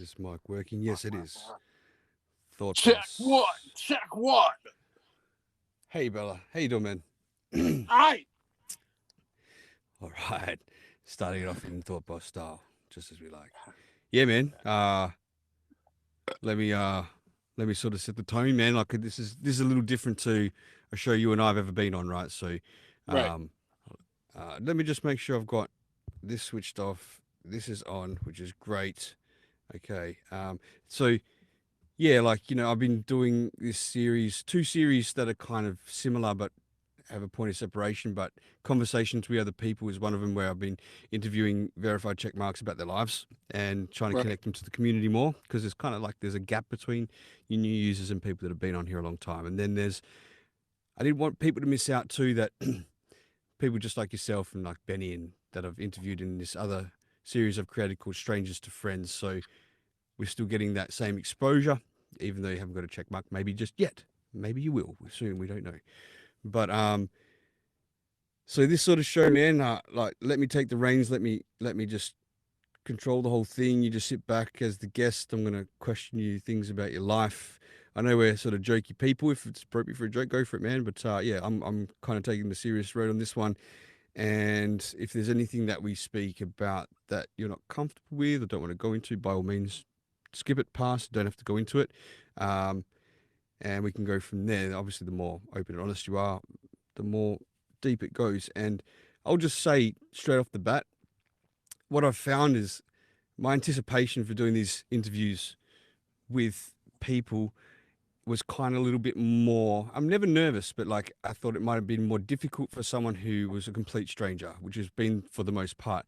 this mic working? Yes, it is. Thought Check Boss. one. Check one. Hey, Bella. How you doing, man? Aye. All right. Starting it off in Thought Boss style, just as we like. Yeah, man. Let me sort of set the tone, man. Like this is a little different to a show you and I have ever been on, right? So, Right. let me just make sure I've got this switched off. This is on, which is great. Okay. So yeah, like, you know, I've been doing this series, two series that are kind of similar, but have a point of separation. But Conversations with Other People is one of them, where I've been interviewing verified check marks about their lives and trying to Right. connect them to the community more, because it's kind of like there's a gap between you new users and people that have been on here a long time. And then I didn't want people to miss out too, that people just like yourself and like Benny and that I've interviewed in this other series I've created called Strangers to Friends. So we're still getting that same exposure, even though you haven't got a check mark, maybe just yet. Maybe you will soon. We don't know. But so this sort of show, man, like, let me take the reins. Let me just control the whole thing. You just sit back as the guest. I'm going to question you things about your life. I know we're sort of jokey people. If it's appropriate for a joke, go for it, man. But yeah, I'm kind of taking the serious road on this one. And if there's anything that we speak about that you're not comfortable with or don't want to go into, by all means, skip it past. Don't have to go into it. And we can go from there. Obviously, the more open and honest you are, the more deep it goes. And I'll just say straight off the bat, what I've found is my anticipation for doing these interviews with people was kind of a little bit more. I'm never nervous, but like I thought it might have been more difficult for someone who was a complete stranger, which has been for the most part,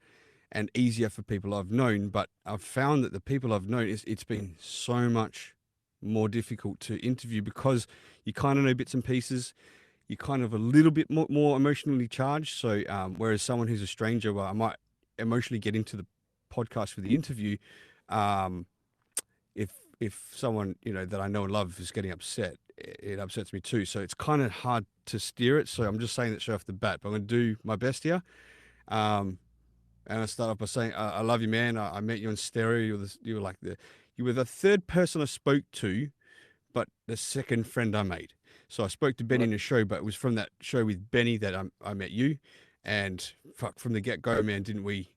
and easier for people I've known. But I've found that the people I've known, it's been so much more difficult to interview, because you kind of know bits and pieces. You're kind of a little bit more emotionally charged. So whereas someone who's a stranger, well, I might emotionally get into the podcast for the interview. If someone, you know, that I know and love is getting upset, it upsets me too. So it's kind of hard to steer it. So I'm just saying that straight off the bat, but I'm going to do my best here. And I start off by saying, I love you, man. I met you on stereo. You were the third person I spoke to, but the second friend I made. So I spoke to Benny in a show, but it was from that show with Benny that I met you. And fuck, from the get-go, man, didn't we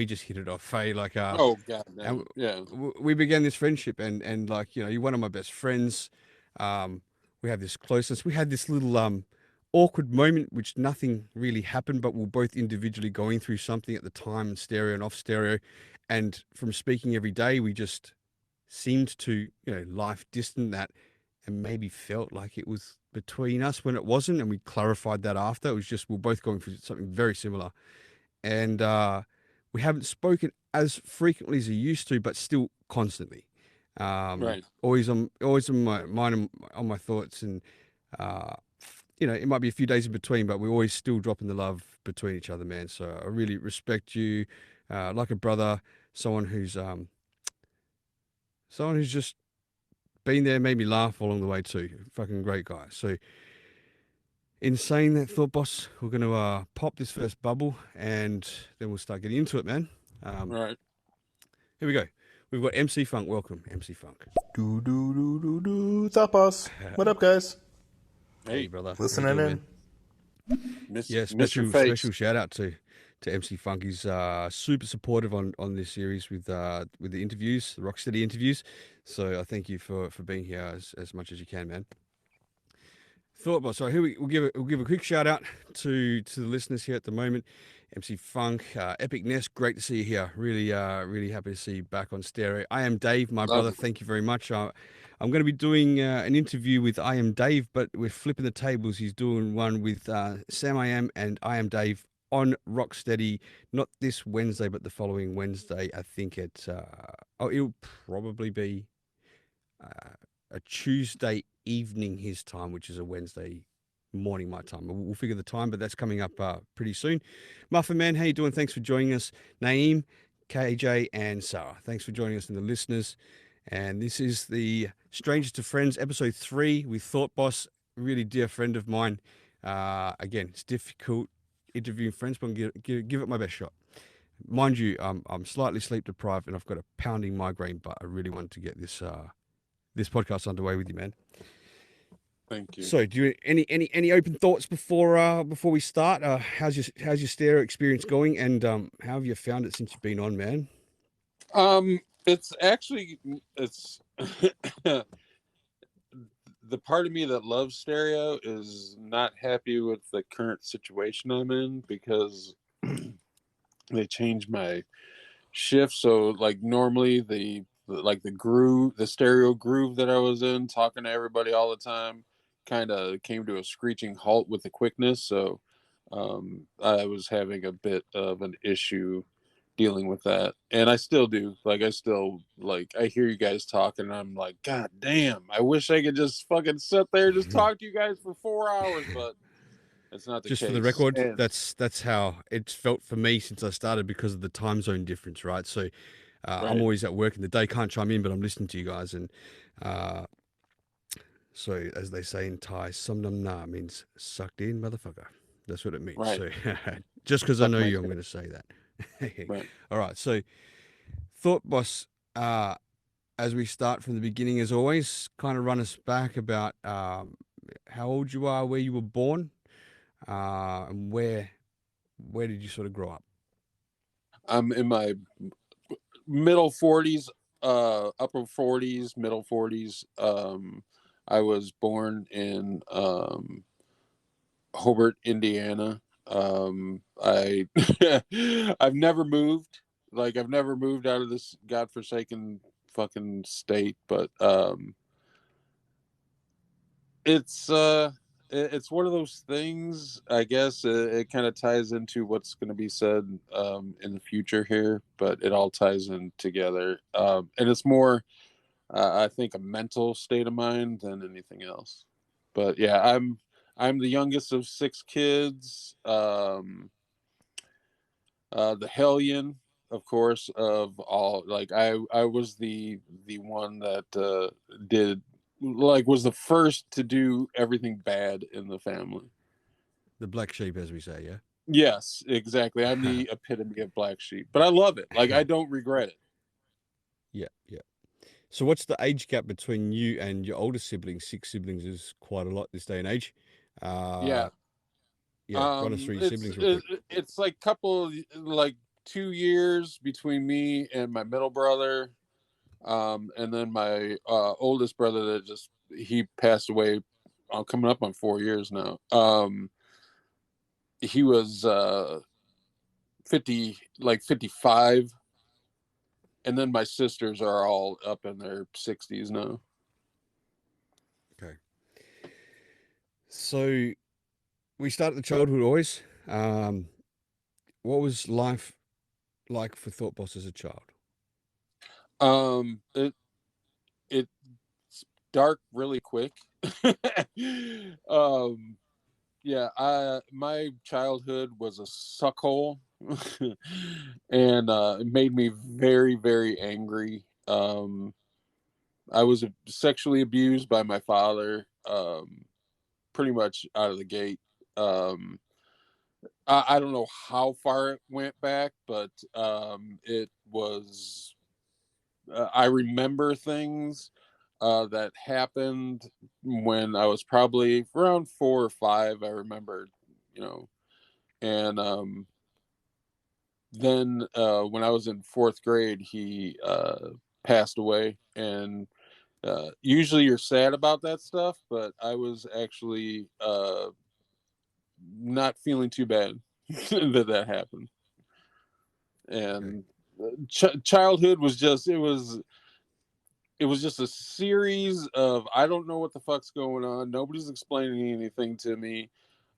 just hit it off, hey? Like, Oh god damn. and Yeah. we began this friendship, and like, you know, you're one of my best friends. We have this closeness. We had this little awkward moment, which nothing really happened, but we we're both individually going through something at the time, in stereo and off stereo. And from speaking every day, we just seemed to, you know, life distant that, and maybe felt like it was between us when it wasn't. And we clarified that after. It was just, we're both going through something very similar. And we haven't spoken as frequently as we used to, but still constantly. Right. Always on my mind and on my thoughts. And, you know, it might be a few days in between, but we're always still dropping the love between each other, man. So I really respect you, like a brother, someone who's just been there, made me laugh along the way too. Fucking great guy. So in saying that, Thought Boss, we're going to pop this first bubble, and then we'll start getting into it, man. Right. Here we go. We've got MC Funk. Welcome, MC Funk. Thought Boss. What up, guys? Hey, brother. Listening in. Yeah, special shout out to MC Funk. He's super supportive on this series with the interviews, the Rocstedi interviews. So I thank you for being here as much as you can, man. Thought Boss. So here we'll give a quick shout out to the listeners here at the moment. MC Funk, Epic Nest, great to see you here. Really happy to see you back on stereo. I am Dave, my brother. Thank you very much. I'm going to be doing an interview with I Am Dave, but we're flipping the tables. He's doing one with Sam I Am and I Am Dave on Rocstedi, not this Wednesday, but the following Wednesday. I think it'll probably be a Tuesday evening his time, which is a Wednesday morning my time. We'll figure the time, but that's coming up pretty soon. Muffin Man, how you doing? Thanks for joining us. Naeem, KJ, and Sarah, thanks for joining us, and the listeners. And this is the Strangers to Friends, episode 3 with Thought Boss, really dear friend of mine. Again, it's difficult interviewing friends, but I'm going to give it my best shot. Mind you, I'm slightly sleep deprived and I've got a pounding migraine, but I really wanted to get this podcast underway with you, man. Thank you. So, do you any open thoughts before we start? How's your stereo experience going, and how have you found it since you've been on, man? It's actually it's the part of me that loves stereo is not happy with the current situation I'm in because they changed my shift. So like normally the stereo groove that I was in, talking to everybody all the time, kind of came to a screeching halt with the quickness. So I was having a bit of an issue dealing with that, and I still do. Like I hear you guys talking, and I'm like, God damn, I wish I could just fucking sit there and just talk to you guys for 4 hours, but it's not the Just for the case. record, And that's how it's felt for me since I started because of the time zone difference, right? So I'm right, always at work in the day, can't chime in, but I'm listening to you guys, and so as they say in Thai, "Somnam na" means sucked in, motherfucker. That's what it means. right, So just because I suck know my you, I'm dick. going to say that. Right. All right. So Thought Boss, as we start from the beginning, as always, kind of run us back about how old you are, where you were born, and where did you sort of grow up? I'm in my middle 40s, upper 40s, middle 40s. I was born in Hobart, Indiana. I I've never moved. Like I've never moved out of this godforsaken fucking state, but it's it's one of those things. I guess it kind of ties into what's going to be said in the future here, but it all ties in together, and it's more I think a mental state of mind than anything else. But yeah, I'm the youngest of six kids. The hellion, of course, of all. Like I was the one that did like was the first to do everything bad in the family. The black sheep, as we say, Yes, exactly. I'm yeah. the epitome of black sheep, but I love it. Like I don't regret it. Yeah, yeah. So what's the age gap between you and your older siblings? Six siblings is quite a lot this day and age. Yeah. Uh, yeah, run us through your It's siblings real quick. it's like couple like 2 years between me and my middle brother, and then my oldest brother that just he passed away. Coming up on 4 years now. He was 55, and then my sisters are all up in their 60s now. Okay. So we start at the childhood always. What was life like for Thought Boss as a child? It it's dark really quick. um, yeah, my childhood was a suckhole, and it made me very very angry. I was sexually abused by my father, pretty much out of the gate. Um, I don't know how far it went back, but it was. I remember things that happened when I was probably around 4 or 5. I remember, you know, and then when I was in fourth grade, he passed away, and usually you're sad about that stuff, but I was actually not feeling too bad that happened. Okay. And childhood was just it was just a series of I don't know what the fuck's going on. Nobody's explaining anything to me.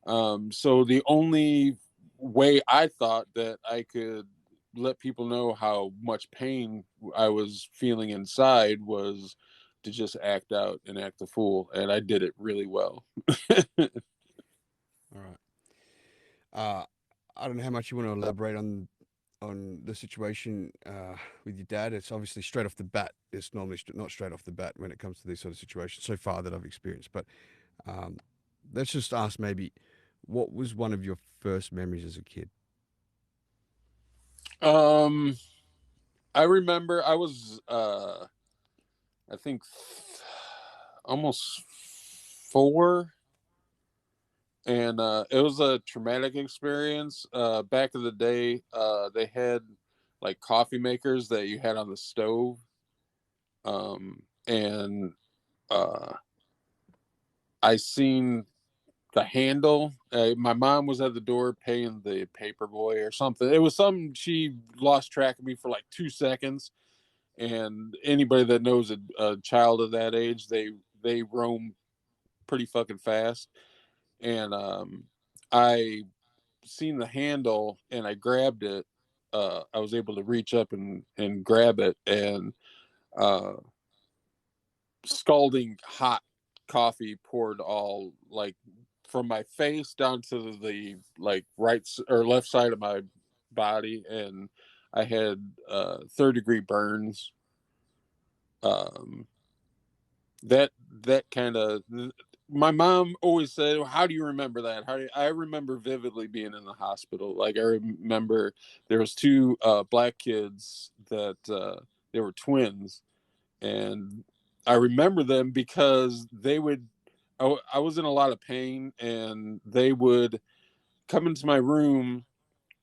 So the only way I thought that I could let people know how much pain I was feeling inside was to just act out and act the fool, and I did it really well. All right. I don't know how much you want to elaborate on the situation with your dad. It's obviously straight off the bat. It's normally not straight off the bat when it comes to these sort of situations so far that I've experienced. But um, let's just ask maybe, what was one of your first memories as a kid? Um, I remember I was, I think, almost 4, and it was a traumatic experience. Back in the day, they had like coffee makers that you had on the stove, and uh, I seen the handle. My mom was at the door paying the paper boy or something. It was something, she lost track of me for like 2 seconds. And anybody that knows a child of that age, they roam pretty fucking fast. And I seen the handle and I grabbed it. I was able to reach up and grab it, and uh, scalding hot coffee poured all like from my face down to the like right or left side of my body, and I had third-degree burns. Um, that kind of, my mom always said, well, how do you remember that? I remember vividly being in the hospital. Like, I remember there was two black kids that they were twins, and I remember them because they would, I was in a lot of pain, and they would come into my room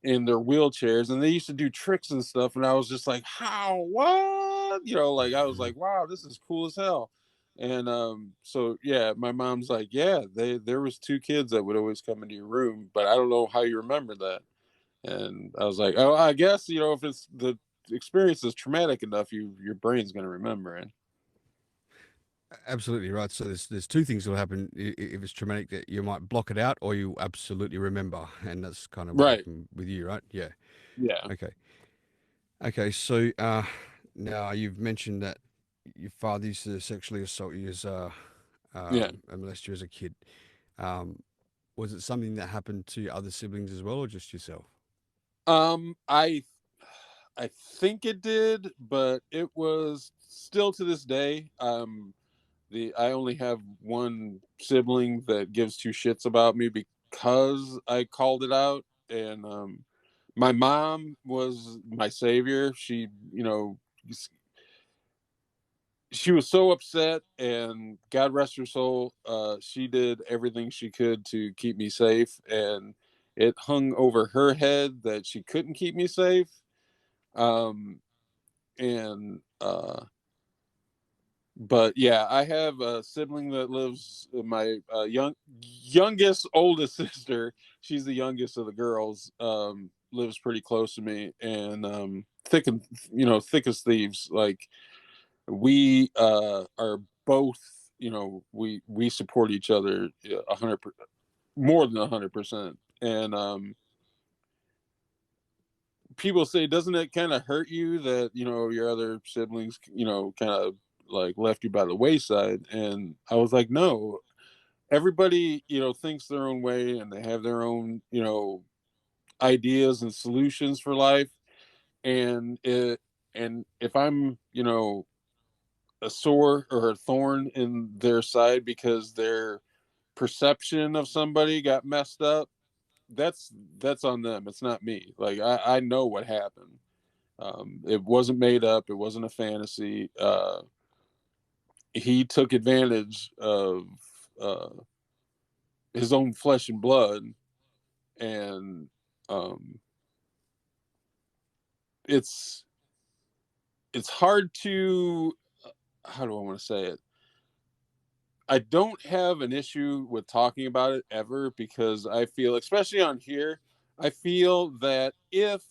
in their wheelchairs, and they used to do tricks and stuff, and I was just like, how, what, like, I was like, wow, this is cool as hell. And so yeah, my mom's like, yeah, there was two kids that would always come into your room, but I don't know how you remember that. And I was like, oh, I guess, if it's the experience is traumatic enough, your brain's going to remember it. Absolutely right. So there's two things that will happen if it's traumatic, that you might block it out or you absolutely remember, and that's kind of what Right. happened with you, right? Yeah. Yeah. Okay. Okay. So now you've mentioned that your father used to sexually assault you Yeah. and molest you as a kid. Um, was it something that happened to other siblings as well, or just yourself? I think it did, but it was still to this day. The I only have one sibling that gives two shits about me because I called it out, and my mom was my savior. She was so upset, and God rest her soul, she did everything she could to keep me safe, and it hung over her head that she couldn't keep me safe. Um, and But yeah, I have a sibling that lives. My youngest oldest sister, she's the youngest of the girls. Lives pretty close to me, and thick as thieves. Like, we are both. We support each other 100, more than 100%. And people say, doesn't it kind of hurt you that your other siblings kind of like left you by the wayside? And I was like, no, everybody thinks their own way, and they have their own ideas and solutions for life. And if I'm a sore or a thorn in their side because their perception of somebody got messed up, that's on them. It's not me. Like, I know what happened. It wasn't made up. It wasn't a fantasy. He took advantage of uh, his own flesh and blood, and um, it's it's hard to, how do I want to say it? I don't have an issue with talking about it ever, because I feel, especially on here, I feel that if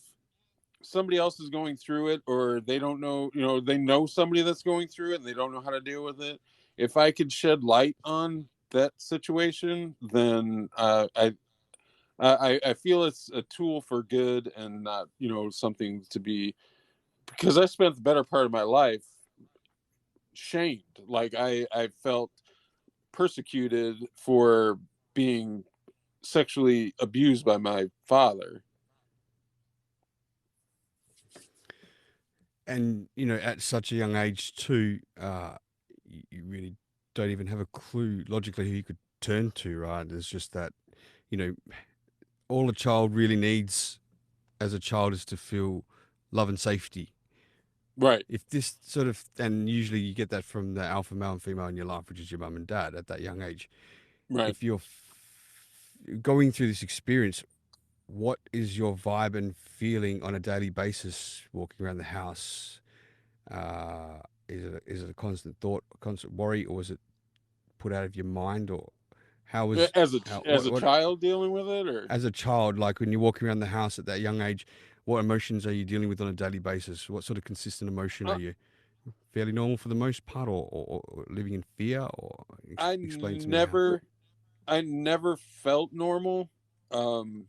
somebody else is going through it, or they don't know, they know somebody that's going through it and they don't know how to deal with it, if I could shed light on that situation, then I feel it's a tool for good, and not something to be, because I spent the better part of my life shamed. Like, I felt persecuted for being sexually abused by my father. And at such a young age too, you really don't even have a clue logically who you could turn to, right? There's just that, you know, all a child really needs as a child is to feel love and safety. Right. If this sort of, and usually you get that from the alpha male and female in your life, which is your mum and dad at that young age. Right. If you're going through this experience, what is your vibe and feeling on a daily basis walking around the house? Is it a constant thought, a constant worry, or is it put out of your mind, or how is how As a what child dealing with it, or as a child, like when you're walking around the house at that young age, what emotions are you dealing with on a daily basis? What sort of consistent emotion uh, are you? Fairly normal for the most part, or living in fear, or I explain to me how. never I never felt normal. Um,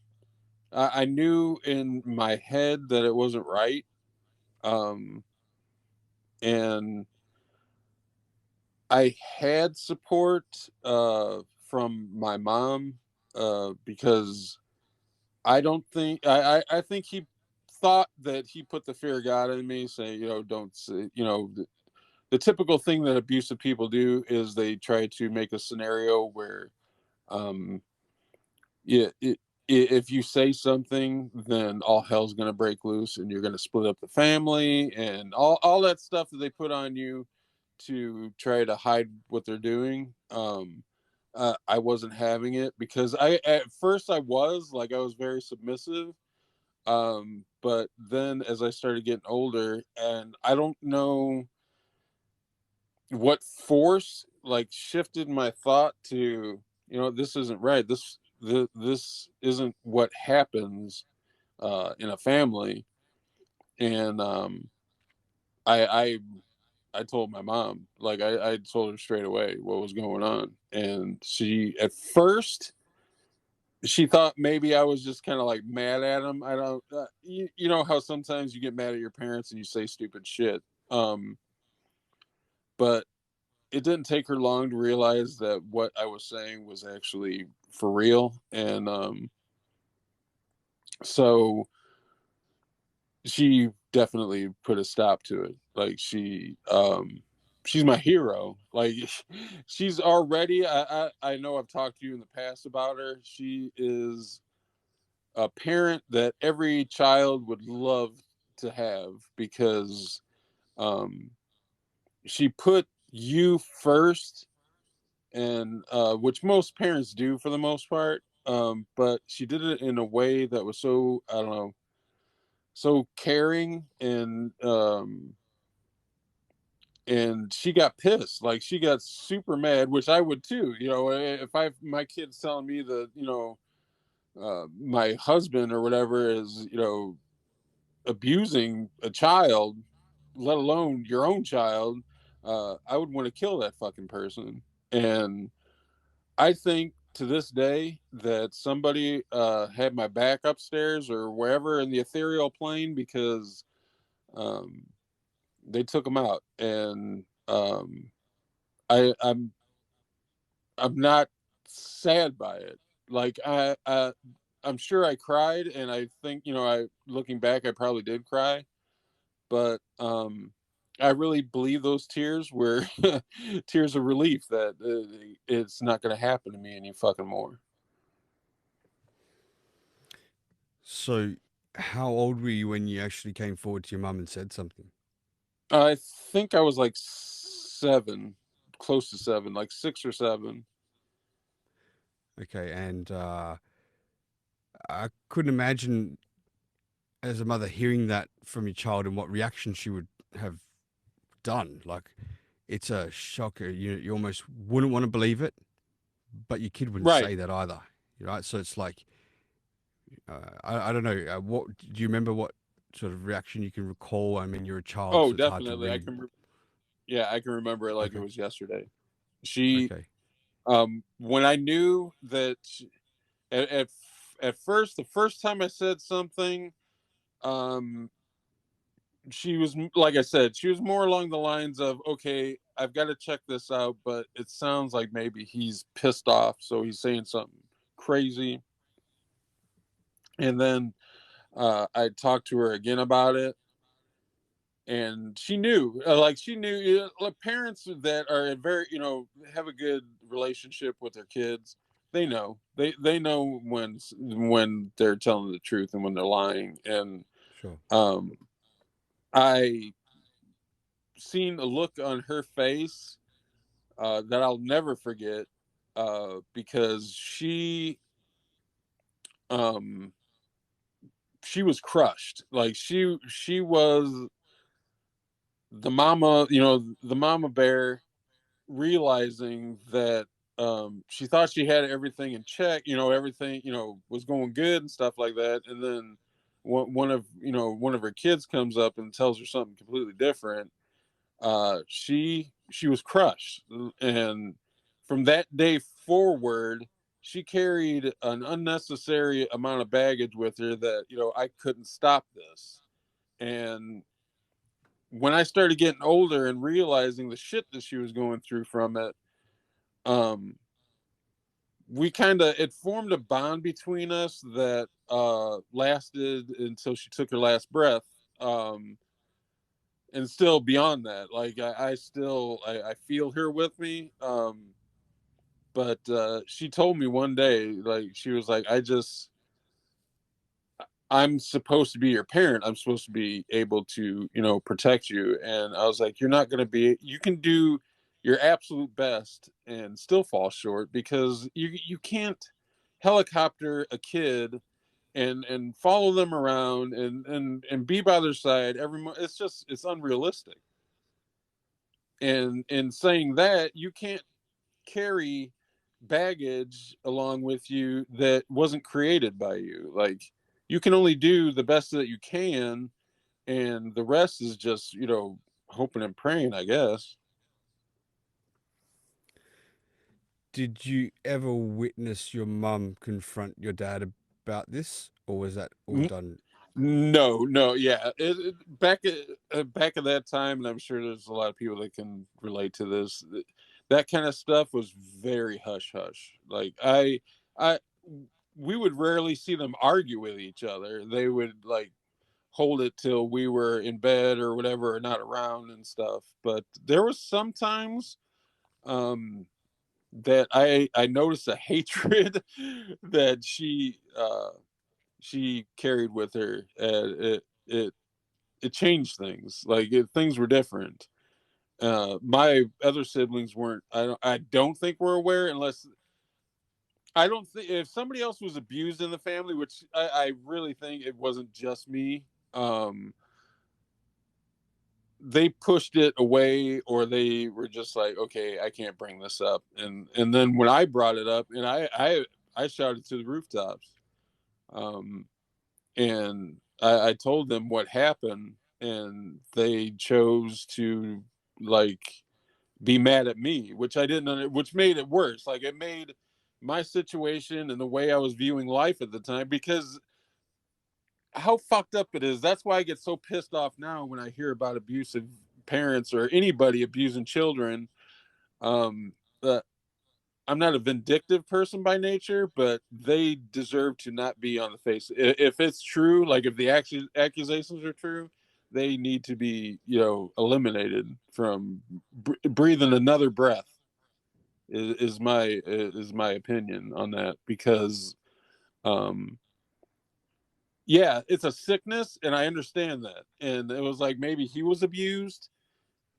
I knew in my head that it wasn't right. Um, and I had support from my mom because I don't think I think he thought that he put the fear of God in me, saying, don't say, the typical thing that abusive people do is they try to make a scenario where um yeah, if you say something, then all hell's going to break loose and you're going to split up the family and all that stuff that they put on you to try to hide what they're doing. I wasn't having it because at first I was very submissive. But then as I started getting older, and I don't know what force like shifted my thought to, this isn't right. This isn't what happens in a family. And I I I told my mom, like I told her straight away what was going on, and she at first she thought maybe I was just kind of like mad at him. I don't, you know how sometimes you get mad at your parents and you say stupid shit. Um, but it didn't take her long to realize that what I was saying was actually for real, and so she definitely put a stop to it. Like she's my hero. Like she's already I know I've talked to you in the past about her. She is a parent that every child would love to have because um she put you first, and which most parents do for the most part, but she did it in a way that was so, I don't know, so caring, and she got pissed. Like she got super mad, which I would too. If my kid's telling me that my husband or whatever is abusing a child, let alone your own child, I would want to kill that fucking person. And I think to this day that somebody had my back upstairs or wherever in the ethereal plane because um, they took them out, and I, I'm not sad by it. Like I'm sure I cried, and I think I looking back, I probably did cry, but I really believe those tears were tears of relief that it's not going to happen to me any fucking more. So, how old were you when you actually came forward to your mum and said something? I think I was like 7, close to 7, like 6 or 7. Okay, and I couldn't imagine as a mother hearing that from your child and what reaction she would have done. Like, it's a shocker. You almost wouldn't want to believe it, but your kid wouldn't Right. say that either, right? So it's like, I don't know. What do you remember? What sort of reaction you can recall? I mean, you're a child, Oh, so it's hard to definitely. read. Yeah, I can remember it like it Okay, was yesterday. She, okay, when I knew that at, at, at first, the first time I said something, um, she was, like I said, she was more along the lines of, okay, I've got to check this out, but it sounds like maybe he's pissed off. So he's saying something crazy. And then I talked to her again about it, and she knew, she knew, like parents that are very, have a good relationship with their kids. They know when they're telling the truth and when they're lying. And sure. um, I seen a look on her face that I'll never forget, because um, she was crushed. Like she was the mama, the mama bear, realizing that she thought she had everything in check, everything, was going good and stuff like that. And then one of her kids comes up and tells her something completely different. She was crushed, and from that day forward, she carried an unnecessary amount of baggage with her that I couldn't stop this. And when I started getting older and realizing the shit that she was going through from it, um, we kind of it formed a bond between us that lasted until she took her last breath. And still beyond that, like I still I feel her with me. But she told me one day, like she was like, I'm supposed to be your parent. I'm supposed to be able to, protect you. And I was like, you're not going to be, you can do your absolute best and still fall short, because you can't helicopter a kid and follow them around and be by their side every month. It's unrealistic. And in saying that, you can't carry baggage along with you that wasn't created by you. Like, you can only do the best that you can, and the rest is just, hoping and praying, I guess. Did you ever witness your mum confront your dad about this, or was that all done? No, no, yeah. Back at that time, and I'm sure there's a lot of people that can relate to this. That kind of stuff was very hush hush. Like I, we would rarely see them argue with each other. They would like hold it till we were in bed or whatever, or not around and stuff. But there was sometimes um that I noticed a hatred that she carried with her. It changed things. Like things were different. My other siblings weren't. I don't think were aware, unless I don't think if somebody else was abused in the family, which I really think it wasn't just me. Um, they pushed it away, or they were just like, okay, I can't bring this up. And then when I brought it up, and I shouted to the rooftops. Um, and I told them what happened, and they chose to like be mad at me, which I didn't which made it worse. Like, it made my situation and the way I was viewing life at the time, because how fucked up it is. That's why I get so pissed off now when I hear about abusive parents or anybody abusing children. Um, uh, I'm not a vindictive person by nature, but they deserve to not be on the face. If it's true, like if the accusations are true, they need to be, eliminated from breathing another breath. Is my opinion on that, because um, yeah, it's a sickness, and I understand that. And it was like maybe he was abused,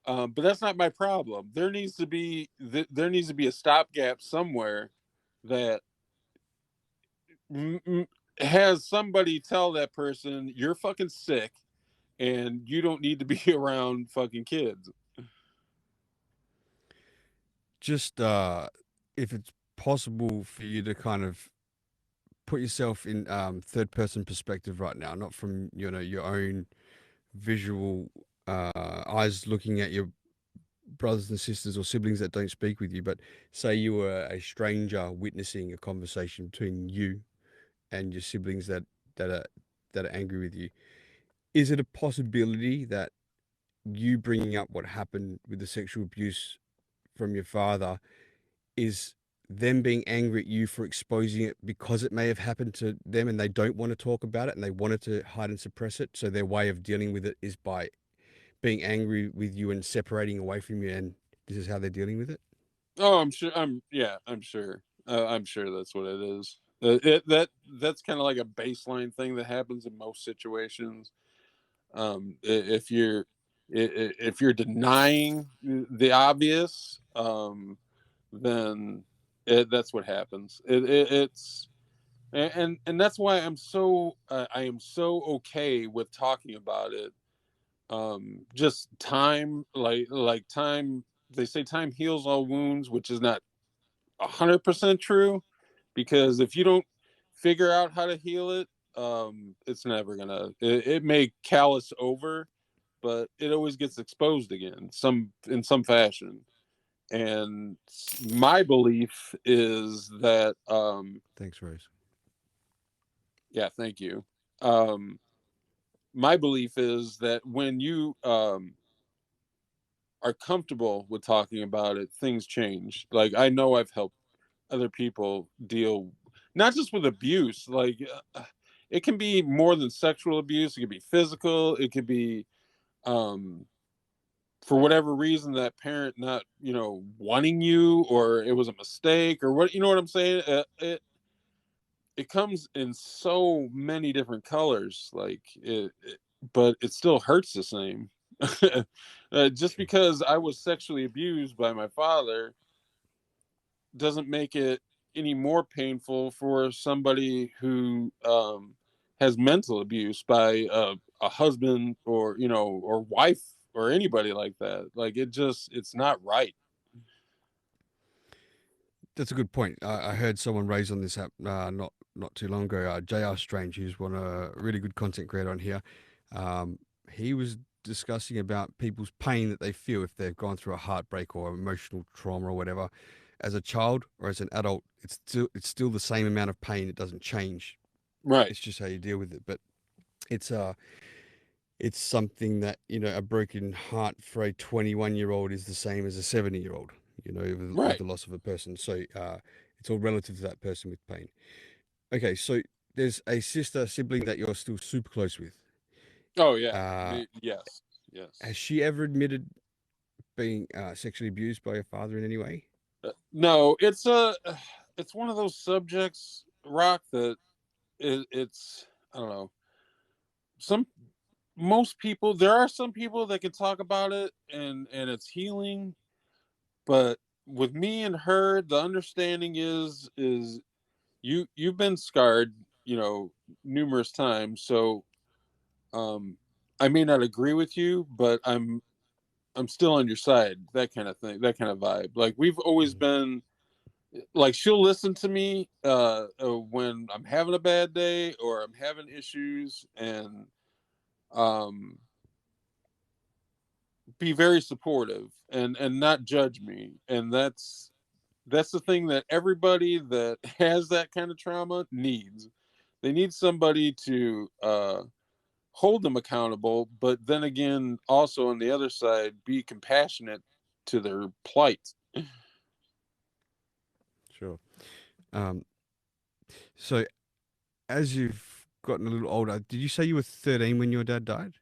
but that's not my problem. There needs to be a stopgap somewhere that has somebody tell that person, you're fucking sick and you don't need to be around fucking kids. Just if it's possible for you to kind of put yourself in third person perspective right now, not from your own visual eyes looking at your brothers and sisters or siblings that don't speak with you, but say you were a stranger witnessing a conversation between you and your siblings that are that are angry with you. Is it a possibility that you bringing up what happened with the sexual abuse from your father is them being angry at you for exposing it because it may have happened to them and they don't want to talk about it and they wanted to hide and suppress it? So their way of dealing with it is by being angry with you and separating away from you, and this is how they're dealing with it? Oh, I'm sure. I'm sure. I'm sure that's what it is. That's kind of like a baseline thing that happens in most situations. If you're denying the obvious, then that's what happens. It's and that's why I am so okay with talking about it. Just time, like time. They say time heals all wounds, which is not 100% true, because if you don't figure out how to heal it, it's never gonna. It may callous over, but it always gets exposed again, in some fashion. And my belief is that, Thanks, Rose. yeah, thank you. Um, my belief is that when you are comfortable with talking about it, things change. Like, I know I've helped other people deal not just with abuse, like, it can be more than sexual abuse. It could be physical. It could be, um, for whatever reason, that parent not, wanting you, or it was a mistake, or what, you know what I'm saying? It comes in so many different colors, like but it still hurts the same. Just Sure. because I was sexually abused by my father doesn't make it any more painful for somebody who, has mental abuse by a husband, or or wife, or anybody like that. Like, it's not right. That's a good point. I heard someone raise on this app not too long ago. J.R. Strange, who's one a really good content creator on here. Um, he was discussing about people's pain that they feel if they've gone through a heartbreak or emotional trauma or whatever. As a child or as an adult, it's still the same amount of pain. It doesn't change. Right. It's just how you deal with it. But it's it's something that a broken heart for a 21-year-old is the same as a 70-year-old. With Right. the loss of a person. So it's all relative to that person with pain. Okay, so there's a sister sibling that you're still super close with. Oh yeah. Uh, Yes. Yes. has she ever admitted being sexually abused by your father in any way? No, it's one of those subjects, Rock, that it's, I don't know. Some Most people, there are some people that can talk about it, and it's healing, but with me and her, the understanding is you've been scarred, numerous times. So, um I may not agree with you, but I'm still on your side, that kind of thing, that kind of vibe. Like, we've always Mm. been, like, she'll listen to me when I'm having a bad day or I'm having issues, and um be very supportive, and not judge me. And that's the thing that everybody that has that kind of trauma needs. They need somebody to hold them accountable, but then again, also on the other side, be compassionate to their plight. Sure. Um, so as you've gotten a little older, did you say you were 13 when your dad died?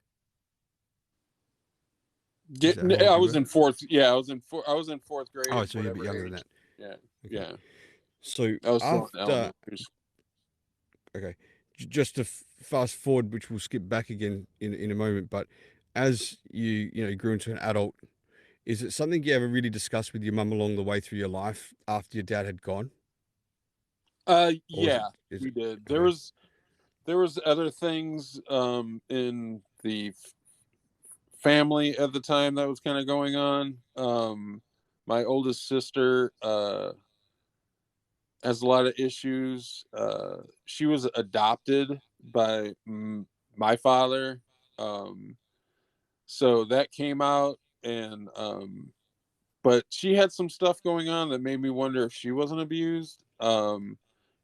Is that how old I you was were? in fourth. Yeah, I was in fourth Oh, grade, so you're a bit whatever younger than age. that. Yeah, Okay. yeah. So I was still in after, elementary. okay, just to fast forward, which we'll skip back again in a moment, but as you grew into an adult, is it something you ever really discussed with your mum along the way through your life after your dad had gone, or is it Yeah, is we it did. okay? There was other things in the family at the time that was kind of going on. My oldest sister has a lot of issues. She was adopted by my father, um, so that came out, and but she had some stuff going on that made me wonder if she wasn't abused.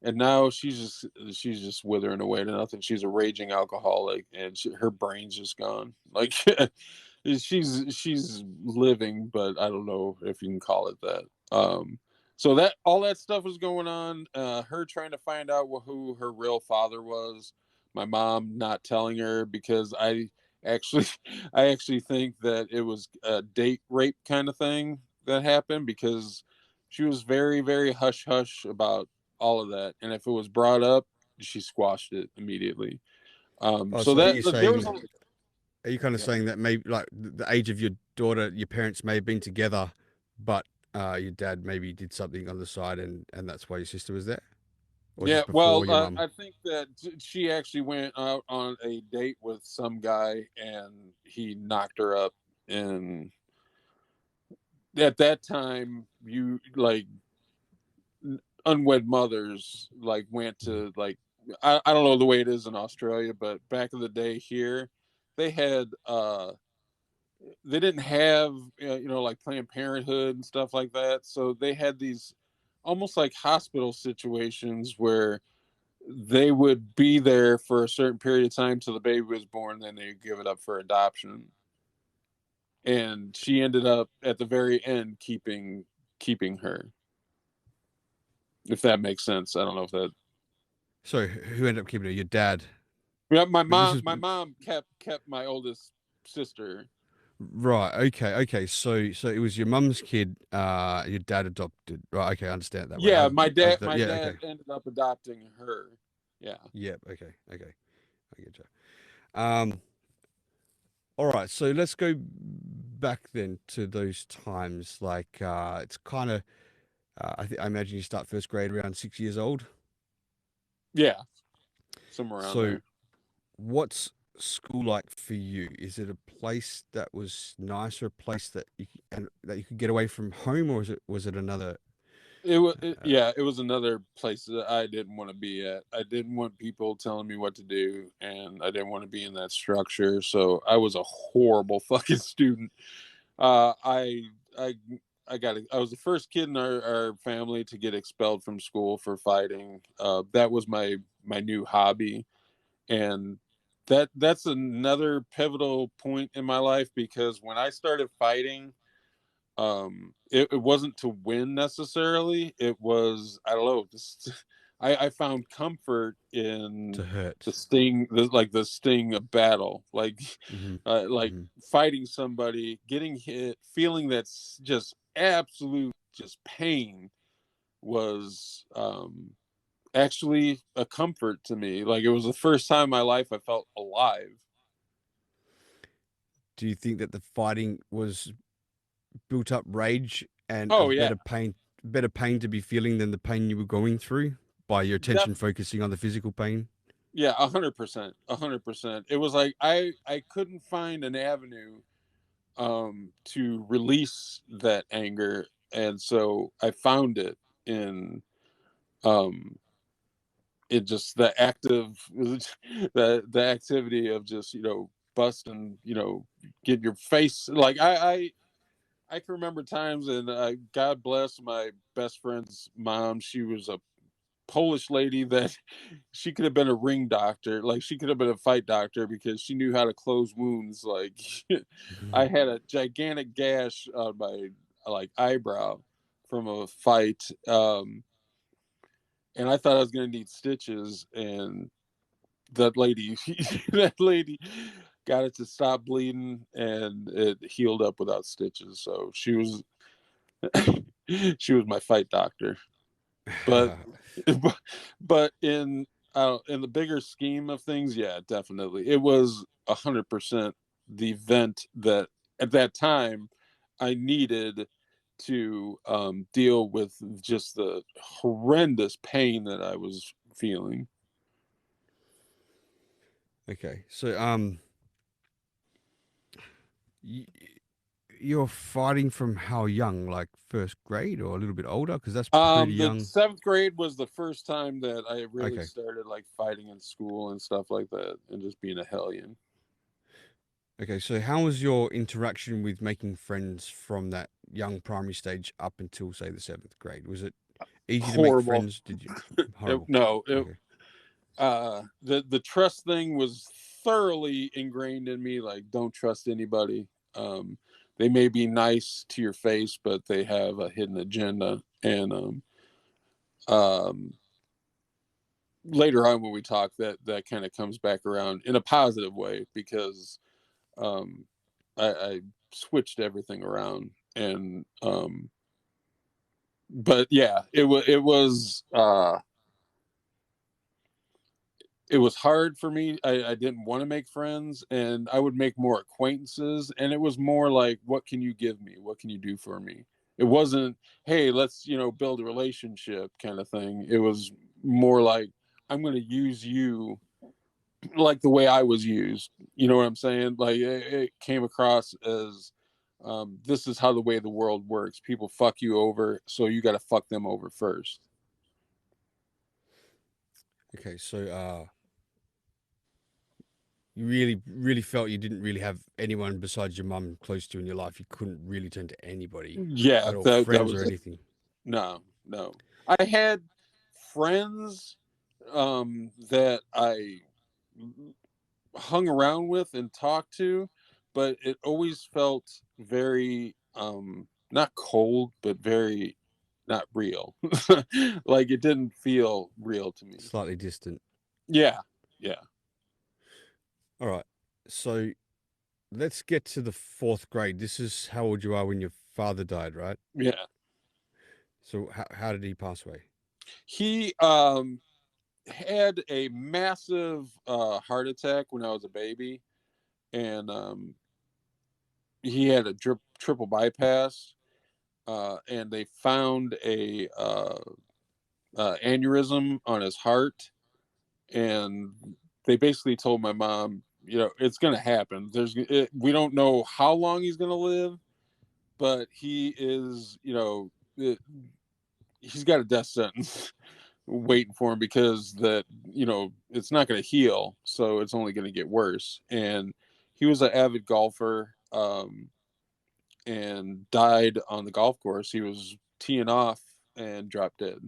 And now she's just withering away to nothing. She's a raging alcoholic, and her brain's just gone. Like, she's living, but I don't know if you can call it that. So that all that stuff was going on. Her trying to find out who her real father was. My mom not telling her, because actually I actually think that it was a date rape kind of thing that happened, because she was very, very hush hush about all of that, and if it was brought up, she squashed it immediately. Oh, So so are that you there was saying? Are you kind of Yeah. saying that maybe like the age of your daughter, your parents may have been together, but your dad maybe did something on the side, and that's why your sister was there, or Yeah, just before well, your mum? I think that she actually went out on a date with some guy, and he knocked her up. And at that time, you like unwed mothers like went to like I don't know the way it is in Australia, but back in the day here, they had they didn't have like Planned Parenthood and stuff like that, so they had these almost like hospital situations where they would be there for a certain period of time till the baby was born, then they give it up for adoption. And she ended up at the very end keeping her, if that makes sense. I don't know if that. So who ended up keeping her? Your dad. Yeah, But this is my mom kept my oldest sister. right. Okay. Okay. So it was your mum's kid. Your dad adopted. Right. Okay. I understand it that way. Yeah, my Yeah. dad Okay. ended up adopting her. Yeah. Yep. Okay. Okay. I get you. Um. All right. So let's go back then to those times. Like, it's kind of. I imagine you start first grade around 6 years old. Yeah, somewhere around So there. what's school like for you? Is it a place that was nice, or a place that and that you could get away from home, or was it another? Yeah, it was another place that I didn't want to be at. I didn't want people telling me what to do, and I didn't want to be in that structure. So I was a horrible fucking student. Uh, I I I was the first kid in our family to get expelled from school for fighting. That was my new hobby, and that's another pivotal point in my life, because when I started fighting, it wasn't to win necessarily. It was, I don't know, just I found comfort in To hurt? the sting, the sting of battle, Hmm. like Hmm. fighting somebody, getting hit, feeling that's just absolute just pain was actually a comfort to me. Like, it was the first time in my life I felt alive. Do you think that the fighting was built up rage and a Oh yeah, better pain to be feeling than the pain you were going through by your attention definitely. focusing on the physical pain? Yeah, 100%, 100%. It was like I couldn't find an avenue to release that anger, and so I found it in um it just the active the activity of just busting, getting your face like I can remember times, and God bless my best friend's mom. She was a Polish lady that she could have been a ring doctor. Like, she could have been a fight doctor because she knew how to close wounds. Like, I had a gigantic gash on my like eyebrow from a fight. And I thought I was going to need stitches, and that lady, that lady got it to stop bleeding, and it healed up without stitches. So she was, she was my fight doctor. But but in the bigger scheme of things, yeah, definitely it was 100% the vent that at that time I needed to deal with just the horrendous pain that I was feeling. Okay, so y- you're fighting from how young? Like first grade or a little bit older? Because that's pretty The young. seventh grade was the first time that I really Okay. started like fighting in school and stuff like that, and just being a hellion. Okay, so how was your interaction with making friends from that young primary stage up until, say, the seventh grade? Was it easy to make Horrible. friends? Did you? Horrible. No, Okay. the trust thing was thoroughly ingrained in me. Like, don't trust anybody. um they may be nice to your face, but they have a hidden agenda. And um later on when we talk, that kind of comes back around in a positive way, because um I switched everything around. And but yeah, it was it was hard for me. I didn't want to make friends, and I would make more acquaintances. And it was more like, what can you give me? What can you do for me? It wasn't, hey, let's, build a relationship kind of thing. It was more like, I'm going to use you like the way I was used. You know what I'm saying? Like it came across as, this is how the way the world works. People fuck you over, so you got to fuck them over first. Okay, so you really, really felt you didn't really have anyone besides your mum close to you in your life. You couldn't really turn to anybody Yeah, at all, that friends or was it. anything. No, no. I had friends that I hung around with and talked to, but it always felt very not cold, but very not real. Like it didn't feel real to me. Slightly distant. Yeah. Yeah. All right. So let's get to the fourth grade. This is how old you are when your father died, right? Yeah. So how did he pass away? He had a massive heart attack when I was a baby, and he had a triple bypass, and they found a aneurysm on his heart, and they basically told my mom, it's going to happen. We don't know how long he's going to live, but he is, he's got a death sentence waiting for him, because it's not going to heal, so it's only going to get worse. And he was an avid golfer, and died on the golf course. He was teeing off and dropped dead.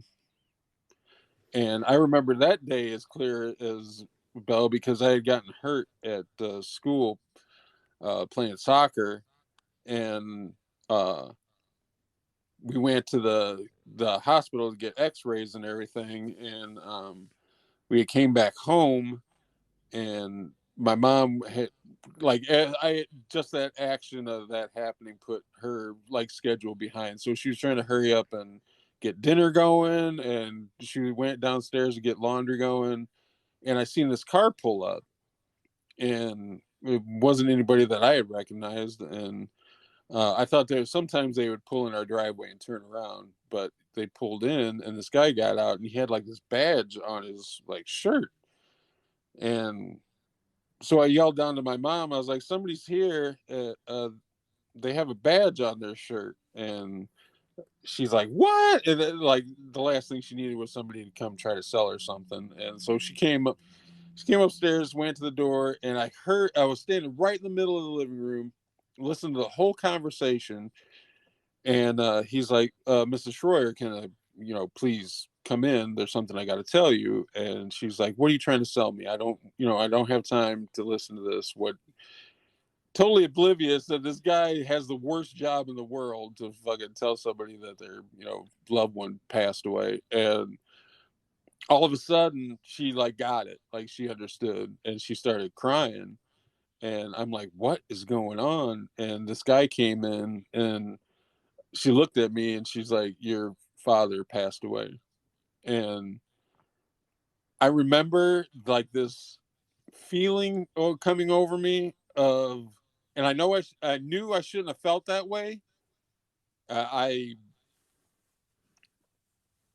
And I remember that day as clear as bell, because I had gotten hurt at school playing soccer, and we went to the hospital to get X-rays and everything, and we came back home, and my mom had, like, I just that action of that happening put her like schedule behind, so she was trying to hurry up and get dinner going, and she went downstairs to get laundry going, and I seen this car pull up, and it wasn't anybody that I had recognized. And I thought sometimes they would pull in our driveway and turn around, but they pulled in, and this guy got out, and he had like this badge on his like shirt. And so I yelled down to my mom. I was like, "Somebody's here. They have a badge on their shirt." And she's like, "What?" And then, like, the last thing she needed was somebody to come try to sell her something. And so she came up. She came upstairs, went to the door, and I was standing right in the middle of the living room, listening to the whole conversation. And he's like, "Mrs. Schroyer, can I, please come in? There's something I got to tell you." And she's like, "What are you trying to sell me? I don't have time to listen to this." What? Totally oblivious that this guy has the worst job in the world to fucking tell somebody that their, loved one passed away. And all of a sudden, she like got it, like she understood, and she started crying. And I'm like, "What is going on?" And this guy came in, and she looked at me, and she's like, "Your father passed away." And I remember like this feeling coming over me of, and I knew I shouldn't have felt that way. Uh, I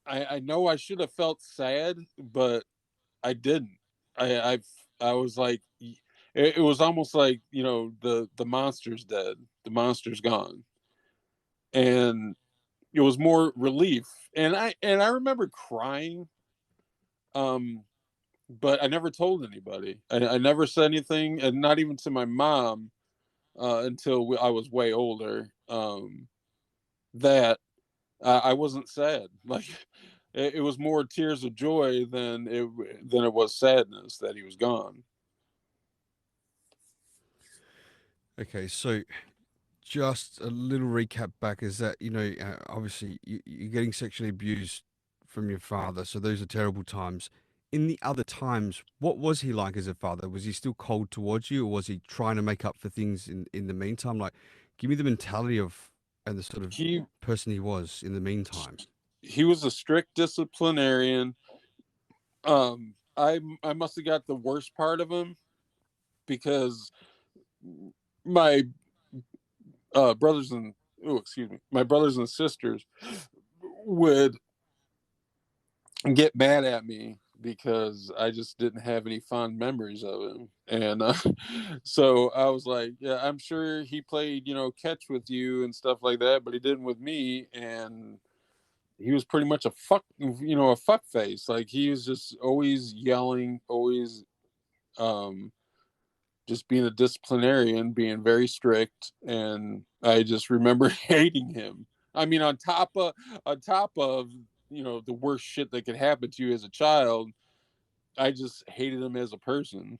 I know I should have felt sad, but I didn't. I I was like, it was almost like, the monster's dead, the monster's gone, and it was more relief. And I remember crying, um, but I never told anybody. I never said anything, and not even to my mom, until I was way older. That I wasn't sad. Like it was more tears of joy than it was sadness that he was gone. Okay, so just a little recap back is that, obviously you're getting sexually abused from your father. So those are terrible times. In the other times, what was he like as a father? Was he still cold towards you, or was he trying to make up for things in the meantime? Like, give me the mentality of and the sort of He person he was in the meantime. he was a strict disciplinarian. I must have got the worst part of him, because my brothers and my brothers and sisters would get mad at me because I just didn't have any fond memories of him. And so I was like, yeah, I'm sure he played, catch with you and stuff like that, but he didn't with me. And he was pretty much a fuck face. Like, he was just always yelling, always just being a disciplinarian, being very strict. And I just remember hating him. I mean, on top of the worst shit that could happen to you as a child, I just hated him as a person.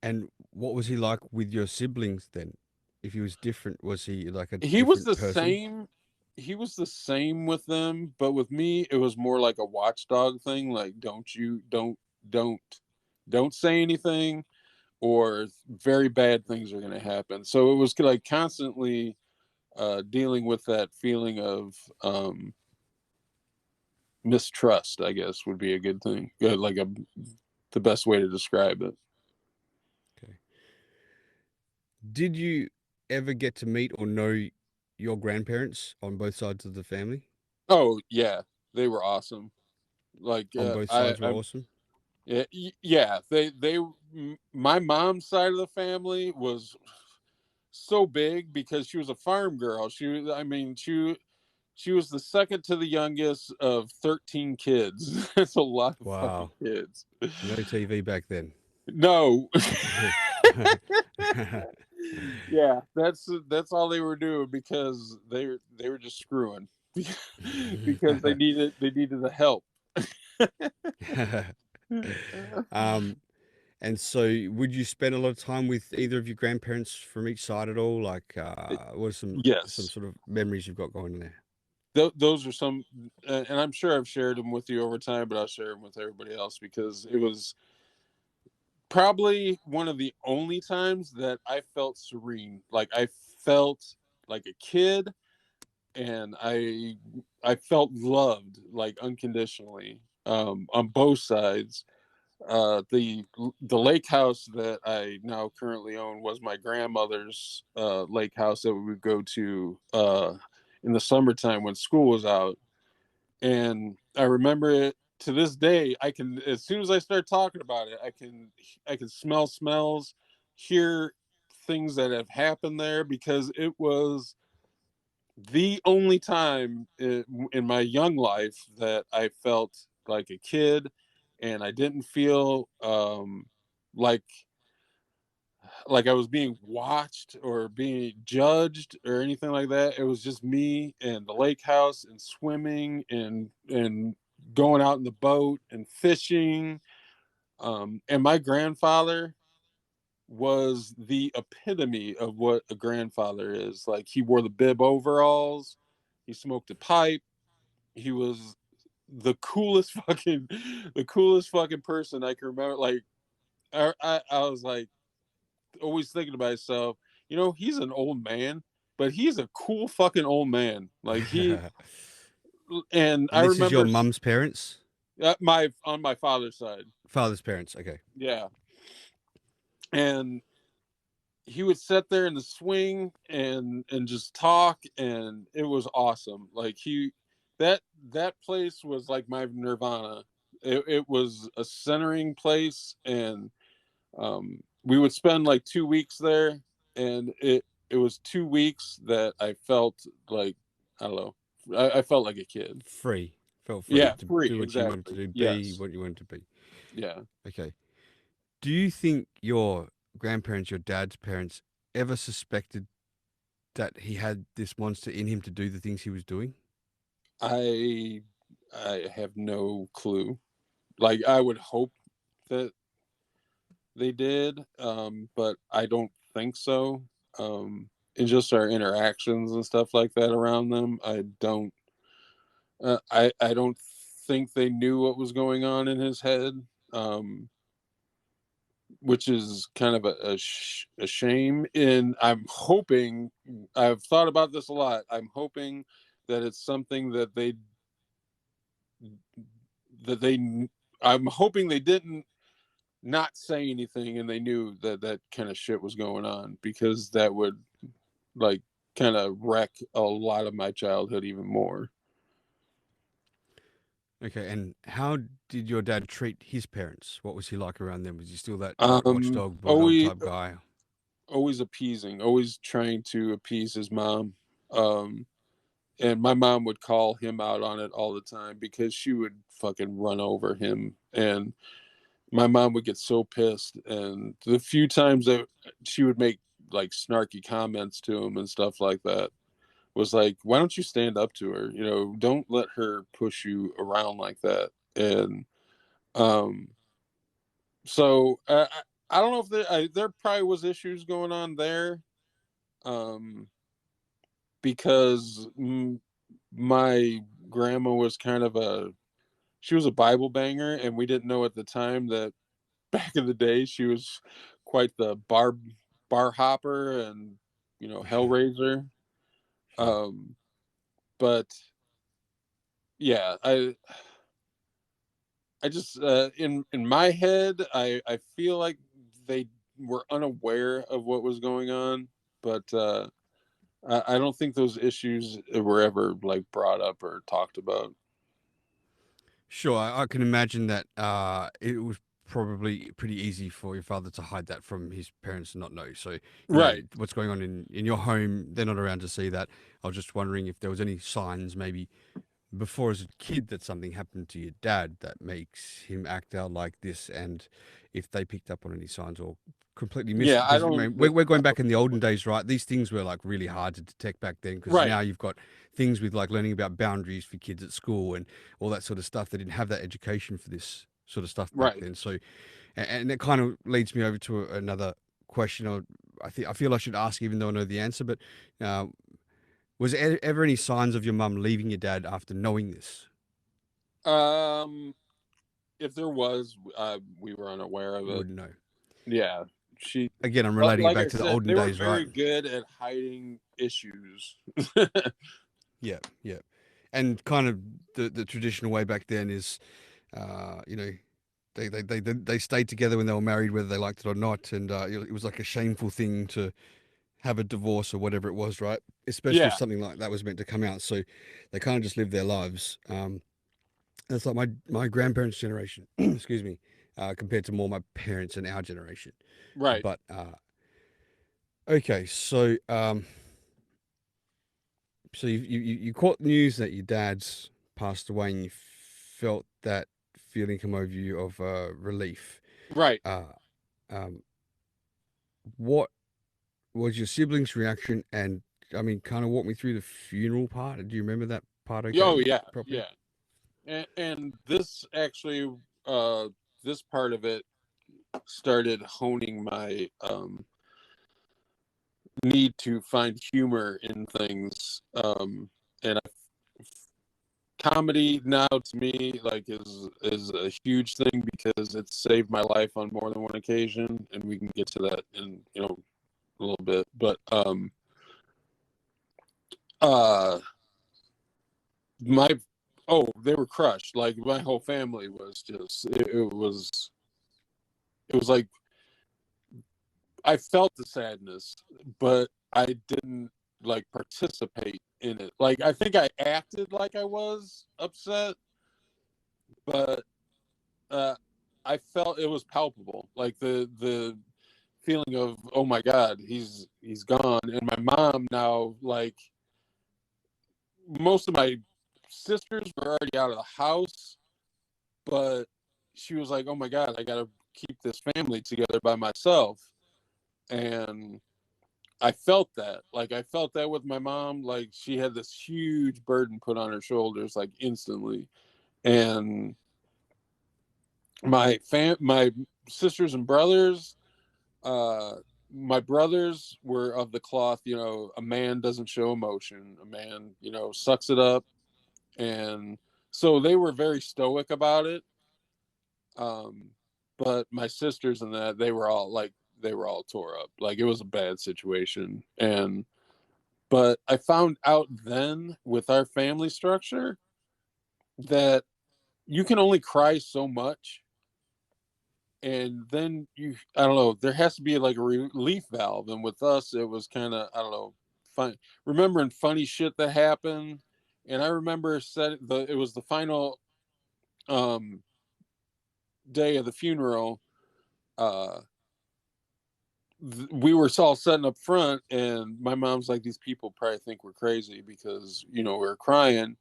And what was he like with your siblings then? If he was different, was he like a He was different the person? same. He was the same with them, but with me, it was more like a watchdog thing. Like, don't don't say anything, or very bad things are going to happen. So it was like constantly dealing with that feeling of mistrust, I guess, would be a good thing. The best way to describe it. Okay. Did you ever get to meet or know your grandparents on both sides of the family? Oh yeah, they were awesome. Like On both sides were I'm awesome. yeah, my mom's side of the family was so big because she was a farm girl. She was the second to the youngest of 13 kids. That's a lot of fucking Wow. kids. No TV back then. No. Yeah, that's all they were doing, because they were just screwing because they needed the help. um, and so would you spend a lot of time with either of your grandparents from each side at all? Like, what are some Yes. sort of memories you've got going there? Those are some, and I'm sure I've shared them with you over time, but I'll share them with everybody else, because it was probably one of the only times that I felt serene. Like, I felt like a kid, and I felt loved, like, unconditionally, on both sides. The lake house that I now currently own was my grandmother's lake house that we would go to in the summertime when school was out. And I remember it to this day. I can, as soon as I start talking about it, I can smell smells, hear things that have happened there, because it was the only time in my young life that I felt like a kid, and I didn't feel like I was being watched or being judged or anything like that. It was just me and the lake house and swimming and going out in the boat and fishing. And my grandfather was the epitome of what a grandfather is. Like, he wore the bib overalls, he smoked a pipe, he was the coolest fucking person I can remember. Like, I was like always thinking to myself, he's an old man, but he's a cool fucking old man. Like, and I And this is your remember mum's parents? my on my father's side. Father's parents. Okay. Yeah. And he would sit there in the swing and just talk, and it was awesome. Like, that place was like my nirvana. It was a centering place, and we would spend like 2 weeks there, and it was 2 weeks that I felt like, I don't know, I felt like a kid. Free. Felt free Yeah, to free, do what you wanted to exactly. do, be Yes. what you wanted to be. Yeah. Okay. Do you think your grandparents, your dad's parents, ever suspected that he had this monster in him to do the things he was doing? I I have no clue. Like, I would hope that they did, but I don't think so. In just our interactions and stuff like that around them, I don't think they knew what was going on in his head, um, which is kind of a shame. And I've thought about this a lot. I'm hoping that it's something that I'm hoping they didn't not say anything and they knew that kind of shit was going on, because that would like kind of wreck a lot of my childhood even more. Okay, and how did your dad treat his parents? What was he like around them? Was he still that watchdog bulldog Always type guy? appeasing, always trying to appease his mom. Um, and my mom would call him out on it all the time because she would fucking run over him, and my mom would get so pissed. And the few times that she would make like snarky comments to him and stuff like that was like, why don't you stand up to her? Don't let her push you around like that. And um, so I don't know if there probably was issues going on there, because my grandma was kind of she was a Bible banger, and we didn't know at the time that back in the day she was quite the bar hopper and hellraiser. Sure. But yeah, I just in my head I feel like they were unaware of what was going on, but I don't think those issues were ever like brought up or talked about. Sure, I can imagine that it was probably pretty easy for your father to hide that from his parents and not know. So, Right. what's going on in your home, they're not around to see that. I was just wondering if there was any signs maybe before as a kid that something happened to your dad that makes him act out like this, and if they picked up on any signs or completely missed Yeah, it. I Because don't. we're going back in the olden days, right? These things were like really hard to detect back then, because Right. now you've got things with like learning about boundaries for kids at school and all that sort of stuff. They didn't have that education for this sort of stuff back Right. then. So, and it kind of leads me over to another question. I feel I should ask, even though I know the answer, but uh, was there ever any signs of your mum leaving your dad after knowing this? Um, if there was, we were unaware of You it. wouldn't know. Yeah, she. Again, I'm relating it Like I back to the said, olden they were days, right? very good at hiding issues. Yeah, yeah. And kind of the traditional way back then is, you know, they stayed together when they were married, whether they liked it or not, and it was like a shameful thing to have a divorce or whatever it was, right? Especially if Yeah. something like that was meant to come out. So they kind of just lived their lives. That's like my grandparents' generation, excuse me, compared to more my parents and our generation. Right. But okay, so you caught news that your dad's passed away, and you felt that feeling come over you of relief. Right. Uh, um, what was your siblings' reaction? And I mean, kind of walk me through the funeral part. Do you remember that part? Oh Okay, yeah. properly. Yeah. And this actually, uh, this part of it started honing my need to find humor in things. And comedy now to me like is a huge thing because it's saved my life on more than one occasion, and we can get to that in a little bit. But uh my they were crushed. Like my whole family was just it was like I felt the sadness, but I didn't like participate in it. Like I think I acted like I was upset, but uh, I felt it was palpable. Like the feeling of, oh my God, he's gone. And my mom now, like most of my sisters were already out of the house, but she was like, oh my God, I gotta keep this family together by myself. And I felt that. Like I felt that with my mom. Like she had this huge burden put on her shoulders, like instantly. And my sisters and brothers, uh my brothers were of the cloth, a man doesn't show emotion, a man sucks it up. And so they were very stoic about it. um but my sisters and that, they were all tore up. Like it was a bad situation. And but I found out then with our family structure that you can only cry so much, and then I don't know, there has to be like a relief valve. And with us, it was kind of, I don't know, fun, remembering funny shit that happened. And I remember it was the final um day of the funeral. uh we were all sitting up front, and my mom's like, these people probably think we're crazy because we were crying.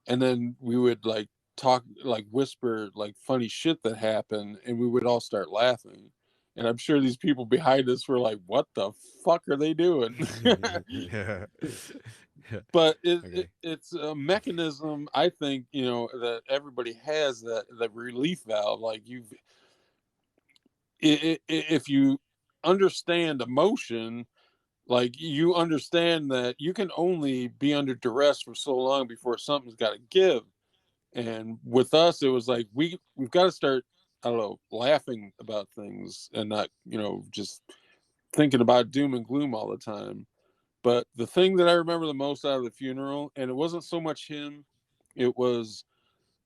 And then we would like talk, like whisper like funny shit that happened, and we would all start laughing. And I'm sure these people behind us were like, what the fuck are they doing? Yeah. Yeah. But Okay. it's a mechanism, I think, that everybody has, that relief valve. Like, if you understand emotion, like, you understand that you can only be under duress for so long before something's got to give. And with us, it was like, we've got to start, I don't know, laughing about things, and not just thinking about doom and gloom all the time. But the thing that I remember the most out of the funeral, and it wasn't so much him, it was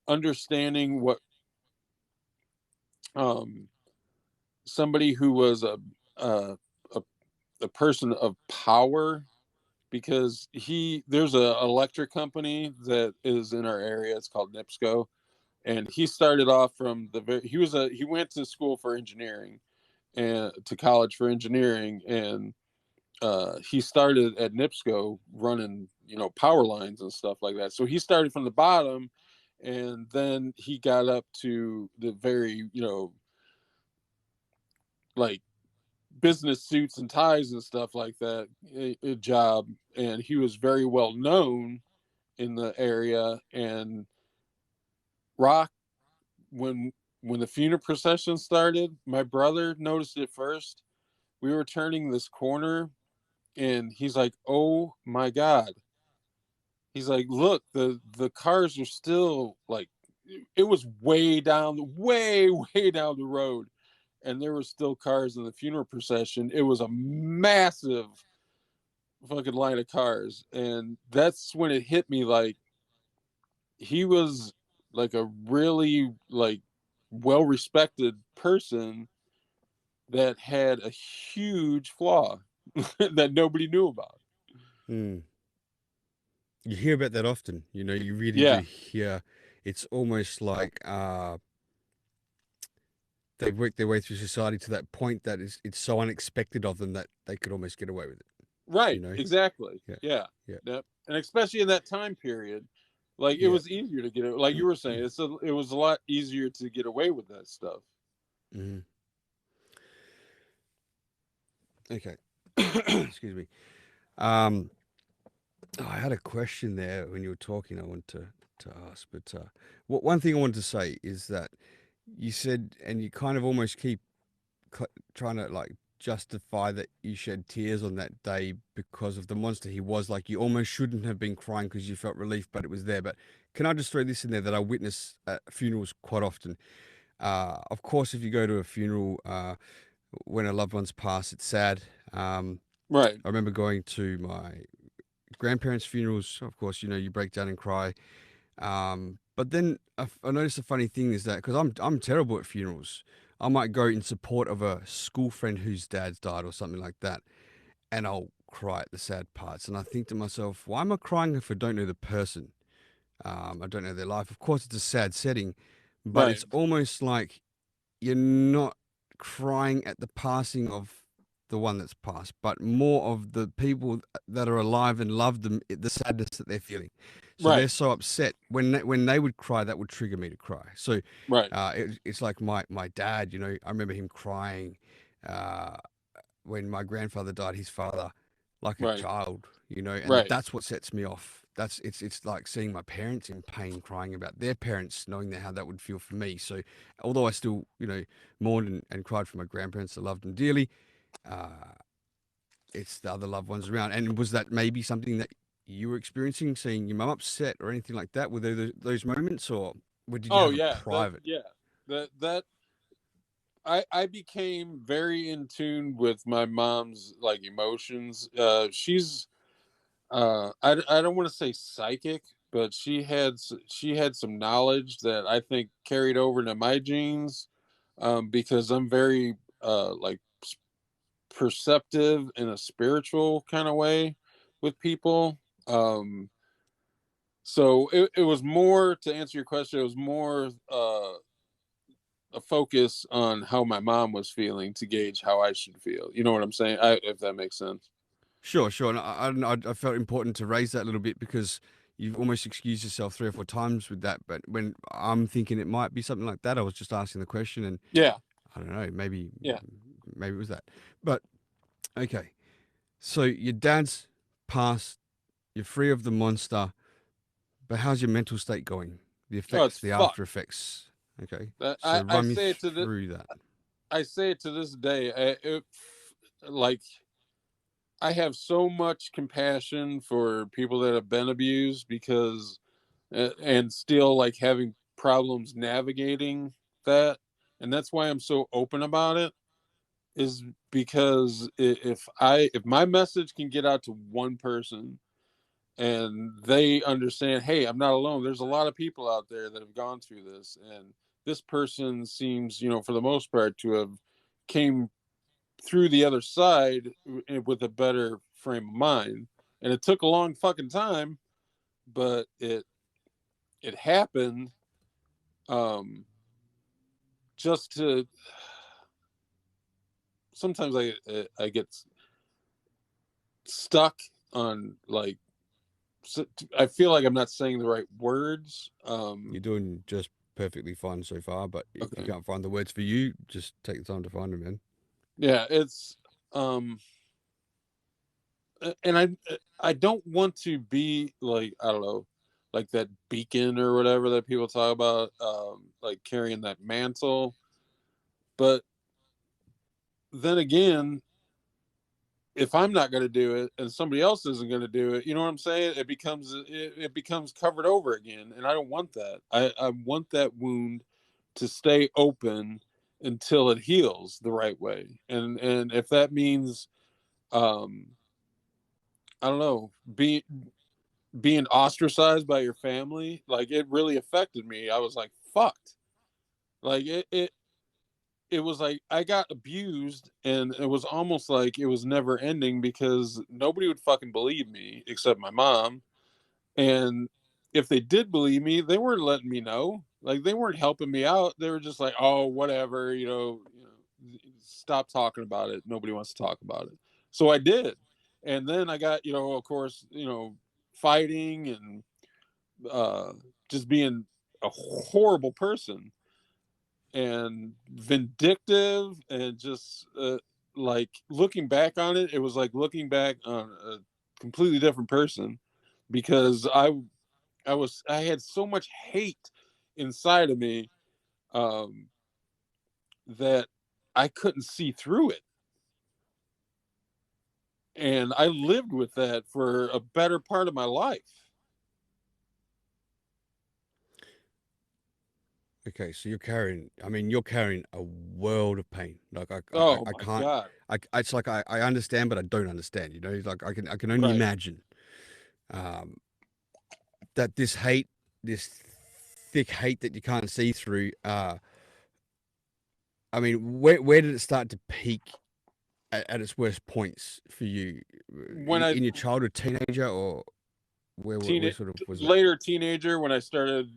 understanding what um somebody who was a a, a person of power. Because there's a electric company that is in our area. It's called NIPSCO. And he started off from he went to school for engineering, and to college for engineering. And he started at NIPSCO running power lines and stuff like that. So he started from the bottom, and then he got up to the very like business suits and ties and stuff like that, a job. And he was very well known in the area. And Rock, when the funeral procession started, my brother noticed it first. We were turning this corner, and he's like, oh my god. He's like, look, the cars are still like, it was way way down the road, and there were still cars in the funeral procession. It was a massive fucking line of cars. And that's when it hit me, like, he was like a really like well respected person that had a huge flaw that nobody knew about. Hmm. You hear about that often. You really do Yeah, hear. It's almost like they've worked their way through society to that point that it's so unexpected of them that they could almost get away with it. You right, know? exactly. Yeah. Yeah, Yeah. yep. And especially in that time period, like, it Yeah. was easier to get it. Like you were saying, it was a lot easier to get away with that stuff. Hmm. Okay. Excuse me. Um, I had a question there when you were talking. I want to ask, but one thing I wanted to say is that you said, and you kind of almost keep trying to like justify that you shed tears on that day because of the monster he was. Like, you almost shouldn't have been crying because you felt relief, but it was there. But can I just throw this in there that I witness at funerals quite often? Of course, if you go to a funeral when a loved one's passed, it's sad. Right, I remember going to my grandparents' funerals. Of course, you break down and cry. But then I noticed a funny thing is that because I'm terrible at funerals, I might go in support of a school friend whose dad's died or something like that, and I'll cry at the sad parts. And I think to myself, why am I crying if I don't know the person? I don't know their life. Of course, it's a sad setting, but right, it's almost like you're not crying at the passing of the one that's passed, but more of the people that are alive and love them, the sadness that they're feeling. So they're right, so upset when they would cry, that would trigger me to cry. So right, it's like my dad. I remember him crying uh, when my grandfather died, his father, like a right, child. And right, that's what sets me off. It's like seeing my parents in pain, crying about their parents, knowing how that would feel for me. So although I still, mourned and cried for my grandparents, I loved them dearly. Uh, it's the other loved ones around. And was that maybe something that you were experiencing, seeing your mum upset or anything like that? Were there those moments, or did you oh have a yeah, private? that I became very in tune with my mom's like emotions. She's I don't want to say psychic, but she had some knowledge that I think carried over into my genes, because I'm very like perceptive in a spiritual kind of way with people. So it was more, to answer your question, it was more a focus on how my mom was feeling to gauge how I should feel. You know what I'm saying? If that makes sense. Sure, sure. And I felt important to raise that a little bit because you've almost excused yourself 3 or 4 times with that. But when I'm thinking it might be something like that, I was just asking the question, and Yeah, I don't know, yeah. maybe it was that. But okay, so your dad's passed, you're free of the monster, but how's your mental state going? The Oh, it's effects, the fucked. after effects. Okay, I so I run me say it to the through that. I say it to this day. Like, I have so much compassion for people that have been abused, because and still like having problems navigating that, and that's why I'm so open about it, is because if my message can get out to one person and they understand, hey, I'm not alone, there's a lot of people out there that have gone through this, and this person seems, for the most part, to have came through the other side with a better frame of mind. And it took a long fucking time, but it happened. um just to Sometimes I get stuck on, like, I feel like I'm not saying the right words. You're doing just perfectly fine so far, but if you Okay. can't find the words for you, just take the time to find them, man. Yeah, it's um and I don't want to be, like, I don't know, like that beacon or whatever that people talk about, like carrying that mantle. But then again, if I'm not going to do it and somebody else isn't going to do it, you know what I'm saying? It becomes covered over again, and I don't want that. I want that wound to stay open until it heals the right way. And if that means, um I don't know, being ostracized by your family, like, it really affected me. I was like, fucked. Like, it was like I got abused, and it was almost like it was never ending, because nobody would fucking believe me except my mom. And if they did believe me, they weren't letting me know. Like, they weren't helping me out. They were just like, "Oh, whatever, stop talking about it. Nobody wants to talk about it." So I did. And then I got, of course, fighting and uh just being a horrible person and vindictive, and just like, looking back on it, it was like looking back on a completely different person, because I had so much hate inside of me, um that I couldn't see through it, and I lived with that for a better part of my life. Okay, so you're carrying a world of pain. Like Oh I my can't, god. it's like I understand, but I don't understand. Like I can only Right. imagine um, that this thick hate that you can't see through. I mean, where did it start to peak at its worst points for you When I in your childhood, teenager, or where teen sort of was that? later teenager, when I started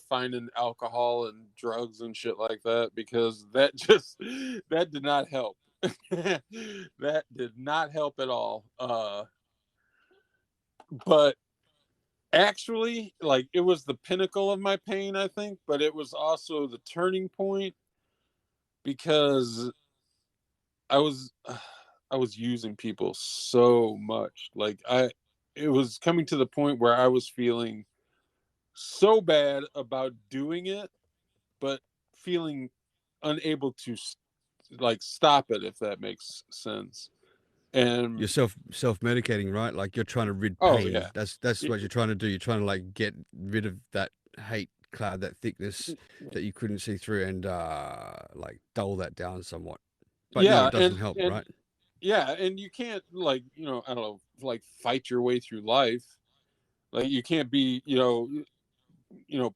finding alcohol and drugs and shit like that, because that did not help. That did not help at all. But actually, like, it was the pinnacle of my pain, I think, but it was also the turning point, because I was I was using people so much. Like, it was coming to the point where I was feeling so bad about doing it, but feeling unable to, like, stop it, if that makes sense. You're And self medicating, right? Like you're trying to rid oh pain. yeah. That's what you're trying to do. You're trying to like get rid of that hate cloud, that thickness that you couldn't see through, and like dull that down somewhat. But no, Yeah, it doesn't help, and right? yeah, and you can't, like, I don't know, like, fight your way through life. Like you can't be,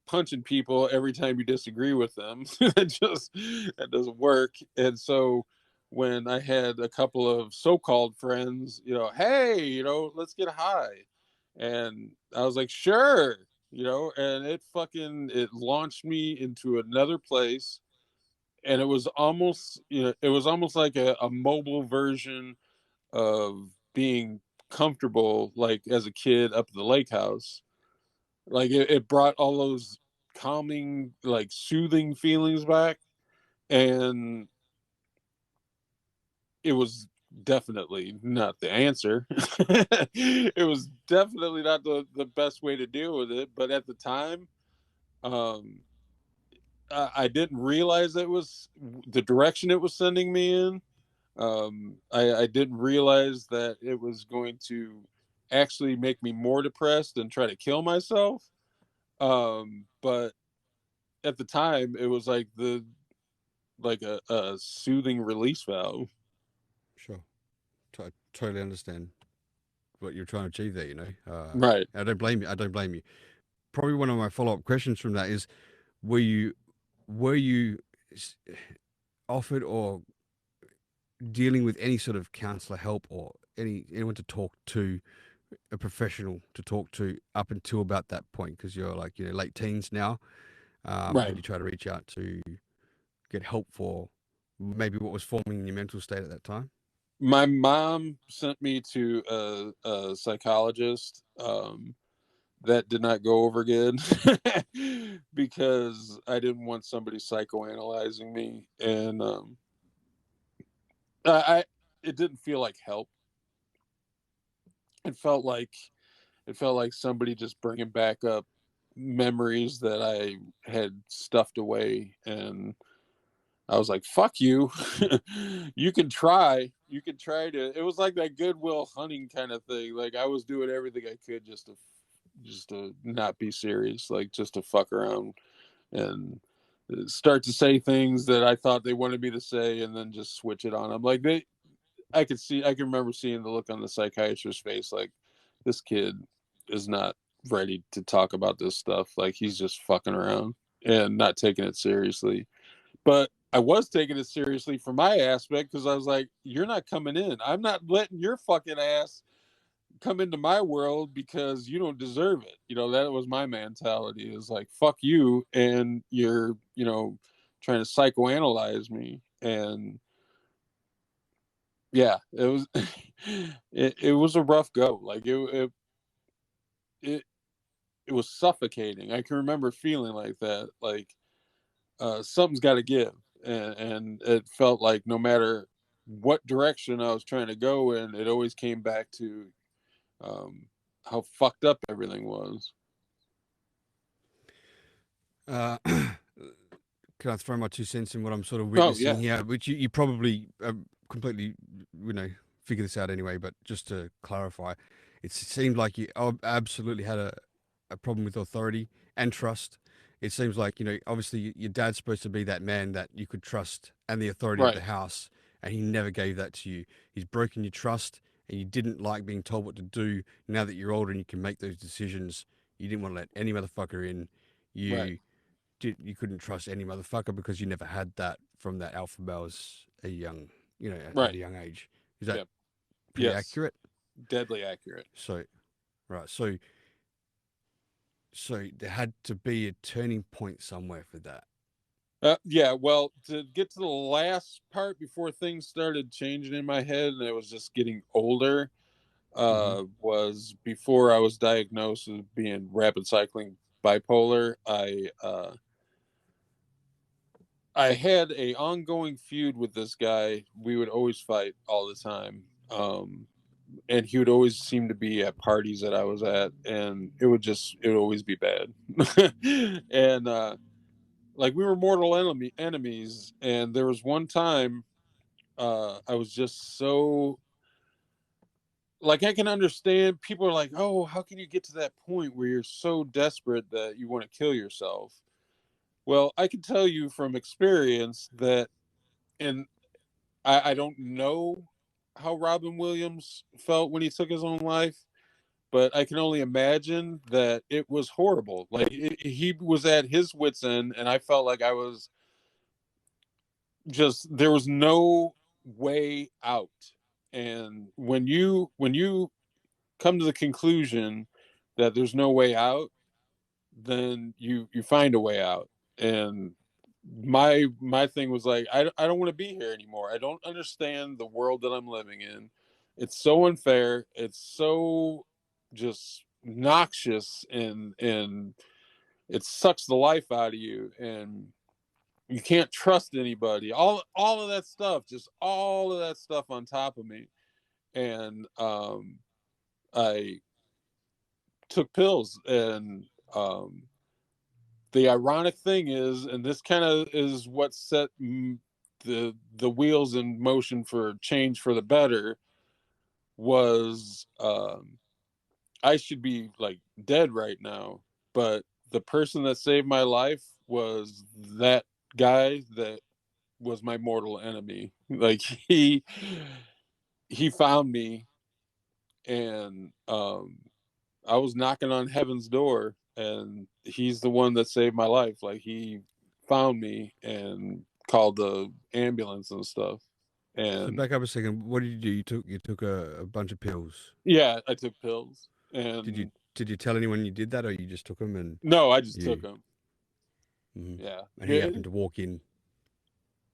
punching people every time you disagree with them. That doesn't work. And so when I had a couple of so-called friends, hey, let's get high. And I was like, sure, and it launched me into another place. And it was almost like a mobile version of being comfortable, like as a kid up at the lake house. Like it brought all those calming, like soothing feelings back. And it was definitely not the answer. It was definitely not the best way to deal with it. But at the time, um, I didn't realize it was the direction it was sending me in. I didn't realize that it was going to actually make me more depressed and try to kill myself. But at the time, it was like a soothing release valve. Sure. Totally understand what you're trying to achieve there. Right. I don't blame you. I don't blame you. Probably one of my follow up questions from that is, were you were you offered or dealing with any sort of counselor help or anyone to talk to, a professional to talk to up until about that point? Because you're like late teens now. Right. Did you try to reach out to get help for maybe what was forming in your mental state at that time? My mom sent me to a psychologist. That did not go over good because I didn't want somebody psychoanalyzing me, and I it didn't feel like help. It felt like somebody just bringing back up memories that I had stuffed away, and I was like, "Fuck you! You can try. You can try to." It was like that Goodwill Hunting kind of thing. Like I was doing everything I could just to not be serious, like just to fuck around and start to say things that I thought they wanted me to say, and then just switch it on them. Like I can remember seeing the look on the psychiatrist's face, like this kid is not ready to talk about this stuff. Like he's just fucking around and not taking it seriously. But I was taking it seriously from my aspect because I was like, you're not coming in. I'm not letting your fucking ass come into my world because you don't deserve it. That was my mentality, is like, fuck you. And you're, trying to psychoanalyze me. And yeah, it was, it was a rough go. Like it, it was suffocating. I can remember feeling like that. Like, something's got to give. And it felt like no matter what direction I was trying to go in, it always came back to um, how fucked up everything was. Uh, can I throw my 2 cents in what I'm sort of Oh witnessing yeah, here? Which you probably completely, figure this out anyway. But just to clarify, it seemed like you absolutely had a problem with authority and trust. It seems like obviously your dad's supposed to be that man that you could trust and the authority of the right, house, and he never gave that to you. He's broken your trust, and you didn't like being told what to do. Now that you're older and you can make those decisions, you didn't want to let any motherfucker in. right, You couldn't trust any motherfucker because you never had that from that alpha male as a young at a right. young age. Is that Yep. pretty Yes. accurate? Deadly accurate. So right, so there had to be a turning point somewhere for that. Yeah. Well, to get to the last part before things started changing in my head, and it was just getting older. Hmm. Was before I was diagnosed as being rapid cycling bipolar. I had a ongoing feud with this guy. We would always fight all the time. And he would always seem to be at parties that I was at, and it would always be bad. And like we were mortal enemies. And there was one time I was just so, like, I can understand people are like, oh, how can you get to that point where you're so desperate that you want to kill yourself? Well, I can tell you from experience that, and I don't know how Robin Williams felt when he took his own life, but I can only imagine that it was horrible. Like he was at his wit's end, and I felt like I was just, there was no way out. And when you come to the conclusion that there's no way out, then you find a way out. And my thing was like, I don't want to be here anymore. I don't understand the world that I'm living in. It's so unfair. It's so just noxious, and it sucks the life out of you, and you can't trust anybody. All of that stuff, just all of that stuff on top of me. And I took pills, and the ironic thing is, and this kind of is what set the wheels in motion for change for the better, was I should be like dead right now, but the person that saved my life was that guy that was my mortal enemy. Like he found me, and I was knocking on heaven's door, and he's the one that saved my life. Like he found me and called the ambulance and stuff. So And back up a second. What did you do? You took a bunch of pills. yeah, I took pills, Did you and did you tell anyone you did that, or you just took them and no, I just took you? them. Mhm. Yeah. And he happened to walk in.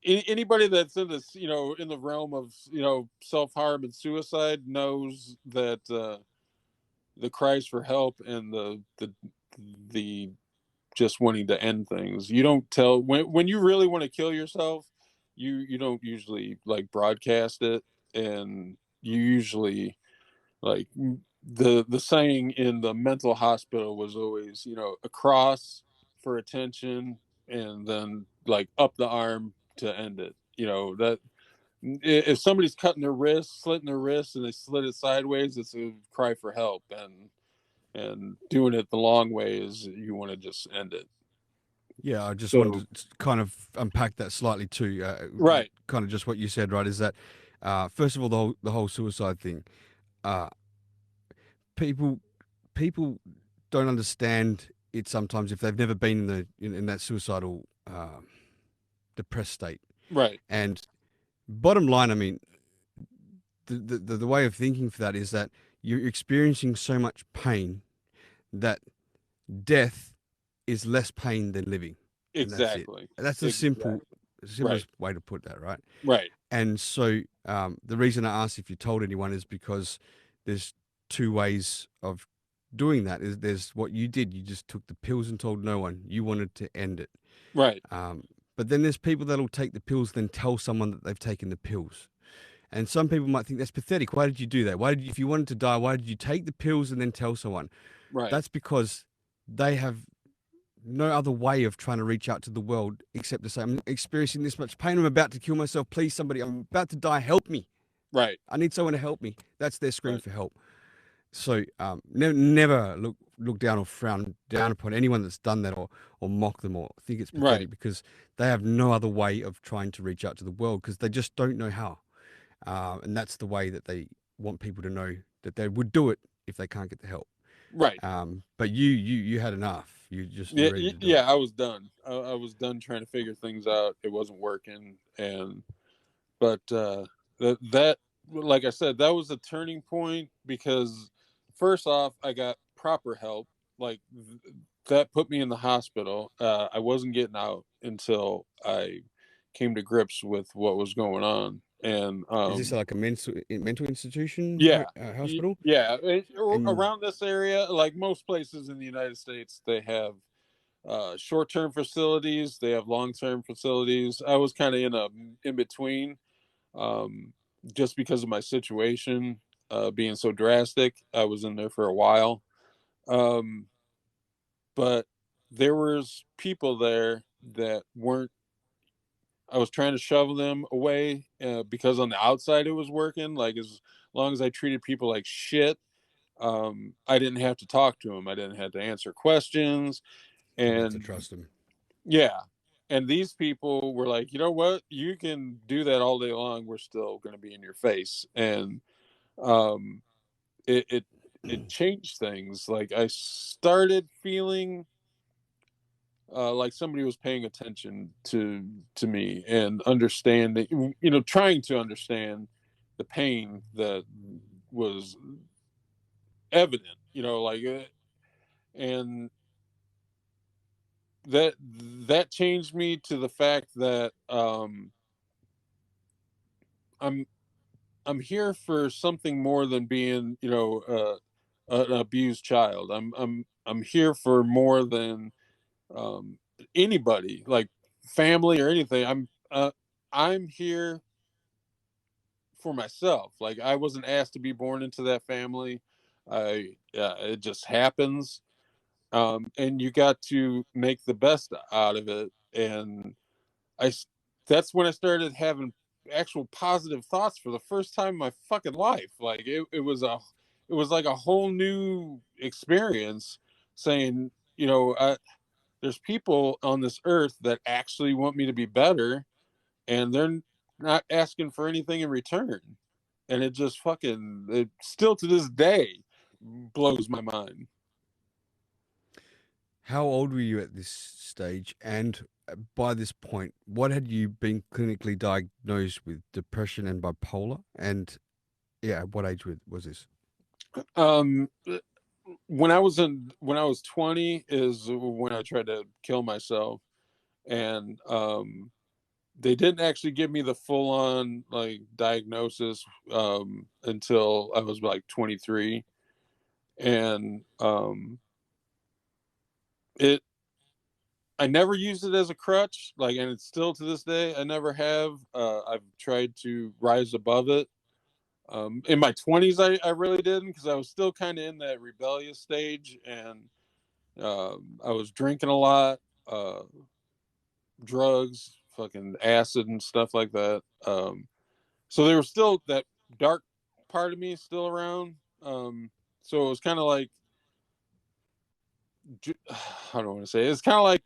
Anybody that's in this, in the realm of, self-harm and suicide knows that the cries for help and the just wanting to end things. You don't tell when you really want to kill yourself, you don't usually like broadcast it, and you usually like, the saying in the mental hospital was always, a cross for attention, and then like up the arm to end it. That if somebody's cutting their wrist, slitting their wrist, and they slit it sideways, it's a cry for help. And doing it the long way is you want to just end it. Yeah, I just So wanted to kind of unpack that slightly too. right, Kind of just what you said, right? Is that first of all the whole suicide thing? Uh, people people don't understand it sometimes if they've never been in that suicidal depressed state. right, And bottom line, I mean, the way of thinking for that is that you're experiencing so much pain that death is less pain than living, and that's it. exactly, That's the exactly, right, simplest way to put that, right? right, And so the reason I asked if you told anyone is because there's two ways of doing that. Is there's what you did. You just took the pills and told no one. You wanted to end it. right, But then there's people that'll take the pills, then tell someone that they've taken the pills. And some people might think that's pathetic. Why did you do that? If you wanted to die, why did you take the pills and then tell someone? right, That's because they have no other way of trying to reach out to the world except to say, I'm experiencing this much pain. I'm about to kill myself. Please, somebody, I'm about to die. Help me. right, I need someone to help me. That's their scream right, for help. So never look down or frown down upon anyone that's done that, or mock them or think it's right, pathetic, because they have no other way of trying to reach out to the world because they just don't know how. And that's the way that they want people to know that they would do it if they can't get the help. right. But you had enough. You're Yeah, ready to do it. yeah. I was done. I was done trying to figure things out. It wasn't working, and but that, like I said, that was a turning point, because first off, I got proper help. Like that put me in the hospital. I wasn't getting out until I came to grips with what was going on, and Is this like a mental institution yeah, hospital? yeah. And Around this area, like most places in the United States, they have short-term facilities, they have long-term facilities. I was kind of in between, um, just because of my situation being so drastic. I was in there for a while, um, but there was people there that weren't. I was trying to shove them away because on the outside it was working. Like as long as I treated people like shit, I didn't have to talk to them. I didn't have to answer questions, didn't have to and trust them. yeah. And these people were like, you know what? You can do that all day long. We're still going to be in your face. And um, it it changed things. Like I started feeling like somebody was paying attention to me and understanding, trying to understand the pain that was evident, and that changed me to the fact that I'm I'm here for something more than being, an abused child. I'm here for more than anybody, like family or anything. I'm here for myself. Like I wasn't asked to be born into that family. It just happens, and you got to make the best out of it. And I that's when I started having actual positive thoughts for the first time in my fucking life. Like it was like a whole new experience, saying, there's people on this earth that actually want me to be better, and they're not asking for anything in return. And it just fucking, it still to this day blows my mind. How old were you at this stage? And by this point, what had you been clinically diagnosed with? Depression and bipolar? And yeah, what age was this? Um, when I was 20 is when I tried to kill myself, and they didn't actually give me the full on like diagnosis until I was like 23, and it I never used it as a crutch, like, and it's still to this day I never have. I've tried to rise above it. In my 20s, I really didn't, because I was still kind of in that rebellious stage, and I was drinking a lot, uh, drugs, fucking acid and stuff like that. So there was still that dark part of me still around. So it was kind of like, how do I want to say it? It's kind of like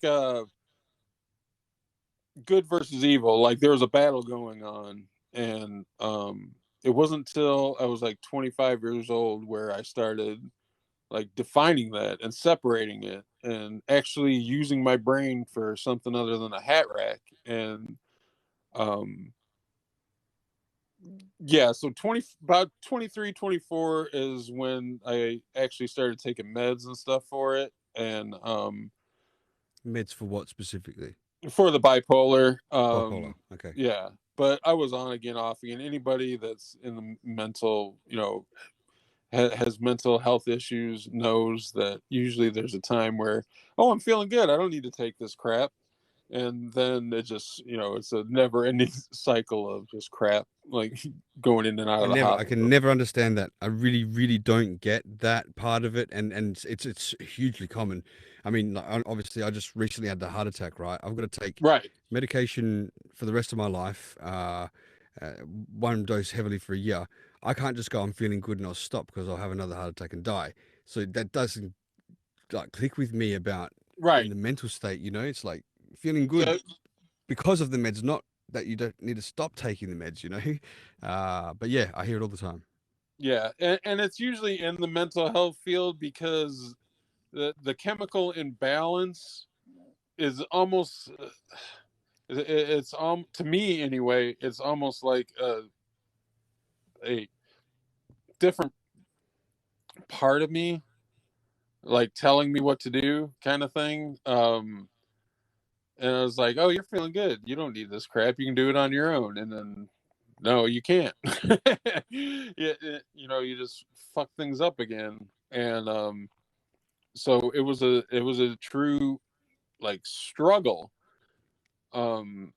good versus evil. Like there was a battle going on, and it wasn't until I was like 25 years old where I started like defining that and separating it and actually using my brain for something other than a hat rack. And um yeah, so 20, about 23, 24 is when I actually started taking meds and stuff for it. And Meds for what specifically? for the bipolar. Bipolar. Okay. Yeah, but I was on again, off again. Anybody that's in the mental, has mental health issues knows that usually there's a time where, oh, I'm feeling good, I don't need to take this crap. And then it just, it's a never ending cycle of just crap, like going in and out of the I can hospital. never understand that. I really, really don't get that part of it, and it's hugely common. I mean, like, obviously, I just recently had the heart attack. Right, I've got to take Right. medication for the rest of my life. Uh, one dose heavily for a year. I can't just go, I'm feeling good, and I'll stop because I'll have another heart attack and die. So that doesn't like click with me about in Right. the mental state. It's like feeling good Yeah. because of the meds, not that you don't need to stop taking the meds. But yeah, I hear it all the time. Yeah. And it's usually in the mental health field, because the chemical imbalance is almost, it's to me anyway, it's almost like a different part of me, like telling me what to do, kind of thing. And I was like, oh, you're feeling good, you don't need this crap, you can do it on your own. And then, no, you can't. You just fuck things up again. And so it was a true like struggle, um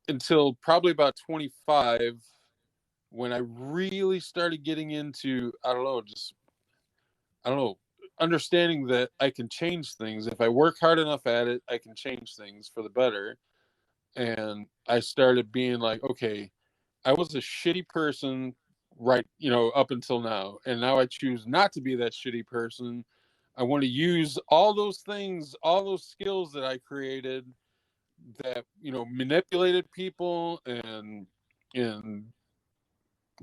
until probably about 25, when I really started getting into, I don't know, understanding that I can change things. If I work hard enough at it, I can change things for the better. And I started being like, okay, I was a shitty person, right, up until now. And now I choose not to be that shitty person. I want to use all those things, all those skills that I created, that, manipulated people, and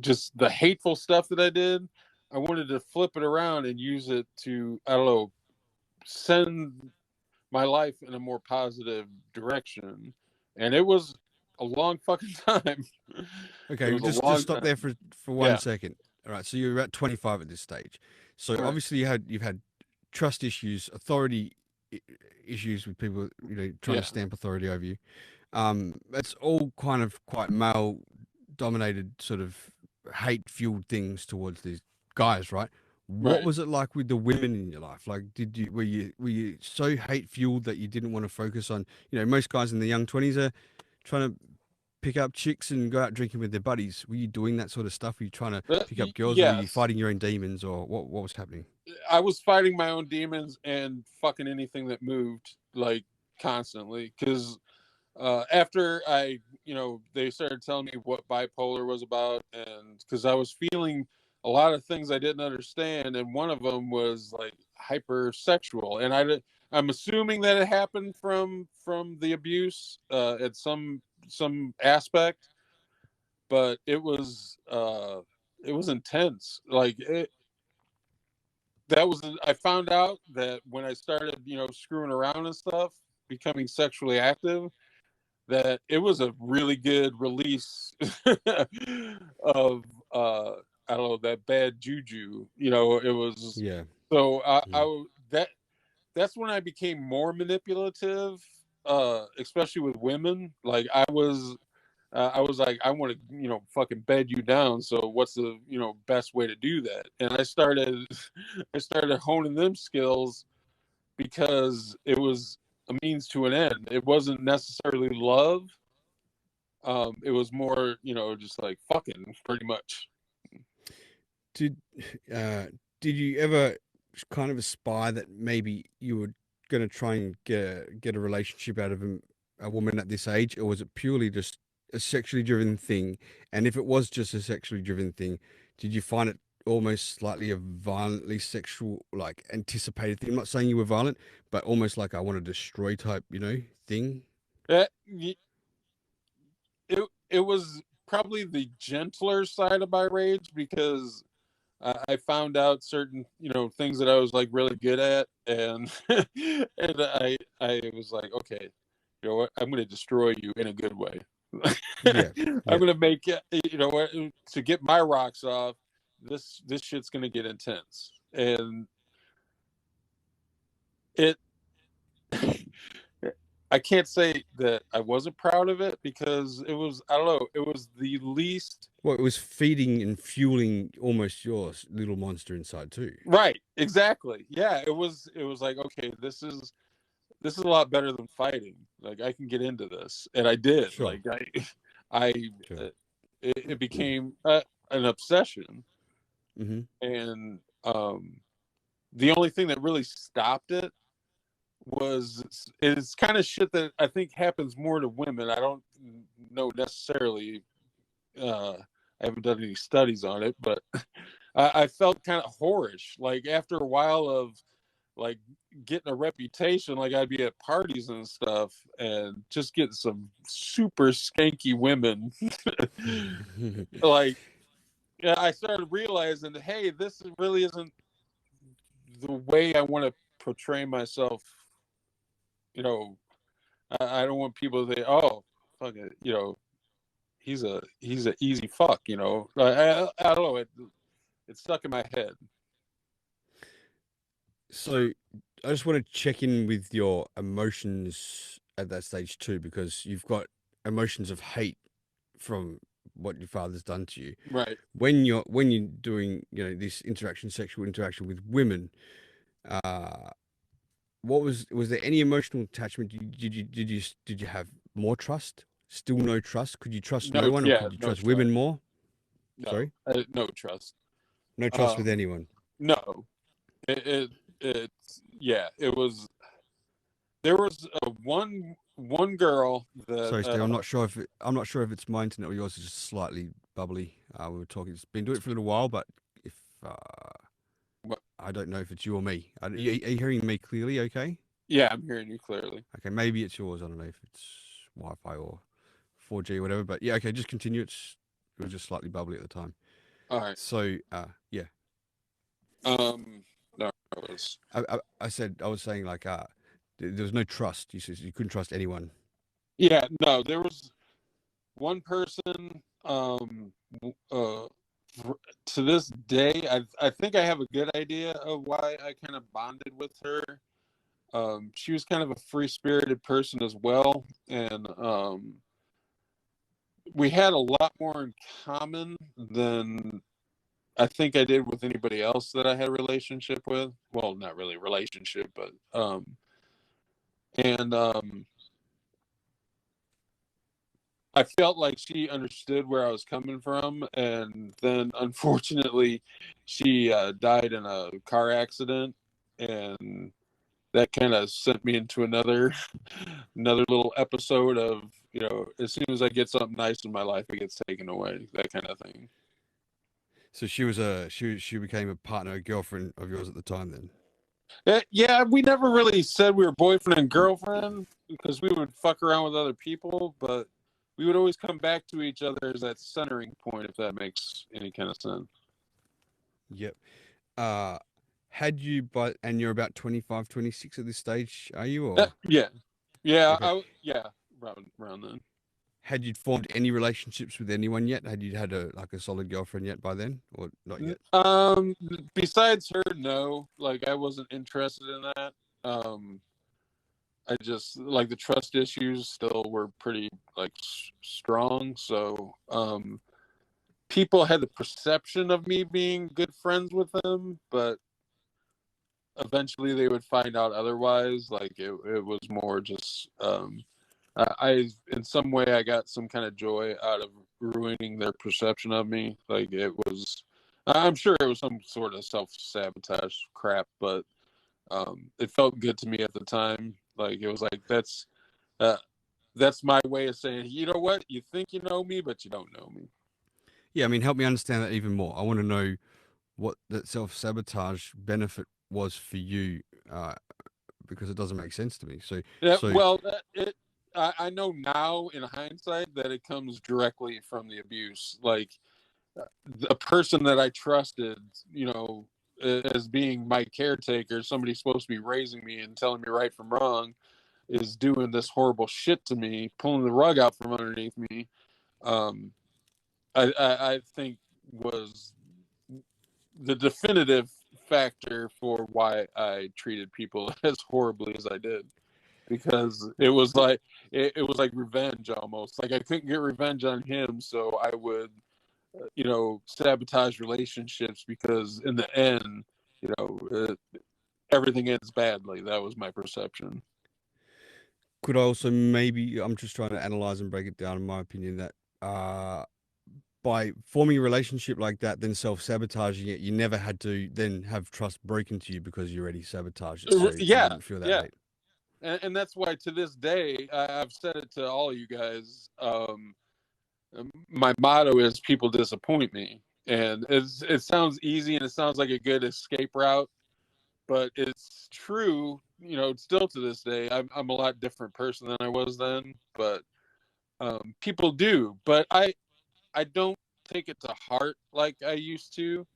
just the hateful stuff that I did. I wanted to flip it around and use it to, I don't know, send my life in a more positive direction. And it was a long fucking time. It Okay, was a just long stop there time. for one Yeah. second. All right, so you're about 25 at this stage. So Right. obviously you've had trust issues, authority issues with people, you know, trying to Yeah. stamp authority over you. It's all kind of quite male dominated sort of hate fueled things towards these guys, right? What Right. was it like with the women in your life? Like, were you so hate fueled that you didn't want to focus on? You know, most guys in the young 20s are trying to pick up chicks and go out drinking with their buddies. Were you doing that sort of stuff? Were you trying to pick up girls, or were you Yes. fighting your own demons, or what was happening? I was fighting my own demons and fucking anything that moved, like, constantly. Because after I, they started telling me what bipolar was about, and because I was feeling a lot of things I didn't understand, and one of them was like hypersexual, and I'm assuming that it happened from the abuse at some aspect, but it was intense. Like I found out that when I started, screwing around and stuff, becoming sexually active, that it was a really good release of I don't know, that bad juju. It was Yeah. so Mm. that's when I became more manipulative, especially with women. Like I was like, I want to, fucking bed you down. So what's the, best way to do that? And I started, I started honing them skills because it was a means to an end. It wasn't necessarily love. It was more, just like fucking pretty much. Did uh, did you ever kind of aspire that maybe you were going to try and get a relationship out of a woman at this age, or was it purely just a sexually driven thing? And if it was just a sexually driven thing, did you find it almost slightly a violently sexual, like anticipated thing? I'm not saying you were violent, but almost like I want to destroy type, you know, thing. It, it was probably the gentler side of my rage because I found out certain, things that I was like really good at, and and I was like, okay, you know what, I'm going to destroy you in a good way. Yeah, I'm yeah. going to make it, what, to get my rocks off. This shit's going to get intense, and it. I can't say that I wasn't proud of it because it was, I don't know, it was the least. Well, it was feeding and fueling almost your little monster inside too. Right, exactly. Yeah, it was like, okay, this is a lot better than fighting. Like I can get into this, and I did. Sure, Like I sure. uh, it became an obsession, Mm-hmm. and the only thing that really stopped it was it's kind of shit that I think happens more to women. I don't know necessarily. I haven't done any studies on it, but I felt kind of whorish. Like after a while of like getting a reputation, like I'd be at parties and stuff and just getting some super skanky women. Like yeah, I started realizing that, hey, this really isn't the way I want to portray myself. You know, I don't want people to say, oh, fuck it, he's a easy fuck. I don't know. It stuck in my head. So I just want to check in with your emotions at that stage too, because you've got emotions of hate from what your father's done to you. Right. When you're doing, you know, this interaction, sexual interaction with women, uh, what was there any emotional attachment? Did you have more trust? Still no trust? Could you trust No, no one, or yeah, could you no trust trust. women more? No, Sorry, no trust. no trust with Um, anyone. no, yeah, it was. There was one girl that Sorry, Steve. I'm not sure if it's my internet or yours is just slightly bubbly. We were talking. It's been doing it for a little while, but if I don't know if it's you or me. Are you hearing me clearly? Okay. yeah, I'm hearing you clearly. Okay. Maybe it's yours. I don't know if it's Wi-Fi or 4G or whatever. But yeah. Okay. Just continue. It was just slightly bubbly at the time. All right. So yeah. No, it was. I was saying like there was no trust. You said you couldn't trust anyone. Yeah, no, there was one person. Uh, to this day, I think I have a good idea of why I kind of bonded with her. She was kind of a free spirited person as well, and we had a lot more in common than I think I did with anybody else that I had a relationship with. Well, not really a relationship, but and I felt like she understood where I was coming from, and then unfortunately, she died in a car accident, and that kind of sent me into another little episode of, as soon as I get something nice in my life, it gets taken away, that kind of thing. So she became a partner, a girlfriend of yours at the time then. Yeah, we never really said we were boyfriend and girlfriend because we would fuck around with other people, but we would always come back to each other as that centering point, if that makes any kind of sense. Yep. Uh, had you and you're about 25, 26 at this stage, are you or Yeah, yeah, okay? yeah, around then. Had you formed any relationships with anyone yet? Had you had a solid girlfriend yet by then, or not yet? Besides her, no. Like, I wasn't interested in that. I just, like, the trust issues still were pretty, like, strong. So, people had the perception of me being good friends with them, but eventually they would find out otherwise. Like, it was more just, in some way, I got some kind of joy out of ruining their perception of me. Like, I'm sure it was some sort of self-sabotage crap, but it felt good to me at the time. Like, it was like, uh, that's my way of saying, you know what? You think you know me, but you don't know me. Yeah, I mean, help me understand that even more. I want to know what that self-sabotage benefit was for you, because it doesn't make sense to me. So, Yeah, so well, I know now in hindsight that it comes directly from the abuse. Like, a person that I trusted, as being my caretaker, somebody supposed to be raising me and telling me right from wrong, is doing this horrible shit to me, pulling the rug out from underneath me. Um, I think was the definitive factor for why I treated people as horribly as I did, because it was like revenge almost. Like, I couldn't get revenge on him, so I would, sabotage relationships because in the end, everything ends badly. That was my perception. could I also maybe I'm just trying to analyze and break it down. In my opinion, that uh, by forming a relationship like that, then self-sabotaging it, you never had to then have trust broken to you because you already sabotaged it, so you Yeah, wouldn't feel that yeah. hate. And that's why to this day, I've said it to all you guys. My motto is people disappoint me. And it sounds easy and it sounds like a good escape route, but it's true. Still to this day, I'm a lot different person than I was then, but people do. But I don't take it to heart like I used to,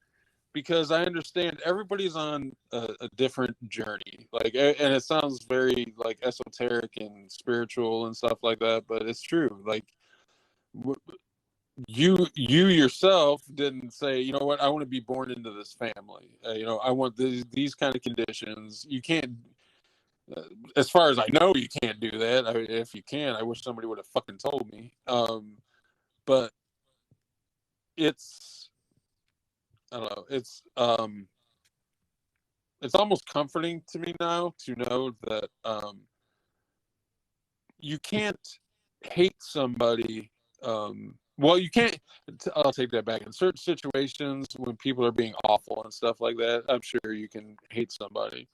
because I understand everybody's on a different journey. Like, and it sounds very like esoteric and spiritual and stuff like that, but it's true. Like, you yourself didn't say, you know what, I want to be born into this family. I want these kind of conditions. You can't. As far as I know, you can't do that. If you can, I wish somebody would have fucking told me. But it's, I don't know. It's almost comforting to me now to know that you can't hate somebody. Well, you can't. I'll take that back. In certain situations, when people are being awful and stuff like that, I'm sure you can hate somebody.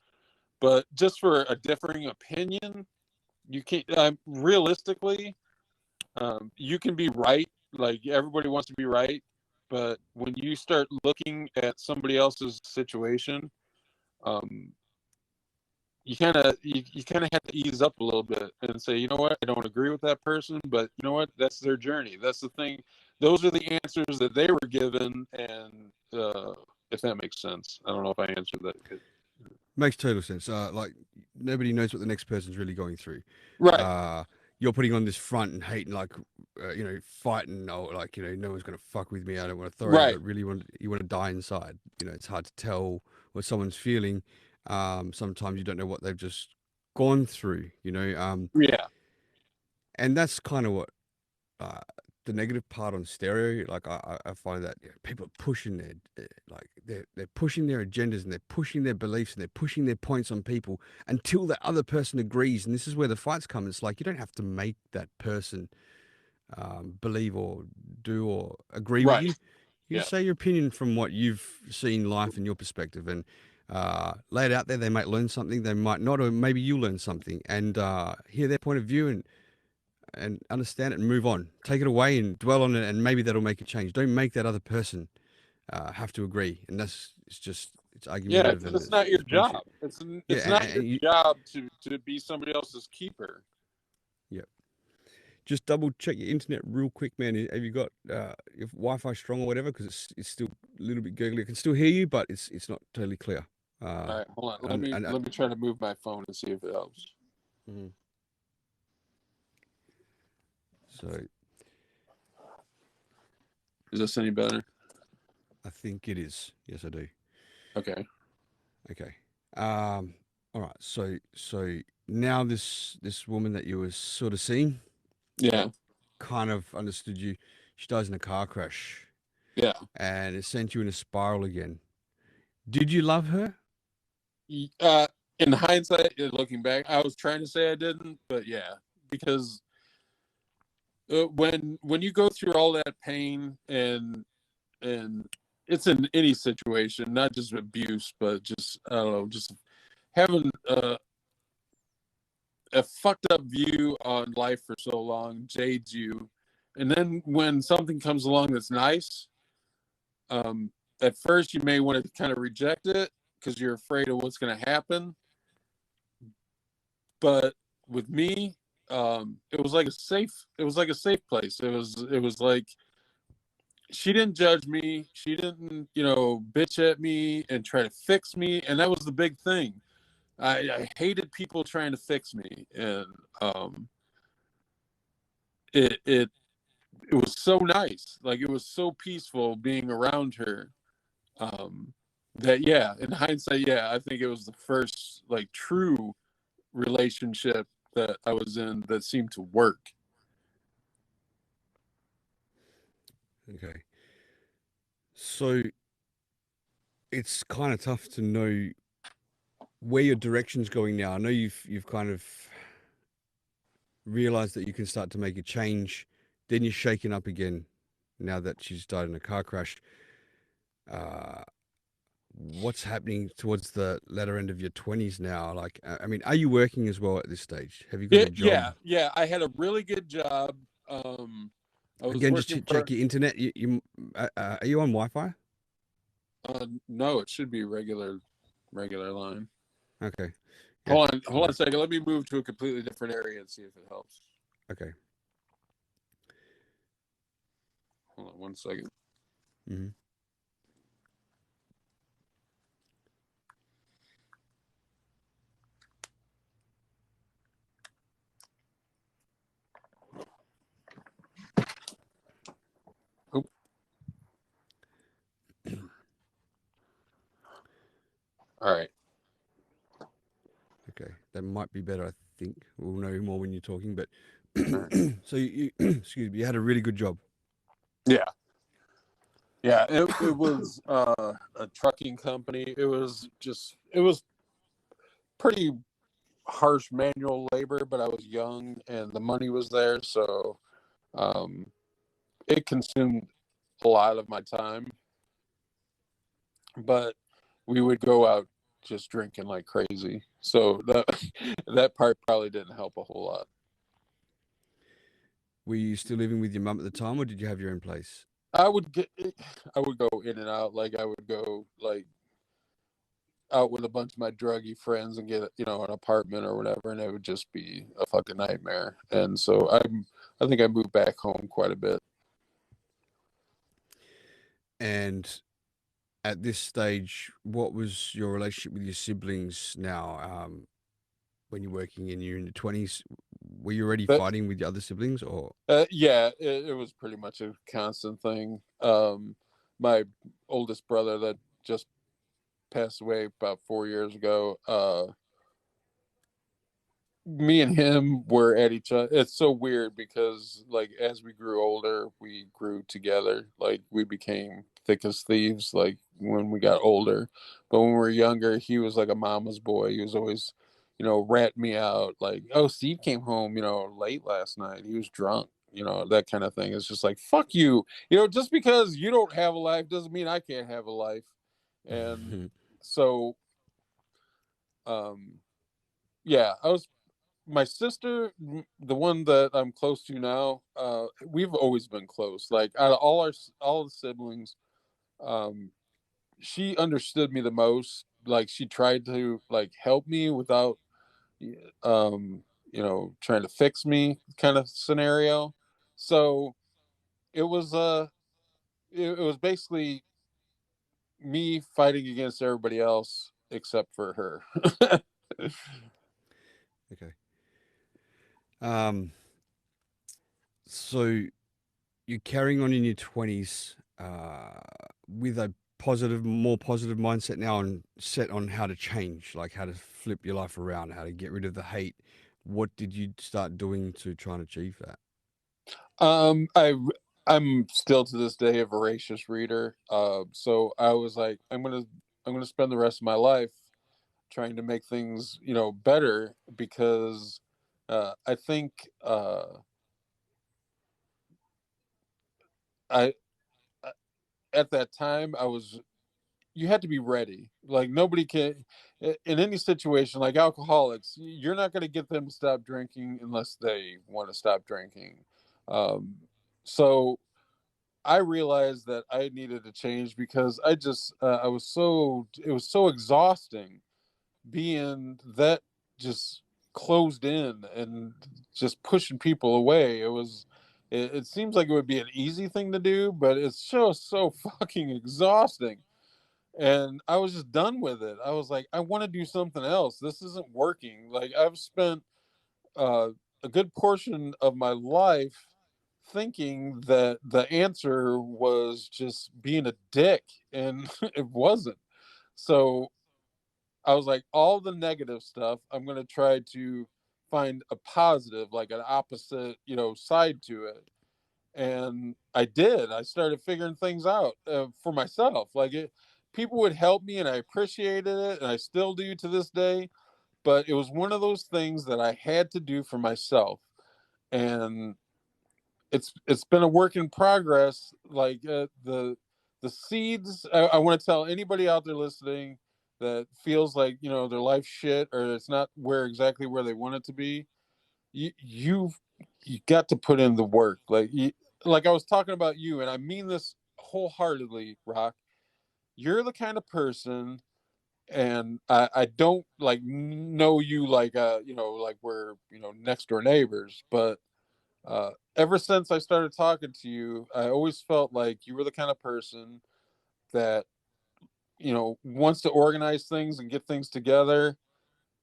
But just for a differing opinion, you can't. Realistically, you can be right. Like, everybody wants to be right, but when you start looking at somebody else's situation, um, you kind of have to ease up a little bit and say, you know what, I don't agree with that person, but you know what, that's their journey. That's the thing. Those are the answers that they were given, and if that makes sense. I don't know if I answered that good. Makes total sense. Like nobody knows what the next person's really going through. Right. You're putting on this front and hating, like, fighting, or like, no one's gonna fuck with me. I don't want authority, Right. but really you want to die inside. It's hard to tell what someone's feeling. Sometimes you don't know what they've just gone through. Yeah. And that's kind of what the negative part on stereo. Like I find that people are pushing they're pushing their agendas, and they're pushing their beliefs, and they're pushing their points on people until the other person agrees. And this is where the fights come. It's like you don't have to make that person believe or do or agree with Right. you. You Yeah. just say your opinion from what you've seen life and your perspective, and lay it out there. They might learn something, they might not, or maybe you learn something, and hear their point of view, and understand it and move on. Take it away and dwell on it, and maybe that'll make a change. Don't make that other person have to agree, and it's Yeah, argumentative, because and it's not your it's bullshit. job. It's Yeah, it's not your and you, job to be somebody else's keeper. yeah. Just double check your internet real quick, man. Have you got your Wi-Fi strong or whatever? Because it's still a little bit gurgly. I can still hear you, but it's not totally clear. All right, hold on. And, Let me try to move my phone and see if it helps. mhm. So Is this any better? I think it is. Yes, I do. Okay. Okay. All right. So now this woman that you were sort of seeing Yeah. kind of understood you. She dies in a car crash, Yeah. and it sent you in a spiral again. Did you love her? In hindsight, looking back, I was trying to say I didn't, but yeah, because when you go through all that pain and it's in any situation, not just abuse, but just I don't know, just having a fucked up view on life for so long jades you, and then when something comes along that's nice, at first you may want to kind of reject it because you're afraid of what's going to happen. But with me, it was like a safe place. It was like she didn't judge me. She didn't, bitch at me and try to fix me. And that was the big thing. I hated people trying to fix me. And it it it was so nice. Like it was so peaceful being around her. That yeah, in hindsight, yeah, I think it was the first like true relationship that I was in that seemed to work. Okay. So it's kind of tough to know where your direction's going now. I know you've kind of realized that you can start to make a change. Then you're shaken up again now that she's died in a car crash. What's happening towards the latter end of your 20s now? Like, I mean, are you working as well at this stage? Have you got Yeah, a job? yeah. I had a really good job. I was Again, just working check for. your internet. Are you on Wi-Fi? No, it should be regular line. Okay. Yeah. Hold on a second. Let me move to a completely different area and see if it helps. Okay. Hold on one second. Mm-hmm. Oh, all right. Okay, that might be better. I think we'll know more when you're talking. But All right. so you, excuse me, you had a really good job. Yeah, yeah. It was a trucking company. It was pretty harsh manual labor, but I was young and the money was there, so um, it consumed a lot of my time. But we would go out just drinking like crazy, so that that part probably didn't help a whole lot. Were you still living with your mum at the time, or did you have your own place? I would go in and out. Like I would go like out with a bunch of my druggy friends and get an apartment or whatever, and it would just be a fucking nightmare. And so I think I moved back home quite a bit. And at this stage, what was your relationship with your siblings now? When you're working and you're in your 20s, were you already But fighting with your other siblings, or? yeah, it was pretty much a constant thing. My oldest brother that just passed away about 4 years ago. Me and him were at each other. It's so weird because, like, as we grew older, we grew together. Like, we became thick as thieves. Like when we got older, but when we were younger, he was like a mama's boy. He was always, ratting me out. Like, oh, Steve came home, late last night. He was drunk. That kind of thing. It's just like, fuck you. Just because you don't have a life doesn't mean I can't have a life. And so, um, yeah, my sister, the one that I'm close to now, we've always been close. Like, out of all the siblings, um, she understood me the most. Like, she tried to like help me without, trying to fix me, kind of scenario. So it was it was basically me fighting against everybody else except for her. Okay. Um, so you're carrying on in your 20s with a more positive mindset now, and set on how to change, like how to flip your life around, how to get rid of the hate. What did you start doing to try and achieve that? I'm still to this day a voracious reader. So I was like, I'm gonna spend the rest of my life trying to make things, better, because I think I at that time I was you had to be ready. Like, nobody can, in any situation, like alcoholics, you're not going to get them to stop drinking unless they want to stop drinking. Um, so I realized that I needed to change because I was it was so exhausting being that just closed in and just pushing people away. It seems like it would be an easy thing to do, but it's just so fucking exhausting. And I was just done with it. I was like, I want to do something else. This isn't working. Like, I've spent uh, a good portion of my life thinking that the answer was just being a dick, and it wasn't. So I was like, all the negative stuff, I'm going to try to find a positive, like an opposite, side to it. And I did. I started figuring things out for myself. Like, people would help me, and I appreciated it, and I still do to this day. But it was one of those things that I had to do for myself, and it's been a work in progress. Like, the seeds. I want to tell anybody out there listening that feels like their life shit, or it's not exactly where they want it to be. You got to put in the work. Like I was talking about you, and I mean this wholeheartedly, Rock. You're the kind of person, and I don't like know you like like we're next door neighbors, but ever since I started talking to you, I always felt like you were the kind of person that wants to organize things and get things together,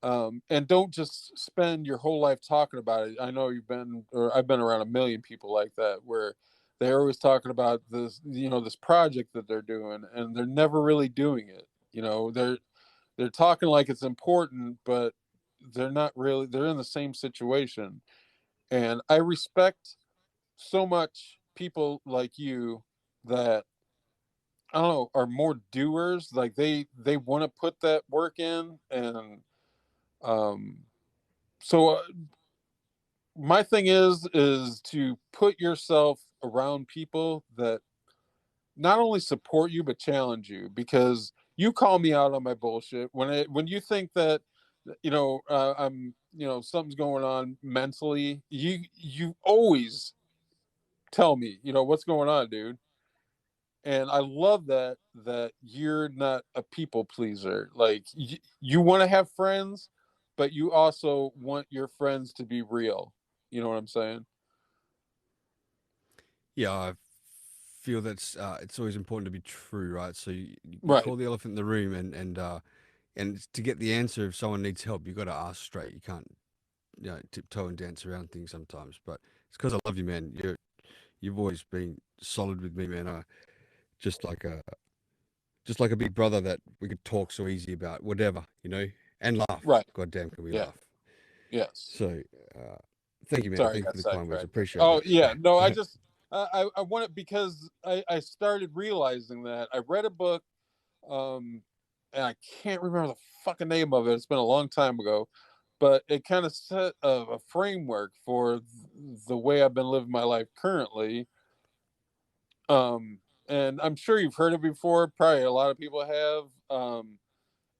and don't just spend your whole life talking about it. I know I've been around a million people like that, where they're always talking about this, this project that they're doing, and they're never really doing it. They're talking like it's important, but they're not really. They're in the same situation, and I respect so much people like you that, I don't know, are more doers. Like, they want to put that work in, and um, so my thing is to put yourself around people that not only support you but challenge you, because you call me out on my bullshit when you think that I'm something's going on mentally. You always tell me what's going on, dude. And I love that you're not a people pleaser. Like, you want to have friends, but you also want your friends to be real. You know what I'm saying? Yeah, I feel that's it's always important to be true, right? So you Right. call the elephant in the room, and to get the answer, if someone needs help, you got to ask straight. You can't tiptoe and dance around things sometimes. But it's because I love you, man. You've always been solid with me, man. Just like a just like a big brother that we could talk so easy about whatever, and laugh. Right. God damn, can we Yeah. laugh? Yes. So, thank you, man. Sorry, I Thank you got for the kind words. sidetracked there. Appreciate Oh yeah, no, I that. just I want it because I started realizing that I read a book, um, and I can't remember the fucking name of it. It's been a long time ago, but it kind of set a framework for the way I've been living my life currently. And I'm sure you've heard it before. Probably a lot of people have.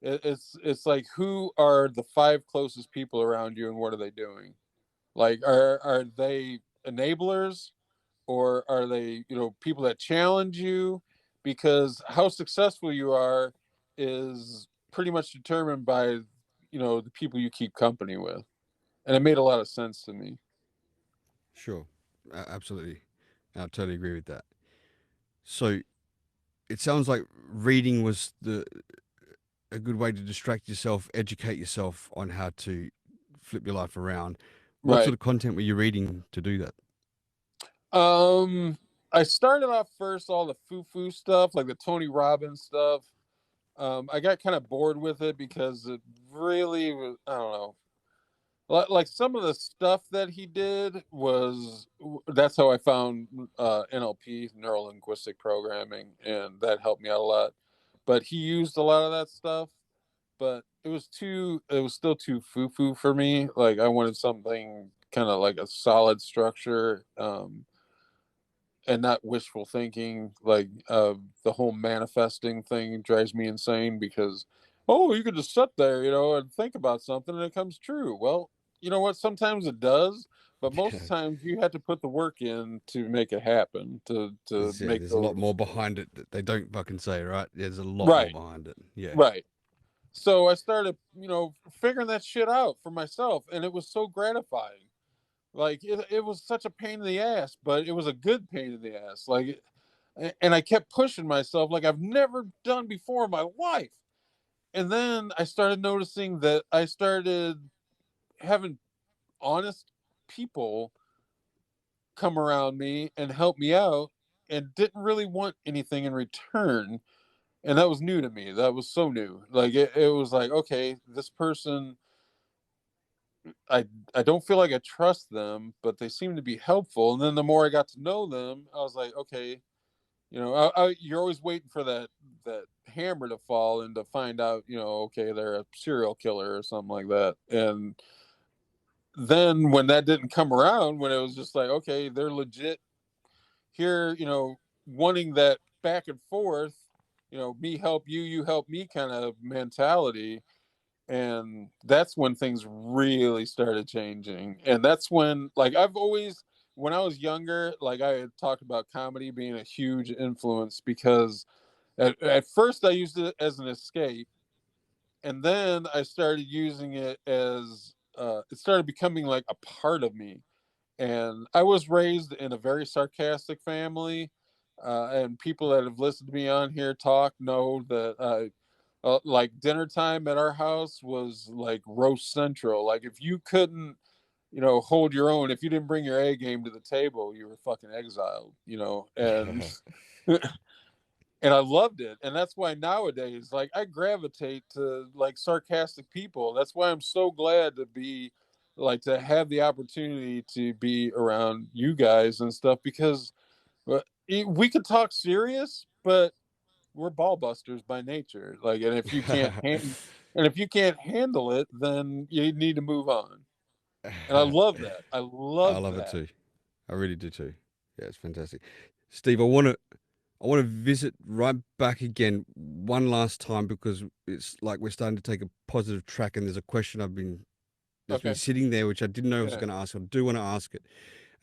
It's like, who are the five closest people around you, and what are they doing? Like, are they enablers, or are they, people that challenge you? Because how successful you are is pretty much determined by, the people you keep company with. And it made a lot of sense to me. Sure, absolutely. I totally agree with that. So it sounds like reading was the a good way to distract yourself, educate yourself on how to flip your life around. What sort Right. of content were you reading to do that? Um, I started off first all the foo stuff, like the Tony Robbins stuff. I got kind of bored with it because it really was, I don't know. Like some of the stuff that he did was, that's how I found NLP, neuro linguistic programming, and that helped me out a lot. But he used a lot of that stuff, but it was still too foo for me. Like, I wanted something kind of like a solid structure, and not wishful thinking. Like, the whole manifesting thing drives me insane because, oh, you could just sit there, and think about something and it comes true. Well, you know what? Sometimes it does, but most of the times you have to put the work in to make it happen. To make There's a lot those. more behind it that they don't fucking say, right? There's a lot more Right, behind it. Yeah. right. So I started, figuring that shit out for myself, and it was so gratifying. Like, it was such a pain in the ass, but it was a good pain in the ass. Like, and I kept pushing myself like I've never done before in my life. And then I started noticing that I started having honest people come around me and help me out, and didn't really want anything in return. And that was new to me. That was so new. Like, it was like, okay, this person, I I don't feel like I trust them, but they seem to be helpful. And then the more I got to know them, I was like, okay, you're always waiting for that hammer to fall and to find out, okay, they're a serial killer or something like that. And then when that didn't come around, when it was just like, okay, they're legit here, wanting that back and forth, me help you, you help me kind of mentality. And that's when things really started changing. And that's when, like, when I was younger, like, I had talked about comedy being a huge influence, because at first I used it as an escape, and then I started using it as, it started becoming like a part of me. And I was raised in a very sarcastic family, and people that have listened to me on here talk know that, like, dinner time at our house was like roast central. Like, if you couldn't, hold your own, if you didn't bring your A game to the table, you were fucking exiled. And and I loved it. And that's why nowadays, like, I gravitate to, like, sarcastic people. That's why I'm so glad to be, like, to have the opportunity to be around you guys and stuff, because, we could talk serious, but we're ball busters by nature. Like, and if you can't handle it, then you need to move on. And I love that. I I love love it that. too. I really do too. Yeah, it's fantastic. Steve, I want to visit right back again one last time because it's like we're starting to take a positive track, and there's a question that's been Okay. sitting there which I didn't know I was Yeah. going to ask. I do want to ask it,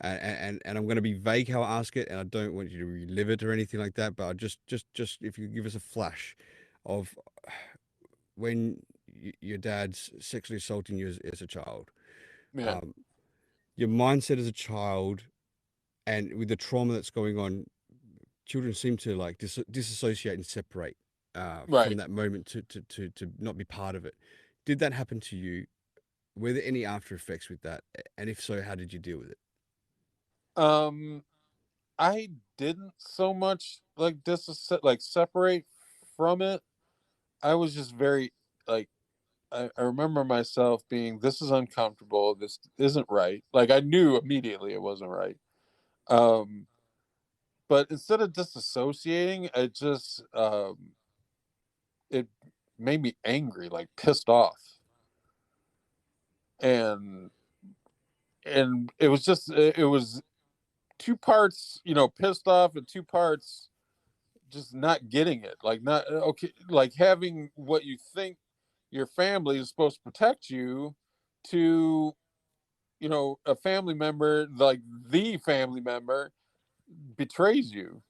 and I'm going to be vague how I ask it, and I don't want you to relive it or anything like that. But I just if you could give us a flash of when your dad's sexually assaulting you as a child, Yeah. um, your mindset as a child, and with the trauma that's going on children seem to like disassociate and separate from Right. that moment to not be part of it. Did that happen to you? Were there any after effects with that? And if so, how did you deal with it? Um, I didn't so much like like separate from it. I was just very like I remember myself being, this is uncomfortable, this isn't right. Like I knew immediately it wasn't right. Um, but instead of disassociating, it made me angry, like pissed off. And it was just it was two parts, pissed off, and two parts just not getting it. Like not okay, like having what you think your family is supposed to protect you to, a family member, like the family member betrays you.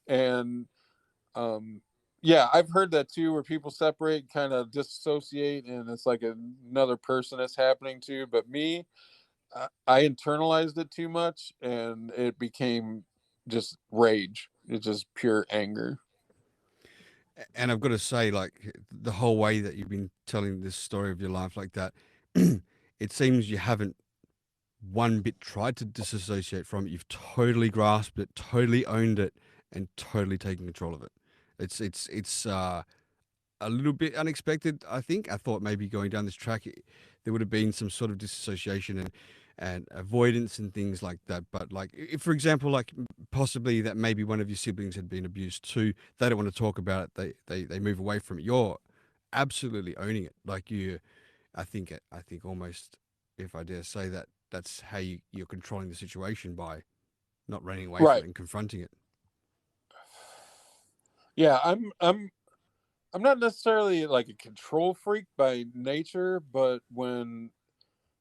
And yeah, I've heard that too, where people separate, kind of disassociate, and it's like another person that's happening to. But me, I internalized it too much, and it became just rage. It's just pure anger. And I've got to say, like the whole way that you've been telling this story of your life like that, it seems you haven't one bit tried to disassociate from it. You've totally grasped it, totally owned it, and totally taken control of it. It's a little bit unexpected. I think I thought maybe going down this track, there would have been some sort of disassociation and avoidance and things like that. But like, if for example, like possibly that maybe one of your siblings had been abused too, they don't want to talk about it. They move away from it. You're absolutely owning it. Like you, I think almost, if I dare say that, that's how you're controlling the situation by not running away from Right. it and confronting it. Yeah, I'm not necessarily like a control freak by nature, but when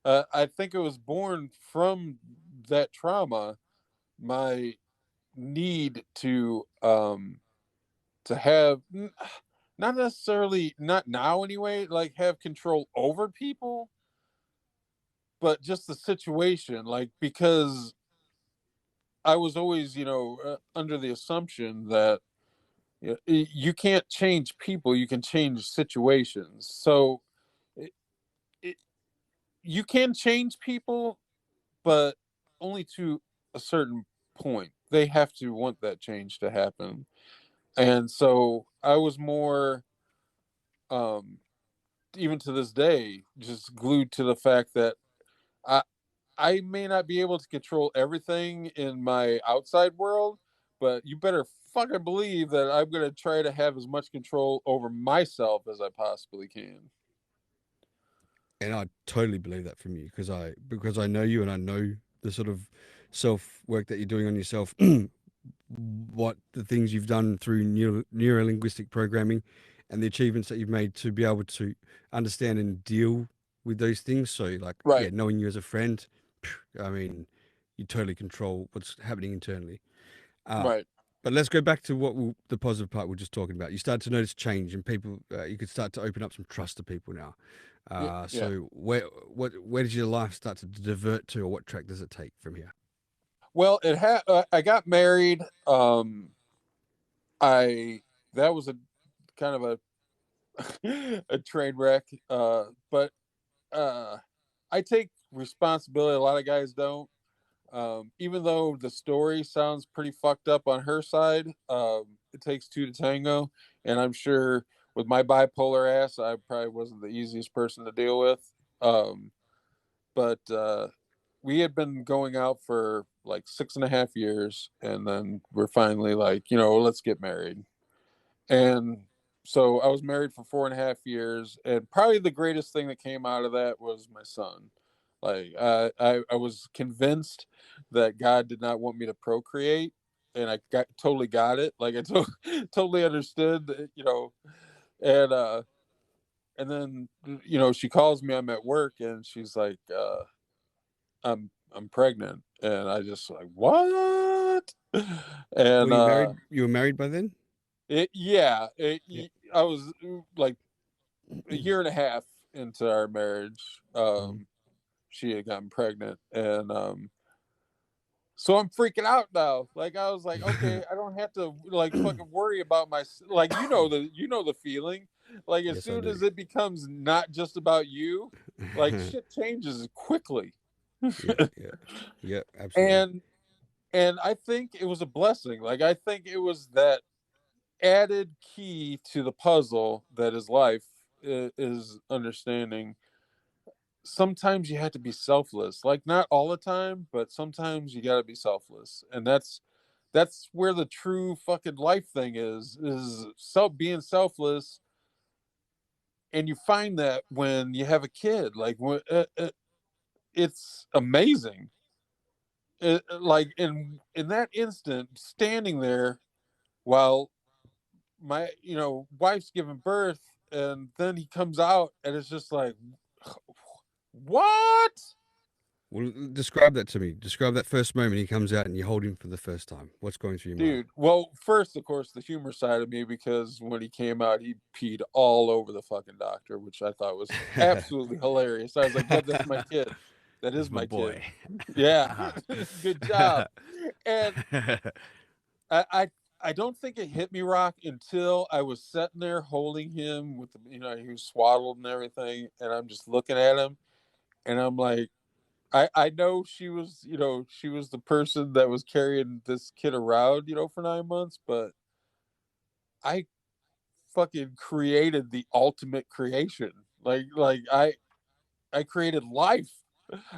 I think it was born from that trauma, my need to have not necessarily, not now anyway, like have control over people, but just the situation, like because I was always, under the assumption that you can't change people, you can change situations. So it, it, you can change people, but only to a certain point. They have to want that change to happen. And so I was more, um, even to this day, just glued to the fact that I I may not be able to control everything in my outside world, but you better fucking believe that I'm gonna try to have as much control over myself as I possibly can. And I totally believe that from you because I know you and I know the sort of self work that you're doing on yourself, what the things you've done through neuro linguistic programming, and the achievements that you've made to be able to understand and deal with those things. So, like, yeah, Right, knowing you as a friend, I mean, you totally control what's happening internally. Uh, right. but let's go back to the positive part we are just talking about. You start to notice change, and people, you could start to open up some trust to people now. Yeah, yeah. So where does your life start to divert to, or what track does it take from here? Well, I got married. I That was a kind of a train wreck. But I take responsibility. A lot of guys don't. Even though the story sounds pretty fucked up on her side, it takes two to tango, and I'm sure with my bipolar ass, I probably wasn't the easiest person to deal with. Um, but we had been going out for like 6.5 years, and then we're finally like, let's get married. And so I was married for 4.5 years, and probably the greatest thing that came out of that was my son. Like I was convinced that God did not want me to procreate, and I totally got it. Like I totally understood, and then she calls me. I'm at work, and she's like, I'm pregnant," and I just like, what? Were And you married? You were married by then? yeah, Yeah. I was like a year and a half into our marriage. Mhm. She had gotten pregnant, and So I'm freaking out now. Like I was like, okay, I don't have to like fucking worry about my like the feeling. Like as Yes, I soon do. as it becomes not just about you, like shit changes quickly. Yeah, yeah, yeah, absolutely. and and I think it was a blessing. Like I think it was that added key to the puzzle that is life is understanding sometimes you have to be selfless. Like not all the time, but sometimes you got to be selfless. And that's where the true fucking life thing is being selfless. And you find that when you have a kid, like when it's amazing. Like in that instant, standing there while my wife's giving birth, and then he comes out, and it's just like, what? Well, describe that to me. Describe that first moment he comes out and you hold him for the first time. What's going through your mind? Dude, well, first, of course, the humor side of me, because when he came out, he peed all over the fucking doctor, which I thought was absolutely hilarious. I was like, yep, that's my kid. That is That's my my kid. boy. Yeah, good job. And I, I, I don't think it hit me, Rock, until I was sitting there holding him with he was swaddled and everything, and I'm just looking at him, and I'm like, I know she was the person that was carrying this kid around, for 9 months, but I fucking created the ultimate creation. Like I created life.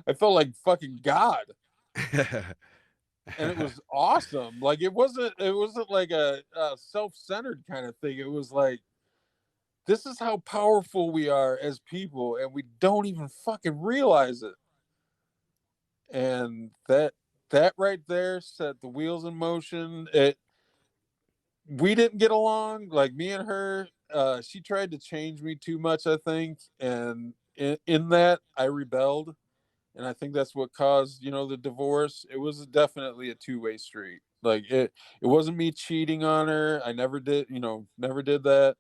I felt like fucking God. And it was awesome. Like it wasn't like a self-centered kind of thing. It was like this is how powerful we are as people, and we don't even fucking realize it. And that right there set the wheels in motion. We didn't get along, like me and her. She tried to change me too much, I think, and in that I rebelled, and I think that's what caused the divorce. It was definitely a two-way street. Like it wasn't me cheating on her. I never did that,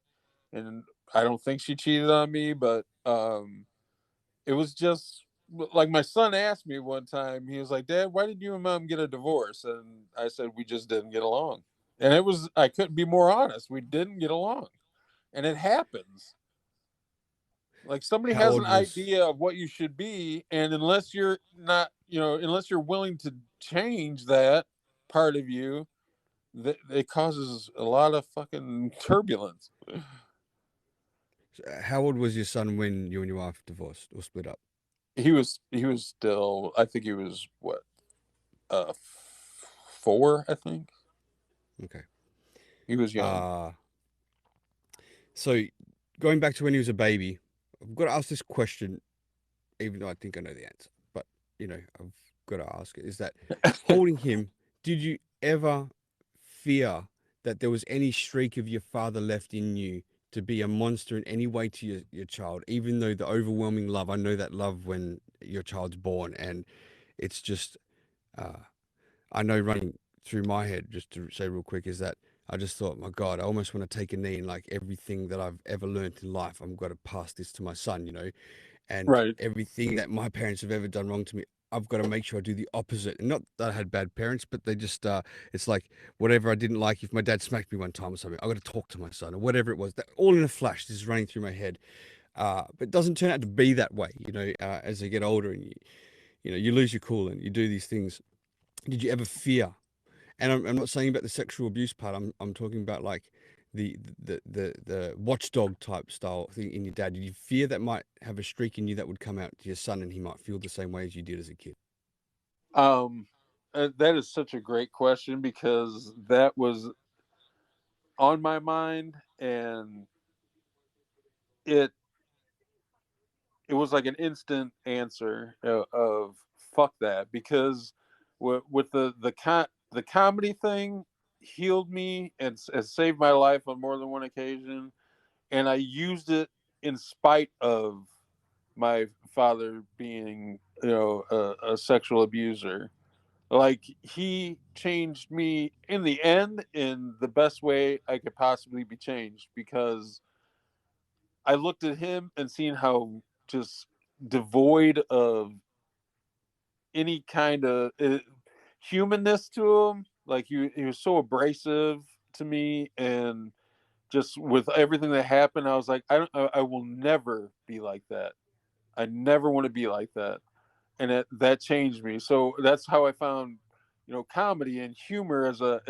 and I don't think she cheated on me. But it was just like my son asked me one time. He was like, "Dad, why did you and Mom get a divorce?" And I said, "We just didn't get along." And I couldn't be more honest. We didn't get along, and it happens. Like somebody How has an old was idea of what you should be, and unless you're not, unless you're willing to change that part of you, it causes a lot of fucking turbulence. how old was your son when you and your wife divorced or split up? He was still, I think he was what, 4, I think. Okay. He was young. Uh so going back to when he was a baby, I've got to ask this question, even though I think I know the answer. But I've got to ask it. Is that holding him? Did you ever fear that there was any streak of your father left in you to be a monster in any way to your child, even though the overwhelming love, I know that love when your child's born, and it's just, uh, I know running through my head, just to say real quick, is that I just thought, my God, I almost want to take a knee and like everything that I've ever learned in life, I'm going to pass this to my son, and Right. everything that my parents have ever done wrong to me, I've got to make sure I do the opposite. And not that I had bad parents, but they just, it's like whatever I didn't like, if my dad smacked me one time or something, I've got to talk to my son or whatever it was. That all in a flash, this is running through my head. But it doesn't turn out to be that way, as they get older and you lose your cool and you do these things. Did you ever fear? And I'm not saying about the sexual abuse part. I'm talking about like the watchdog type style thing in your dad. Did you fear that might have a streak in you that would come out to your son and he might feel the same way as you did as a kid? Um, that is such a great question, because that was on my mind, and it it was like an instant answer of fuck that, because with the comedy thing healed me and has saved my life on more than one occasion, and I used it in spite of my father being a sexual abuser. Like he changed me in the end in the best way I could possibly be changed, because I looked at him and seen how just devoid of any kind of humanness to him. Like he was so abrasive to me, and just with everything that happened, I was like, I will never be like that. I never want to be like that, and that changed me. So that's how I found, comedy and humor as a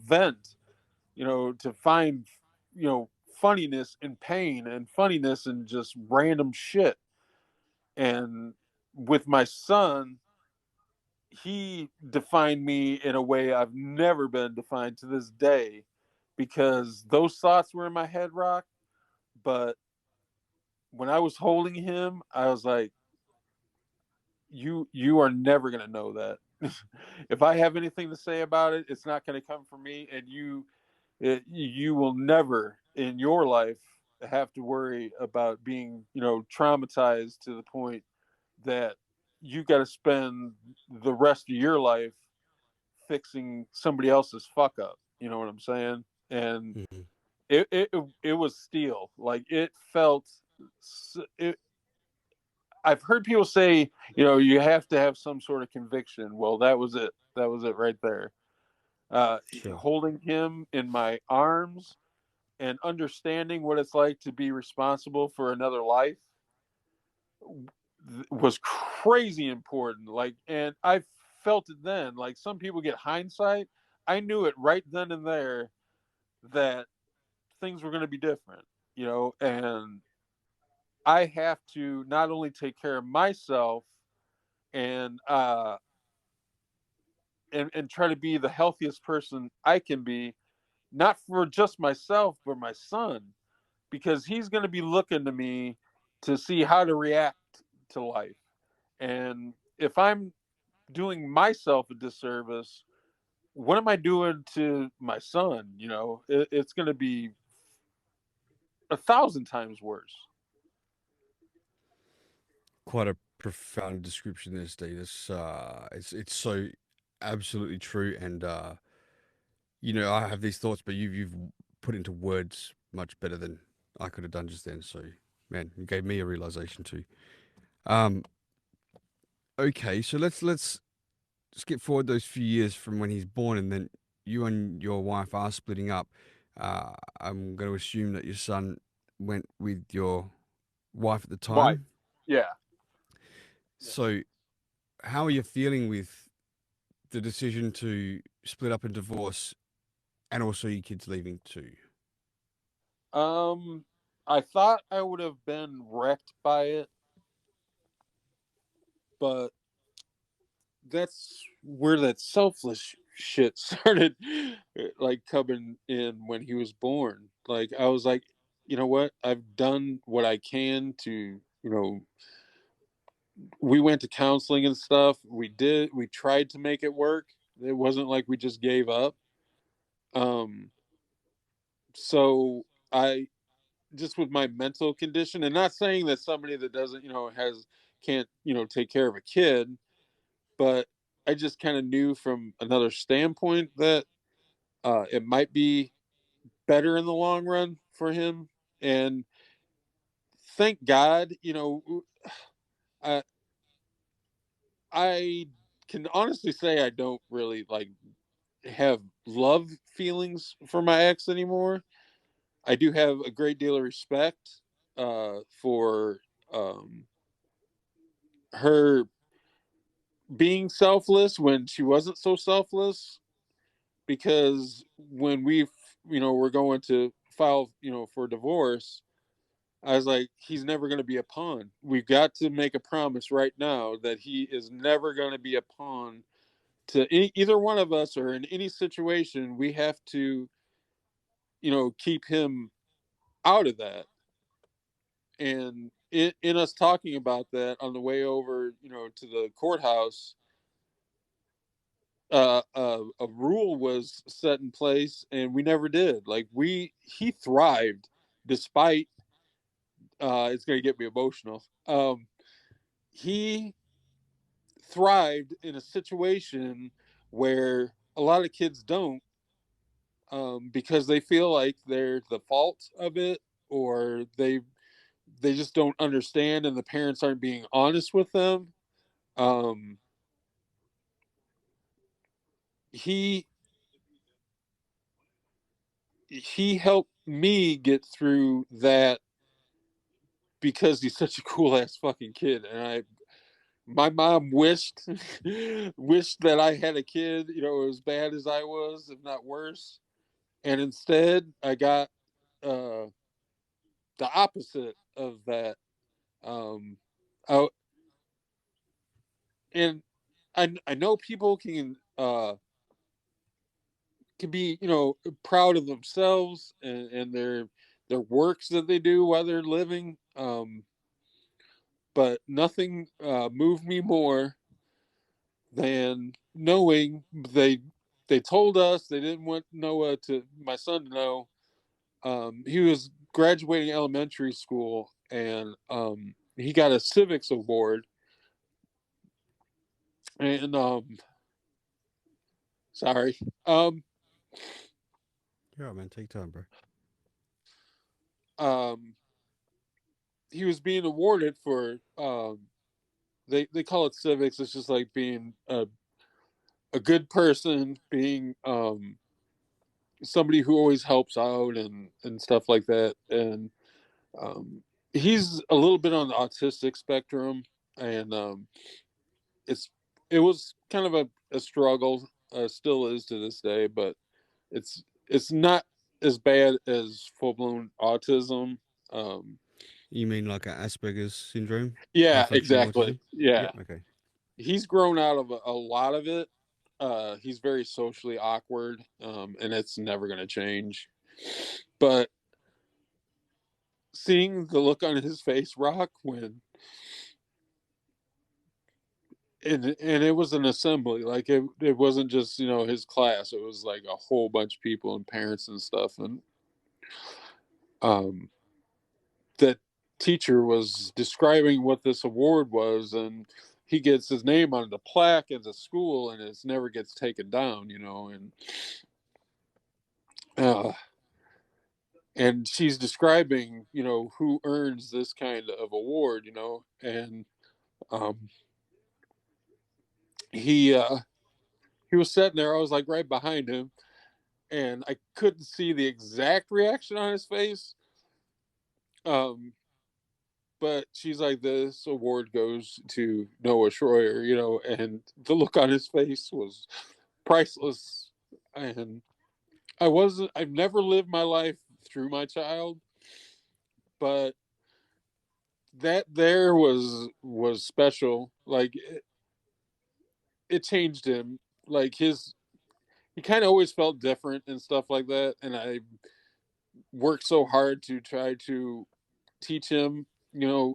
vent, to find, funniness in pain and funniness in just random shit. And with my son, he defined me in a way I've never been defined to this day, because those thoughts were in my head, Rock. But when I was holding him, I was like, you are never going to know that. If I have anything to say about it, it's not going to come from me, and you will never in your life have to worry about being, traumatized to the point that you got to spend the rest of your life fixing somebody else's fuck up. You know what I'm saying? And Mhm. it was steel. Like it felt it. I've heard people say, you have to have some sort of conviction. Well, that was it. That was it right there. Sure. Holding him in my arms and understanding what it's like to be responsible for another life was crazy important. Like, and I felt it then. Like some people get hindsight. I knew it right then and there that things were going to be different, and I have to not only take care of myself and and try to be the healthiest person I can be, not for just myself, but my son, because he's going to be looking to me to see how to react to life. And if I'm doing myself a disservice, what am I doing to my son? It's going to be 1,000 times worse. Quite a profound description there, Steve. It's so absolutely true, and I have these thoughts, but you've put into words much better than I could have done just then. So, man, you gave me a realization too. Um, okay, so let's skip forward those few years from when he's born, and then you and your wife are splitting up. I'm going to assume that your son went with your wife at the Wife. time. Yeah. Yeah. So, how are you feeling with the decision to split up and divorce, and also your kids leaving too? I thought I would have been wrecked by it, but that's where that selfless shit started, like coming in when he was born. Like I was like, you know what? I've done what I can to, we went to counseling and stuff. We tried to make it work. It wasn't like we just gave up. Um so I just with my mental condition, and not saying that somebody that doesn't, has can't, take care of a kid, but I just kind of knew from another standpoint that it might be better in the long run for him. And thank God, I I can honestly say I don't really like have love feelings for my ex anymore. I do have a great deal of respect for her being selfless when she wasn't so selfless, because when we were going to file for divorce, I was like, he's never going to be a pawn. We've got to make a promise right now that he is never going to be a pawn to either one of us, or in any situation we have to keep him out of that. And in us talking about that on the way over to the courthouse, a rule was set in place, and we never did. Like he thrived despite. It's going to get me emotional. He thrived in a situation where a lot of kids don't, because they feel like they're the fault of it, or they just don't understand, and the parents aren't being honest with them. Um, he he helped me get through that because he's such a cool ass fucking kid, and my mom wished that I had a kid, as bad as I was, if not worse. And instead, I got uh, the opposite of that. Um, I, and I know people can be proud of themselves and their works that they do while they're living. But nothing moved me more than knowing they told us they didn't want my son to know. He was graduating elementary school, and he got a civics award. And sorry, um, Yeah, man, take time, bro. um, he was being awarded for they call it civics. It's just like being a good person, being somebody who always helps out and stuff like that. And um, he's a little bit on the autistic spectrum, and it's it was kind of a struggle, still is to this day, but it's not as bad as full blown autism. Um, You mean like a Asperger's syndrome, high yeah, functioning exactly. autism? Yeah, Yep. Okay. he's grown out of a lot of it. He's very socially awkward, and it's never going to change. But seeing the look on his face, Rock, when and it was an assembly, like it wasn't just his class. It was like a whole bunch of people and parents and stuff, and um, that teacher was describing what this award was, and he gets his name on the plaque at the school, and it never gets taken down, uh, and she's describing who earns this kind of award, and um, he uh, he was sitting there. I was like right behind him, and I couldn't see the exact reaction on his face. Um, but she's like, "This award goes to Noah Schroyer," and the look on his face was priceless. And I've never lived my life through my child, but that there was special. Like it changed him. Like he kind of always felt different and stuff like that, and I worked so hard to try to teach him,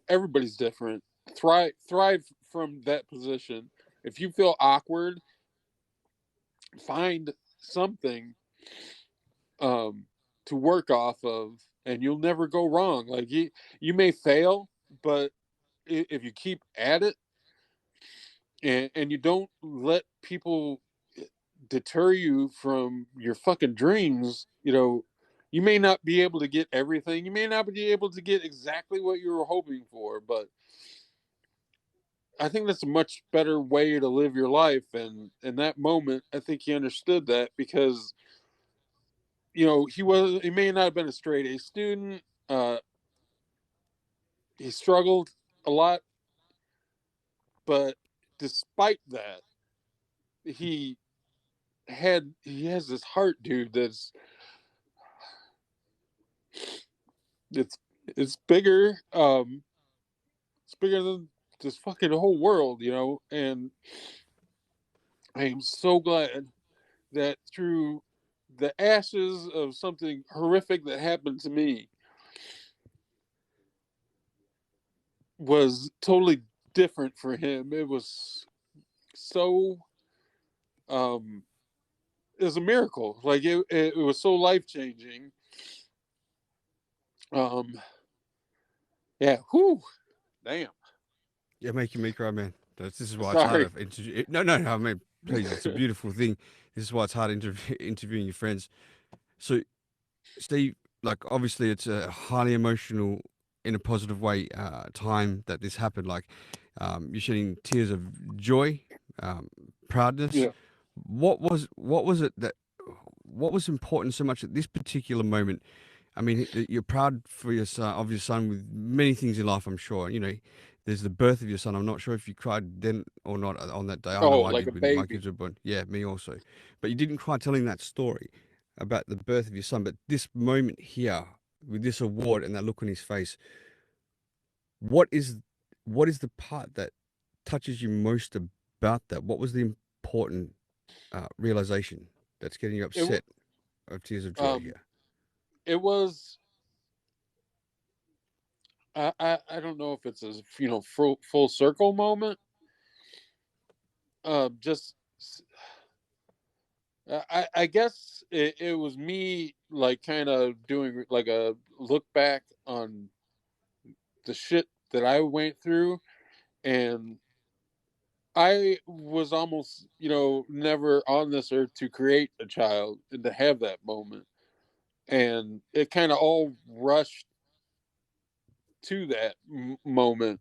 everybody's different. Thrive from that position. If you feel awkward, find something um to work off of, and you'll never go wrong. Like you may fail, but if you keep at it, and you don't let people deter you from your fucking dreams, you may not be able to get everything. You may not be able to get exactly what you were hoping for, but I think that's a much better way to live your life. And in that moment, I think he understood that because he may not have been a straight A student. Uh, he struggled a lot, but despite that, he he has this heart, dude. It's it's bigger. It's bigger than this fucking whole world, And I am so glad that through the ashes of something horrific that happened to me was totally different for him. It was so um it was a miracle. Like it was so life changing. Um yeah, whew, damn. You're making me cry, man. This is why it's Sorry. hard to interview. No, no, no. I mean, please, it's a beautiful thing. This is why it's hard interviewing your friends. So, Steve, like, obviously, it's a highly emotional, in a positive way, time that this happened. Like, you're shedding tears of joy, um, proudness. Yeah. what was it that what was important so much at this particular moment? I mean, you're proud for your son, of your son, with many things in life, I'm sure. You know, there's the birth of your son. I'm not sure if you cried then or not on that day. I Oh, know I like a did when my baby. kids were born. Yeah, me also. But you didn't cry telling that story about the birth of your son. But this moment here with this award and that look on his face, what is what is the part that touches you most about that? What was the important realization that's getting you It w- upset of tears of joy um here? it was I don't know if it's a full circle moment. Just I guess it was me like kind of doing like a look back on the shit that I went through, and I was almost never on this earth to create a child and to have that moment, and it kind of all rushed to that moment.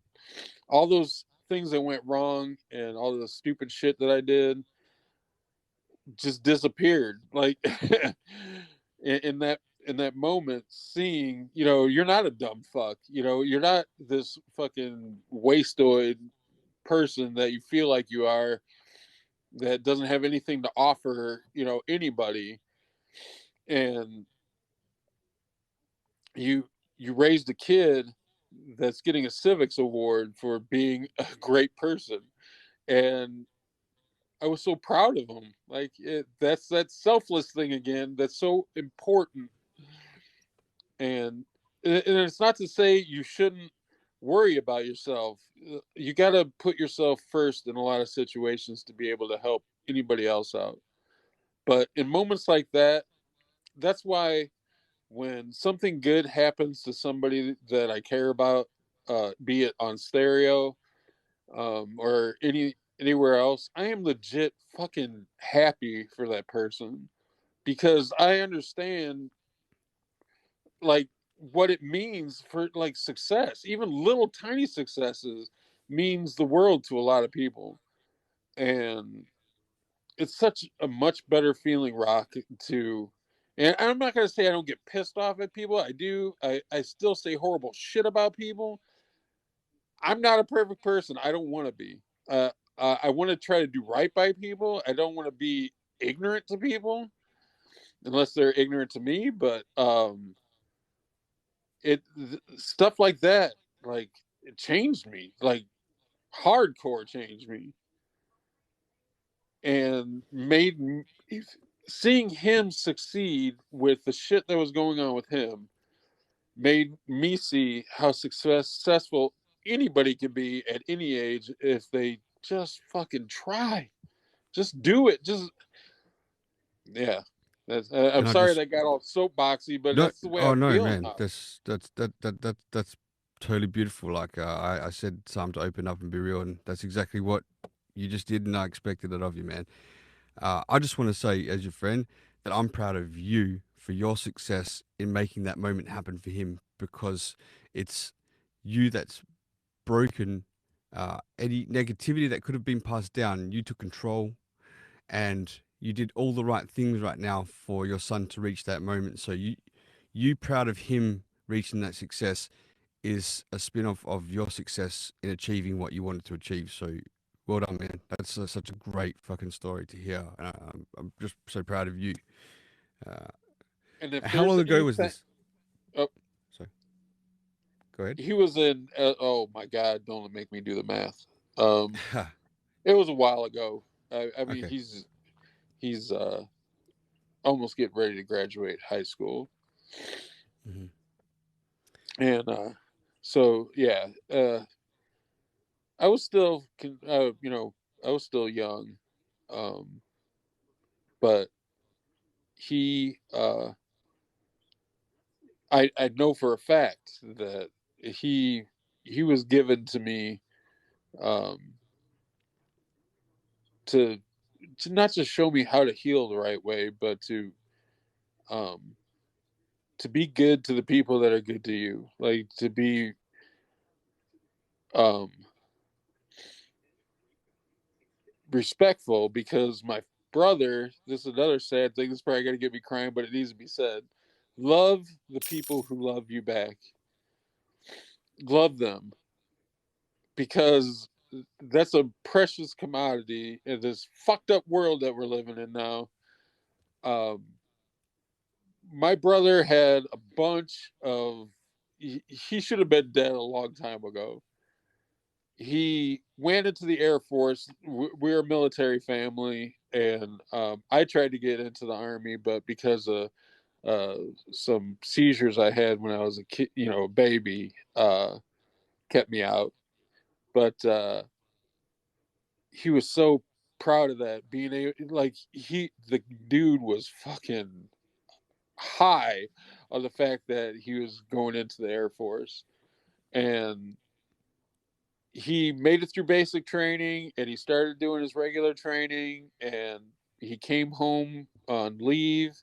All those things that went wrong and all the stupid shit that I did just disappeared. Like in that moment, seeing you're not a dumb fuck. You're not this fucking wasteoid person that you feel like you are, that doesn't have anything to offer anybody. And you you raised a kid that's getting a civics award for being a great person, and I was so proud of him. Like that's that selfless thing again. That's so important. And it's not to say you shouldn't worry about yourself. You got to put yourself first in a lot of situations to be able to help anybody else out. But in moments like that, that's why when something good happens to somebody that I care about, be it on stereo, or anywhere else, I am legit fucking happy for that person, because I understand like what it means for like success. Even little tiny successes means the world to a lot of people, and it's such a much better feeling, Rock, to. And I'm not going to say I don't get pissed off at people. I do. I still say horrible shit about people. I'm not a perfect person. I don't want to be. I want to try to do right by people. I don't want to be ignorant to people unless they're ignorant to me. But stuff like that, like it changed me, like hardcore changed me, and seeing him succeed with the shit that was going on with him made me see how successful anybody can be at any age if they just fucking try. Just do it. Just yeah. I'm Can I sorry just that got all soapboxy, but no? that's the way I Oh no, feel man. now. That's totally beautiful. Like I said, time to open up and be real, and that's exactly what you just did, and I expected it of you, man. I just want to say, as your friend, that I'm proud of you for your success in making that moment happen for him, because it's you that's broken any negativity that could have been passed down. You took control, and you did all the right things right now for your son to reach that moment. So you proud of him reaching that success is a spin-off of your success in achieving what you wanted to achieve. So well done, man. That's such a great fucking story to hear. I'm just so proud of you. Uh, And if how there's long ago was anything, this? oh, Sorry, go ahead. he was in. Oh my God! Don't make me do the math. Um, it was a while ago. I mean, Okay. he's almost getting ready to graduate high school, Hmm. and so yeah, I was still, I was still young, um, but he, I know for a fact that he he was given to me, um, to to not just show me how to heal the right way, but um, to be good to the people that are good to you, like to be um, respectful, because my brother, this is another sad thing. This is probably going to get me crying, but it needs to be said. Love the people who love you back. Love them, because that's a precious commodity in this fucked up world that we're living in now. Um, my brother had a bunch of. He should have been dead a long time ago. He went into the Air Force. We're a military family, and I tried to get into the Army, but because of uh, some seizures I had when I was a kid, a baby, kept me out. But he was so proud of that, being like the dude was fucking high on the fact that he was going into the Air Force, and he made it through basic training, and he started doing his regular training, and he came home on leave,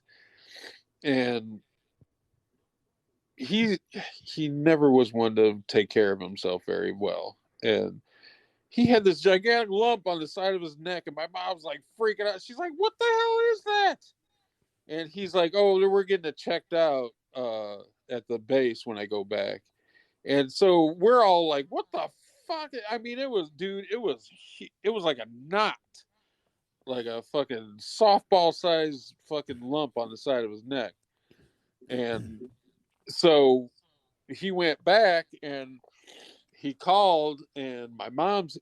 and he he never was one to take care of himself very well, and he had this gigantic lump on the side of his neck, and my mom's like freaking out. She's like, "What the hell is that?" And he's like, "Oh, we're getting it checked out at the base when I go back." And so we're all like, "What the fuck?" I mean, it was, dude, it was like a knot, like a fucking softball size fucking lump on the side of his neck. And so he went back, and he called, and my mom's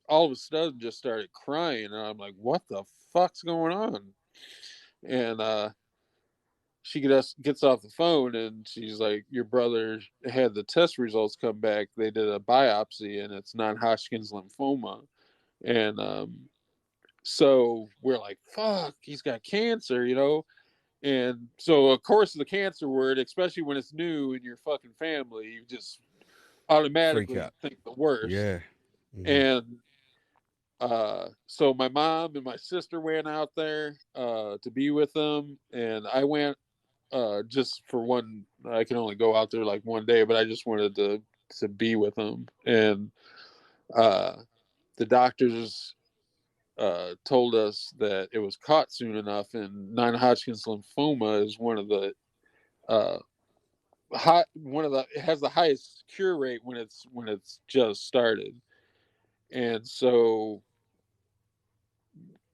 all of a sudden just started crying, and I'm like, "What the fuck's going on?" And she gets off the phone, and she's like, "Your brother had the test results come back. They did a biopsy, and it's non-Hodgkin's lymphoma." And so we're like, "Fuck, he's got cancer." And so, of course, the cancer word, especially when it's new in your fucking family, you just Freak automatically out. think the worst. Yeah. Hmm. And so my mom and my sister went out there to be with them, and I went just for one. I can only go out there like one day, but I just wanted to be with them. And uh, the doctors told us that it was caught soon enough, and non-Hodgkin's lymphoma is one of the uh, it has the highest cure rate when it's just started. And so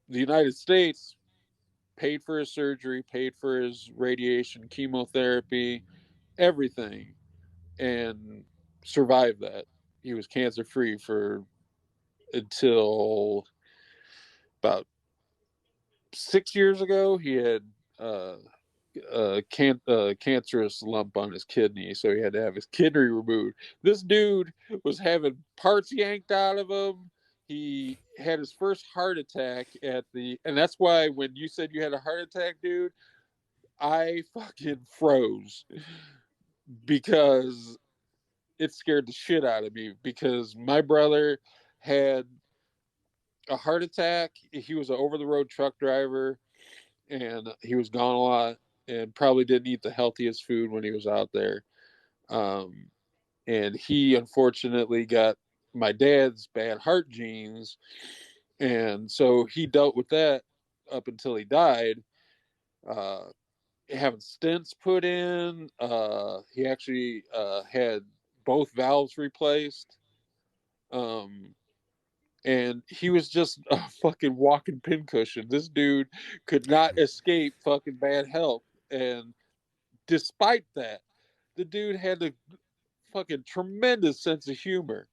the United States paid for his surgery, paid for his radiation, chemotherapy, everything, and survived that. He was cancer free for until about 6 years ago. He had uh, cancerous lump on his kidney, so he had to have his kidney removed. This dude was having parts yanked out of him. He had his first heart attack and that's why when you said you had a heart attack, dude, I fucking froze because it scared the shit out of me, because my brother had a heart attack. He was an over the road truck driver, and he was gone a lot, and probably didn't eat the healthiest food when he was out there. Um, and he unfortunately got my dad's bad heart genes. And so he dealt with that up until he died. Uh, Having stents put in. He actually had both valves replaced. Um, and he was just a fucking walking pincushion. This dude could not escape fucking bad health. And despite that, the dude had a fucking tremendous sense of humor.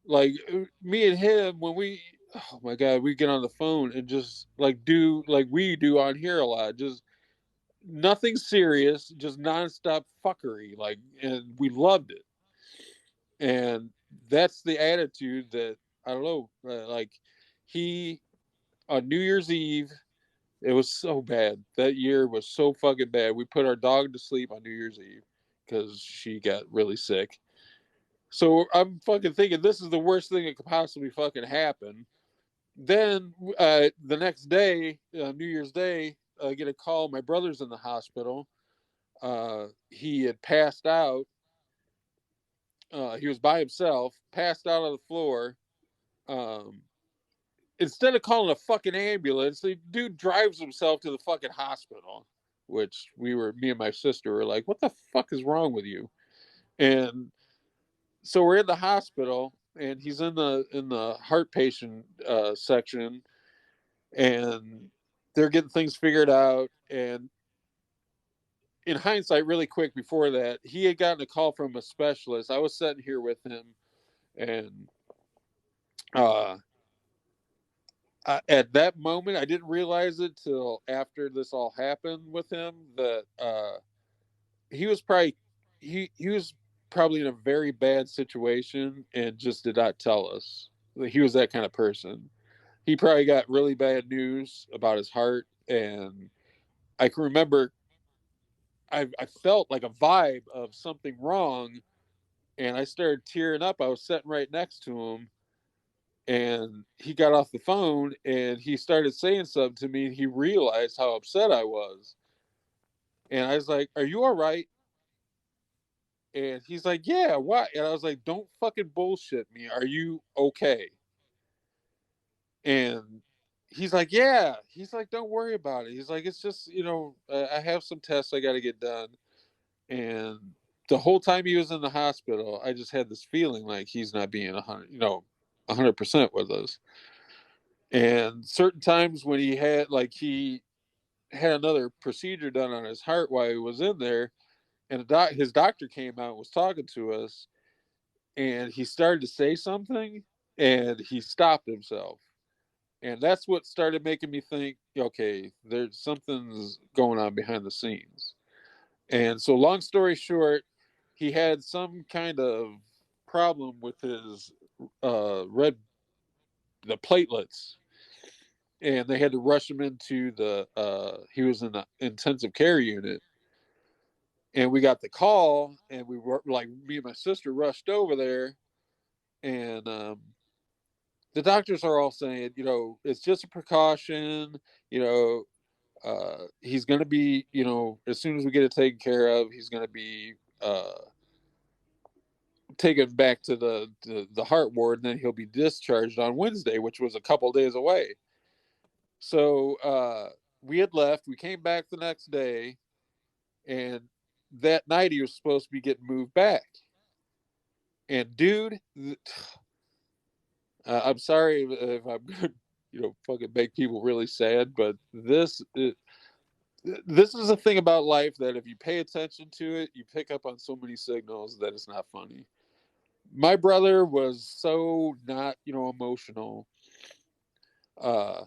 Like me and him, when oh my god, we get on the phone and just like do like we do on here a lot, just nothing serious, just nonstop fuckery. Like, and we loved it. And that's the attitude that I don't know. Like he on New Year's Eve, it was so bad. That year was so fucking bad. We put our dog to sleep on New Year's Eve because she got really sick. So I'm fucking thinking this is the worst thing that could possibly fucking happen. Then the next day, New Year's Day, I get a call. My brother's in the hospital. He had passed out. He was by himself, passed out on the floor. Um, instead of calling a fucking ambulance, the dude drives himself to the fucking hospital, which me and my sister were like, what the fuck is wrong with you? And so we're in the hospital, and he's in the heart patient section, and they're getting things figured out. And in hindsight, really quick before that, he had gotten a call from a specialist. I was sitting here with him, and uh, at that moment, I didn't realize it till after this all happened with him that he was probably he was probably in a very bad situation and just did not tell us. He was that kind of person. He probably got really bad news about his heart, and I can remember I felt like a vibe of something wrong, and I started tearing up. I was sitting right next to him, and he got off the phone and he started saying something to me. And he realized how upset I was, and I was like, "Are you all right?" And he's like, "Yeah, what?" And I was like, "Don't fucking bullshit me. Are you okay?" And he's like, "Yeah." He's like, "Don't worry about it." He's like, "It's just, I have some tests I got to get done." And the whole time he was in the hospital, I just had this feeling like he's not being 100% with us. And certain times when he had another procedure done on his heart while he was in there, and his doctor came out and was talking to us, and he started to say something, and he stopped himself. And that's what started making me think, okay, there's something's going on behind the scenes. And so, long story short, he had some kind of problem with his red the platelets, and they had to rush him into he was in the intensive care unit. And we got the call, and we were like, me and my sister rushed over there, and the doctors are all saying, it's just a precaution. He's going to be, as soon as we get it taken care of, he's going to be taken back to the heart ward, and then he'll be discharged on Wednesday, which was a couple days away. So we had left. We came back the next day, and that night he was supposed to be getting moved back. And dude, I'm sorry if I'm going to, fucking make people really sad, but this is a thing about life that if you pay attention to it, you pick up on so many signals that it's not funny. My brother was so not, emotional. Uh,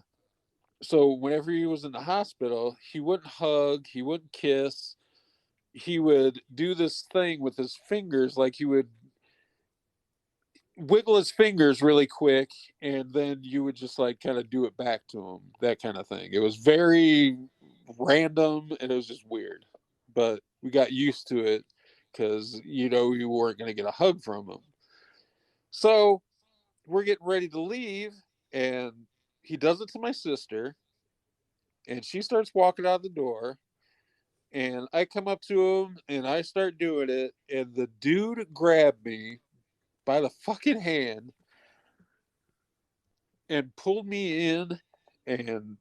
so whenever he was in the hospital, he wouldn't hug, he wouldn't kiss. He would do this thing with his fingers, like he would wiggle his fingers really quick, and then you would just like kind of do it back to him, that kind of thing. It was very random, and it was just weird, but we got used to it because you weren't going to get a hug from him. So we're getting ready to leave, and he does it to my sister, and she starts walking out the door, and I come up to him and I start doing it, and the dude grabbed me by the fucking hand and pulled me in, and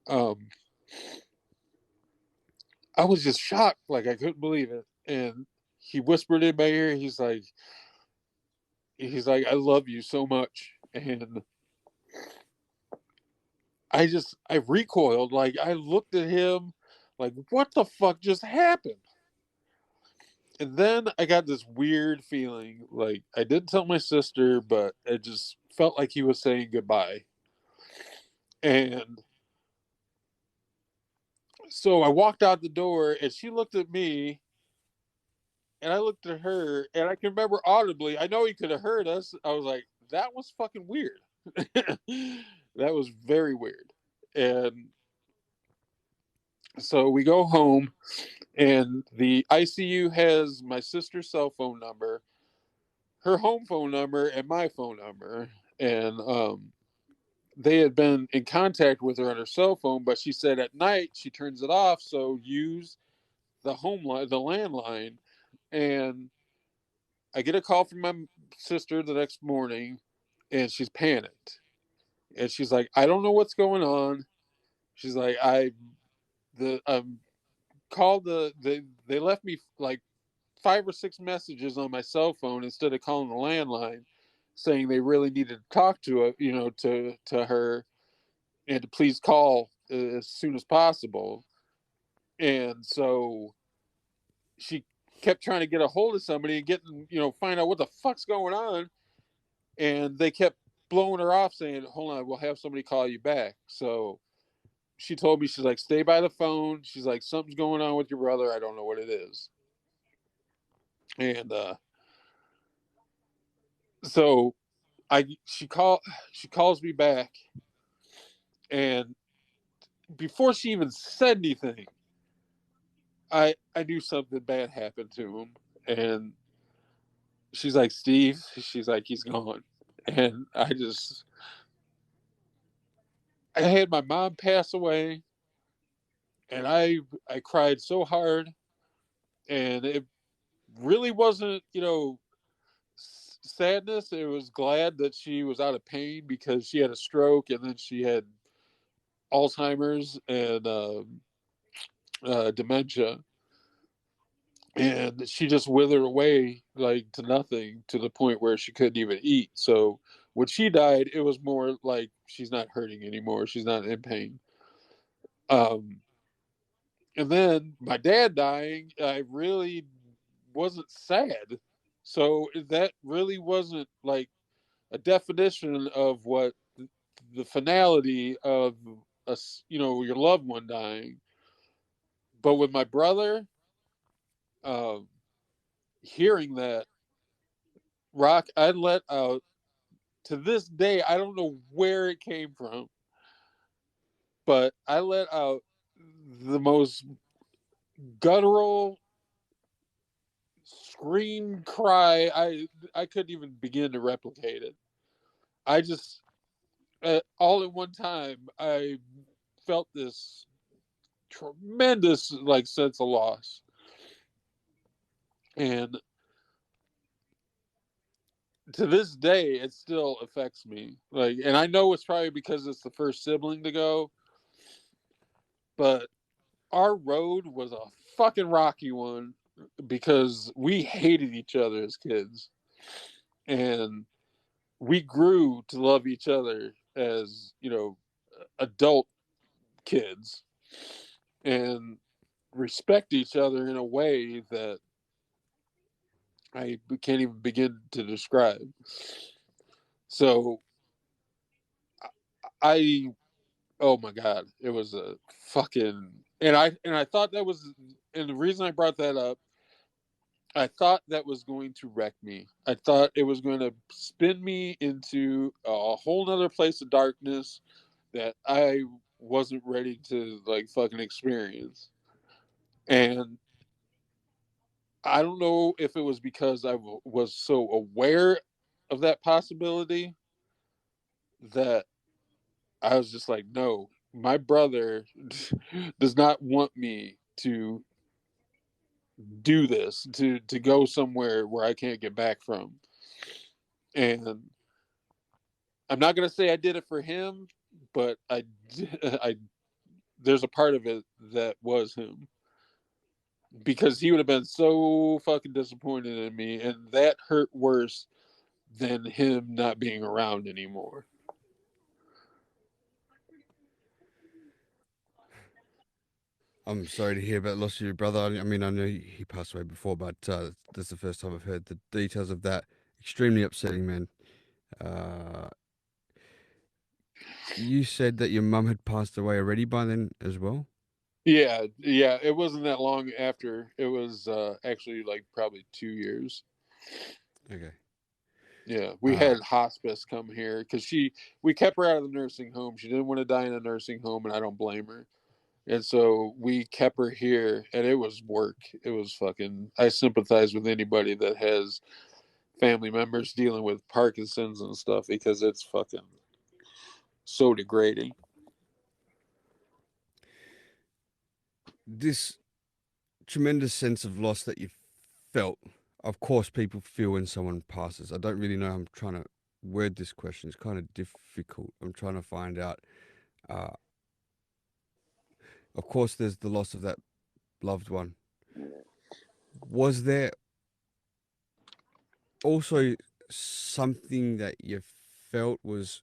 um I was just shocked, like I couldn't believe it. And he whispered in my ear, he's like, I love you so much. And I recoiled, like I looked at him like, what the fuck just happened? And then I got this weird feeling, like I didn't tell my sister, but it just felt like he was saying goodbye. And so I walked out the door, and she looked at me, and I looked at her, and I can remember audibly, I know he could have heard us. I was like, that was fucking weird. That was very weird. And so we go home, and the ICU has my sister's cell phone number, her home phone number, and my phone number. And they had been in contact with her on her cell phone, but she said at night she turns it off, so use the home line, the landline. And I get a call from my sister the next morning, and she's panicked. And she's like, I don't know what's going on. She's like, I the called they left me like 5 or 6 messages on my cell phone instead of calling the landline, saying they really needed to talk to her, to her, and to please call as soon as possible. And so she kept trying to get a hold of somebody and find out what the fuck's going on. And they kept blowing her off, saying, hold on, we'll have somebody call you back. So she told me, she's like, stay by the phone. She's like, something's going on with your brother. I don't know what it is. And so she calls me back, and before she even said anything, I knew something bad happened to him. And she's like, Steve, she's like, he's gone. And I had my mom pass away, and I cried so hard, and it really wasn't, sadness. It was glad that she was out of pain, because she had a stroke, and then she had Alzheimer's and dementia, and she just withered away like to nothing, to the point where she couldn't even eat. So when she died, it was more like she's not hurting anymore. She's not in pain. Um, and then my dad dying, I really wasn't sad. So that really wasn't like a definition of what the finality of your loved one dying. But with my brother, um, hearing that, Rock, I let out, to this day, I don't know where it came from, but I let out the most guttural scream cry. I couldn't even begin to replicate it. I just, all at one time, I felt this tremendous like sense of loss. And to this day, it still affects me. Like, and I know it's probably because it's the first sibling to go, but our road was a fucking rocky one, because we hated each other as kids, and we grew to love each other as adult kids, and respect each other in a way that I can't even begin to describe. So I oh my god, it was a fucking, and I thought that was, and the reason I brought that up, I thought that was going to wreck me. I thought it was going to spin me into a whole nother place of darkness that I wasn't ready to like fucking experience. And I don't know if it was because was so aware of that possibility, that I was just like, no, my brother does not want me to do this, to go somewhere where I can't get back from. And I'm not gonna say I did it for him, but I there's a part of it that was him, because he would have been so fucking disappointed in me, and that hurt worse than him not being around anymore. I'm sorry to hear about the loss of your brother. I mean, I know he passed away before, but that's the first time I've heard the details of that. Extremely upsetting, man. Uh, you said that your mum had passed away already by then as well? Yeah, it wasn't that long after. It was actually like probably 2 years. Okay. Yeah, we Uh, had hospice come here, because we kept her out of the nursing home. She didn't want to die in a nursing home, and I don't blame her. And so we kept her here, and it was work. It was fucking. I sympathize with anybody that has family members dealing with Parkinson's and stuff, because it's fucking so degrading. this tremendous sense of loss that you felt, of course, people feel when someone passes. I don't really know. I'm trying to word this question. It's kind of difficult. I'm trying to find out. Uh, of course, there's the loss of that loved one. Was there also something that you felt was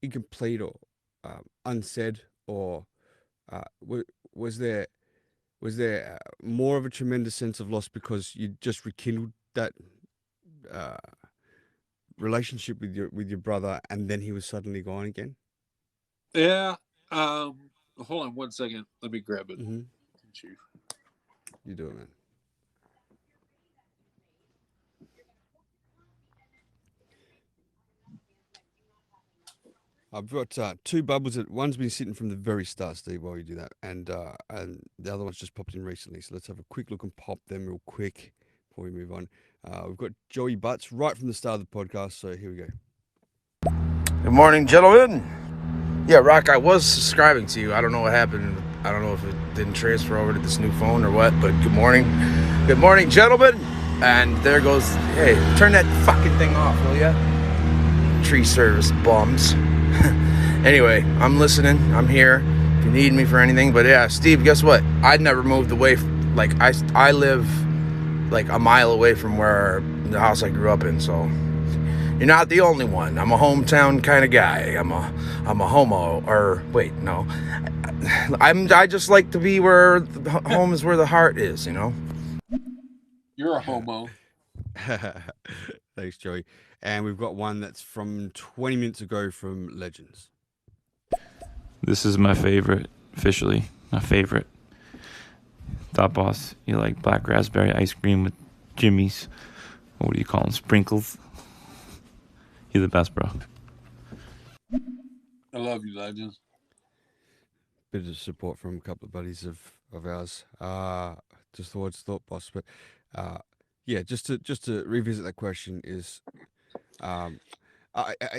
incomplete or unsaid, or was there more of a tremendous sense of loss because you just rekindled that uh, relationship with your brother, and then he was suddenly gone again? Yeah. Hold on 1 second. Let me grab it. Mm-hmm. Chief. You do it, man. I've got two bubbles. One's been sitting from the very start, Steve, while you do that, and the other one's just popped in recently. So let's have a quick look and pop them real quick before we move on. We've got Joey Butts right from the start of the podcast. So here we go. Good morning, gentlemen. Yeah, Rock, I was subscribing to you. I don't know what happened. I don't know if it didn't transfer over to this new phone or what, but good morning. Good morning, gentlemen. And there goes, hey, turn that fucking thing off, will ya? Tree service bums. Anyway, I'm listening. I'm here if you need me for anything. But yeah, Steve, guess what? I'd never moved away. I live like a mile away from where the house I grew up in, so you're not the only one. I'm a hometown kind of guy. I'm a homo, or wait, no. I just like to be where home is, where the heart is, you know. You're a homo. Thanks, Joey. And we've got one that's from 20 minutes ago from Legends. This is my favorite, officially. My favorite. Thought Boss, you like black raspberry ice cream with Jimmy's, what do you call them, sprinkles? You're the best, bro. I love you, Legends. Bit of support from a couple of buddies of ours. Just towards Thought Boss. But yeah, just to revisit that question is,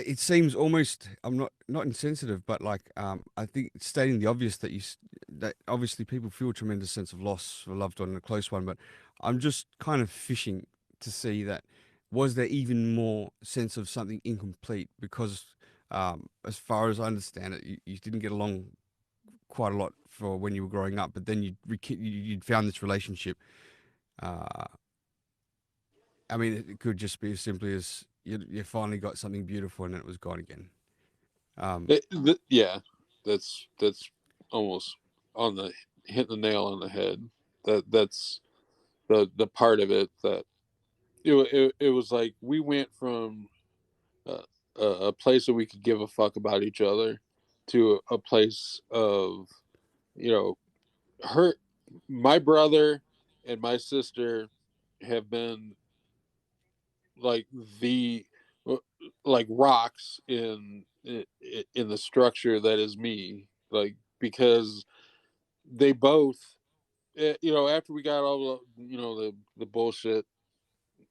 it seems almost, I'm not insensitive, but like I think stating the obvious that obviously people feel a tremendous sense of loss for a loved one and a close one, but I'm just kind of fishing to see that was there even more sense of something incomplete because as far as I understand it, you didn't get along quite a lot for when you were growing up, but then you'd found this relationship. I mean, it could just be as simply as you finally got something beautiful and then it was gone again. Yeah, that's almost on the hitting the nail on the head. That's the part of it that it was like we went from a place where we could give a fuck about each other to a place of, you know, my brother and my sister have been like the like rocks in the structure that is me, like, because they both, you know, after we got all the bullshit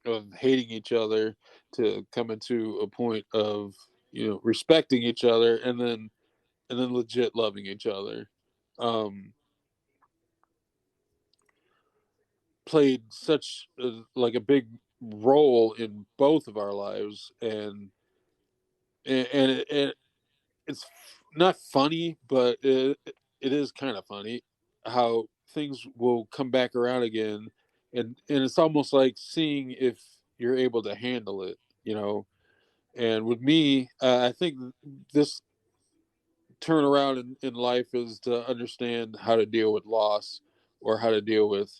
of hating each other to coming to a point of, you know, respecting each other, and then legit loving each other, um played such like a big role in both of our lives. And it's not funny, but it is kind of funny how things will come back around again, and it's almost like seeing if you're able to handle it, you know. And with me, I think this turnaround in life is to understand how to deal with loss, or how to deal with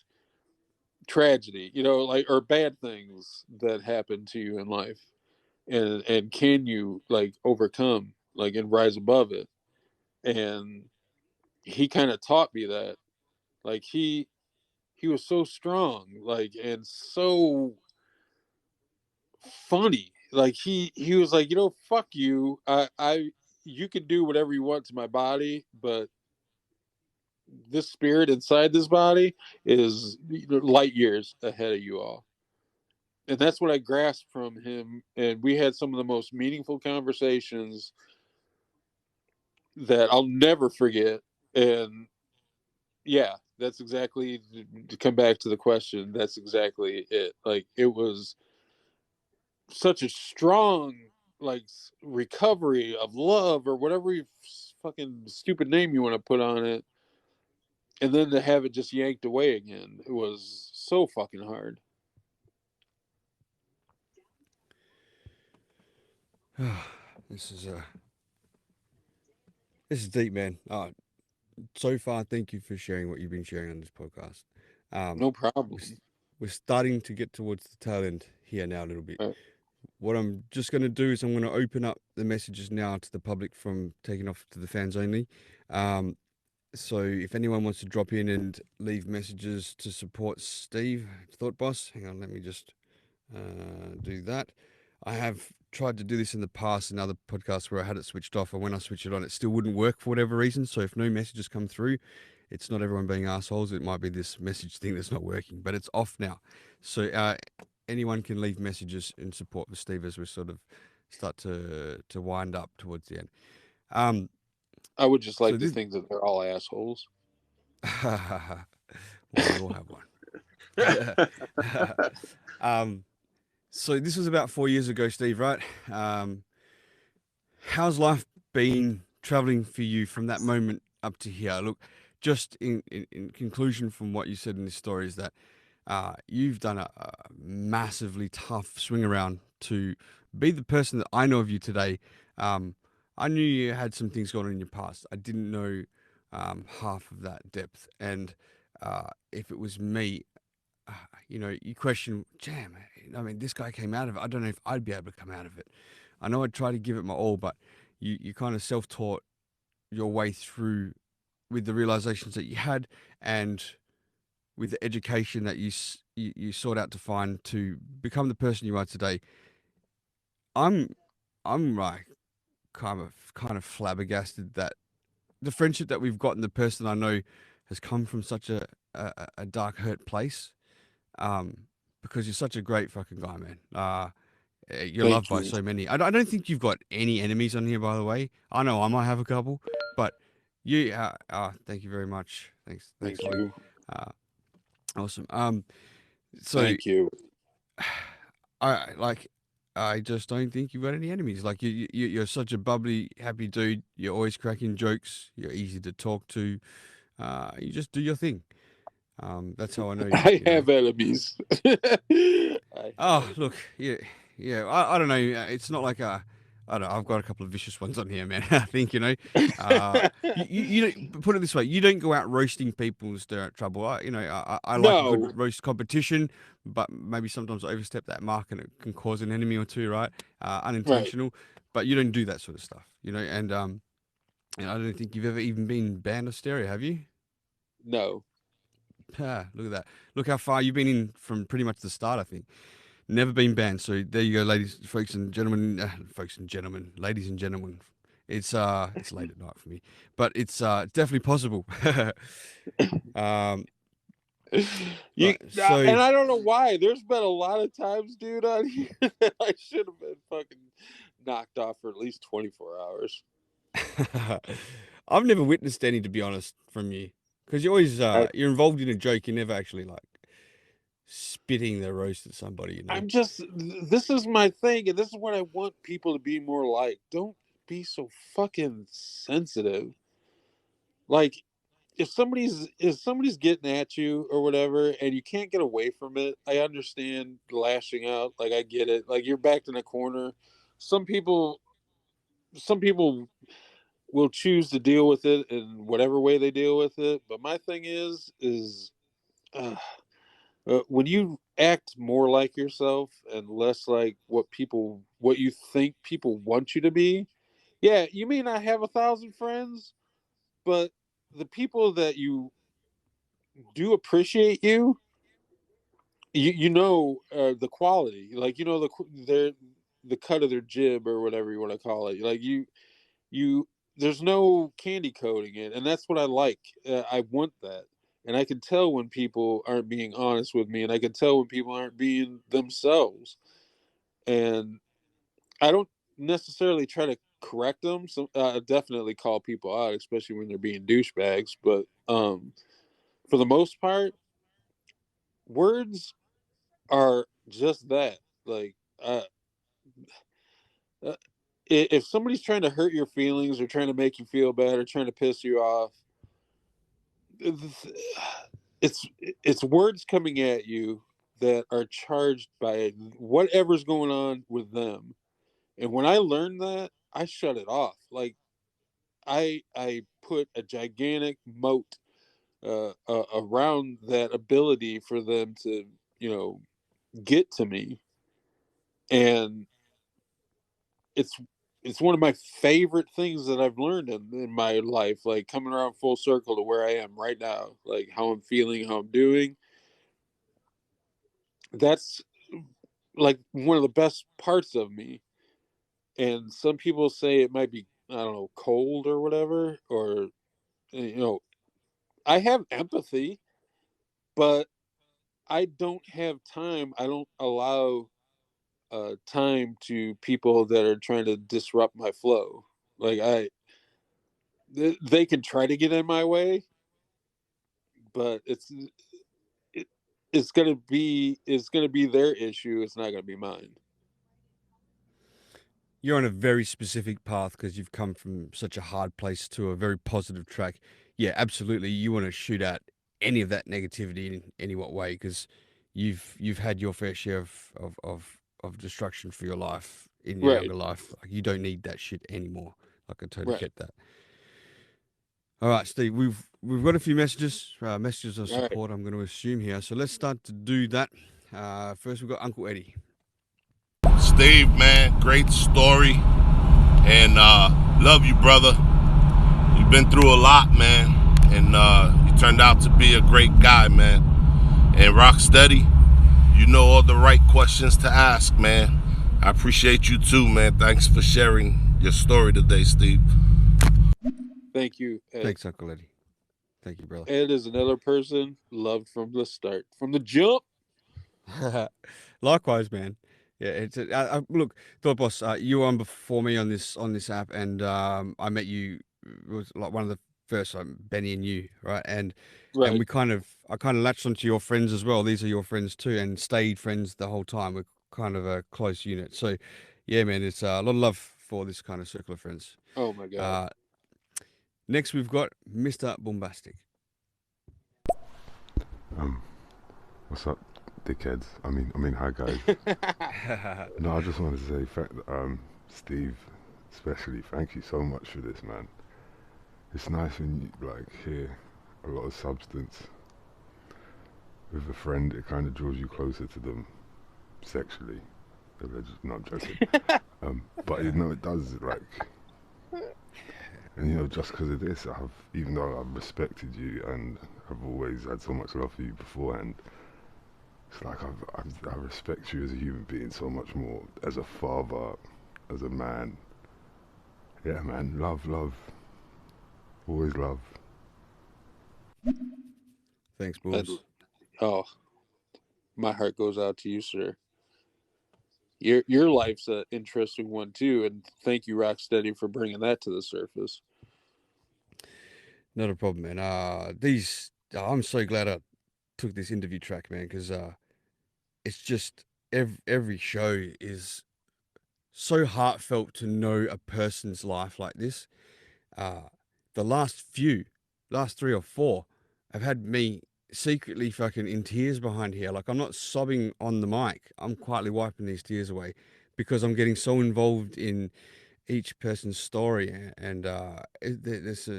tragedy, you know, like, or bad things that happen to you in life, and can you like overcome, like, and rise above it. And he kind of taught me that, like, he was so strong, like, and so funny. Like, he was like, you know, fuck you, I you can do whatever you want to my body, but this spirit inside this body is light years ahead of you all. And that's what I grasped from him. And we had some of the most meaningful conversations that I'll never forget. And yeah, that's exactly, to come back to the question, that's exactly it. Like, it was such a strong like recovery of love or whatever fucking stupid name you want to put on it, and then to have it just yanked away again, it was so fucking hard. This is deep, man. So far, thank you for sharing what you've been sharing on this podcast. No problem. We're starting to get towards the tail end here now a little bit. Right. What I'm just going to do is I'm going to open up the messages now to the public from taking off to the fans only. So if anyone wants to drop in and leave messages to support Steve, Thought Boss, hang on, let me just do that. I have tried to do this in the past in other podcasts where I had it switched off, and when I switch it on, it still wouldn't work for whatever reason. So if no messages come through, it's not everyone being assholes. It might be this message thing that's not working, but it's off now. So anyone can leave messages in support for Steve as we sort of start to wind up towards the end. I would just like to think that they're all assholes. Well, we all have one. So this was about 4 years ago, Steve, right? How's life been traveling for you from that moment up to here? Look, just in conclusion from what you said in this story is that you've done a massively tough swing around to be the person that I know of you today. I knew you had some things going on in your past. I didn't know half of that depth. And if it was me, you question, damn, I mean, this guy came out of it. I don't know if I'd be able to come out of it. I know I'd try to give it my all, but you kind of self-taught your way through with the realizations that you had and with the education that you sought out to find to become the person you are today. I'm like kind of flabbergasted that the friendship that we've gotten, the person I know has come from such a dark, hurt place. Because you're such a great fucking guy, man. You're loved by so many. I don't think you've got any enemies on here, by the way. I know I might have a couple, but you. Thank you very much. Thanks. Thank you. Awesome. So thank you. I just don't think you've got any enemies. Like you're such a bubbly, happy dude. You're always cracking jokes. You're easy to talk to. You just do your thing. That's how I know. I have enemies. Look, yeah. I don't know. It's not like I don't know. I've got a couple of vicious ones on here, man. I think you put it this way: you don't go out roasting people and stir up trouble. I like a good roast competition, but maybe sometimes I overstep that mark and it can cause an enemy or two, right? Unintentional, right. But you don't do that sort of stuff, And I don't think you've ever even been banned of stereo, have you? No. Look at that. Look how far you've been in from pretty much the start, I think. Never been banned. So there you go, ladies, folks and gentlemen. Ladies and gentlemen. It's late at night for me. But it's definitely possible. And I don't know why. There's been a lot of times, dude, on here that I should have been fucking knocked off for at least 24 hours. I've never witnessed any, to be honest, from you. Because you're always you're involved in a joke. You're never actually like spitting the roast at somebody. This is my thing, and this is what I want people to be more like. Don't be so fucking sensitive. Like, if somebody's getting at you or whatever, and you can't get away from it, I understand lashing out. Like, I get it. Like, you're backed in a corner. Some people will choose to deal with it in whatever way they deal with it. But my thing is when you act more like yourself and less like what you think people want you to be, yeah, you may not have 1,000 friends, but the people that you do appreciate the quality, like, the cut of their jib or whatever you want to call it. Like you there's no candy coating it, and that's what I like. I want that, and I can tell when people aren't being honest with me, and I can tell when people aren't being themselves. And I don't necessarily try to correct them. So I definitely call people out, especially when they're being douchebags. But for the most part, words are just that. Like if somebody's trying to hurt your feelings or trying to make you feel bad or trying to piss you off, it's it's words coming at you that are charged by whatever's going on with them. And when I learned that, I shut it off. Like I put a gigantic moat around that ability for them to, get to me. And it's it's one of my favorite things that I've learned in my life, like coming around full circle to where I am right now, like how I'm feeling, how I'm doing. That's like one of the best parts of me. And some people say it might be, I don't know, cold or whatever, or, I have empathy, but I don't have time. I don't allow time to people that are trying to disrupt my flow. Like they can try to get in my way, but it, it's gonna be their issue. It's not gonna be mine. You're on a very specific path because you've come from such a hard place to a very positive track. Yeah, absolutely. You want to shoot out any of that negativity in any what way because you've had your fair share of destruction for your life in your Right, younger life. Like, you don't need that shit anymore. Like, I totally right. get that. All right, Steve. We've got a few messages of All right. support. I'm going to assume here. So let's start to do that. First, we've got Uncle Eddie. Steve, man, great story, and love you, brother. You've been through a lot, man, and you turned out to be a great guy, man. And Rocstedi, you know all the right questions to ask, man. I appreciate you too, man. Thanks for sharing your story today, Steve. Thank you, Ed. Thanks, Uncle Eddie. Thank you, brother. Ed is another person loved from the start, from the jump. Likewise, man. Yeah, it's look, Thought Boss. You were on before me on this app, and I met you. It was like one of the first, Benny and you, right? And Right. I kind of latched onto your friends as well. These are your friends too, and stayed friends the whole time. We're kind of a close unit. So, yeah, man, it's a lot of love for this kind of circle of friends. Oh my god. Next, we've got Mr. Bombastic. What's up, dickheads? I mean, hi guys. No, I just wanted to say, Steve, especially, thank you so much for this, man. It's nice when you hear a lot of substance with a friend. It kind of draws you closer to them sexually. No, I'm joking. But it does, and just because of this, even though I've respected you and I've always had so much love for you beforehand, it's like I respect you as a human being so much more, as a father, as a man. Yeah, man, love, always love. Thanks, Bulls. Oh, my heart goes out to you, sir. Your life's an interesting one too, and thank you, Rocksteady, for bringing that to the surface. Not a problem, man. I'm so glad I took this interview track, man, because it's just every show is so heartfelt to know a person's life like this. The last 3 or 4, have had me secretly fucking in tears behind here. Like, I'm not sobbing on the mic. I'm quietly wiping these tears away because I'm getting so involved in each person's story, and there's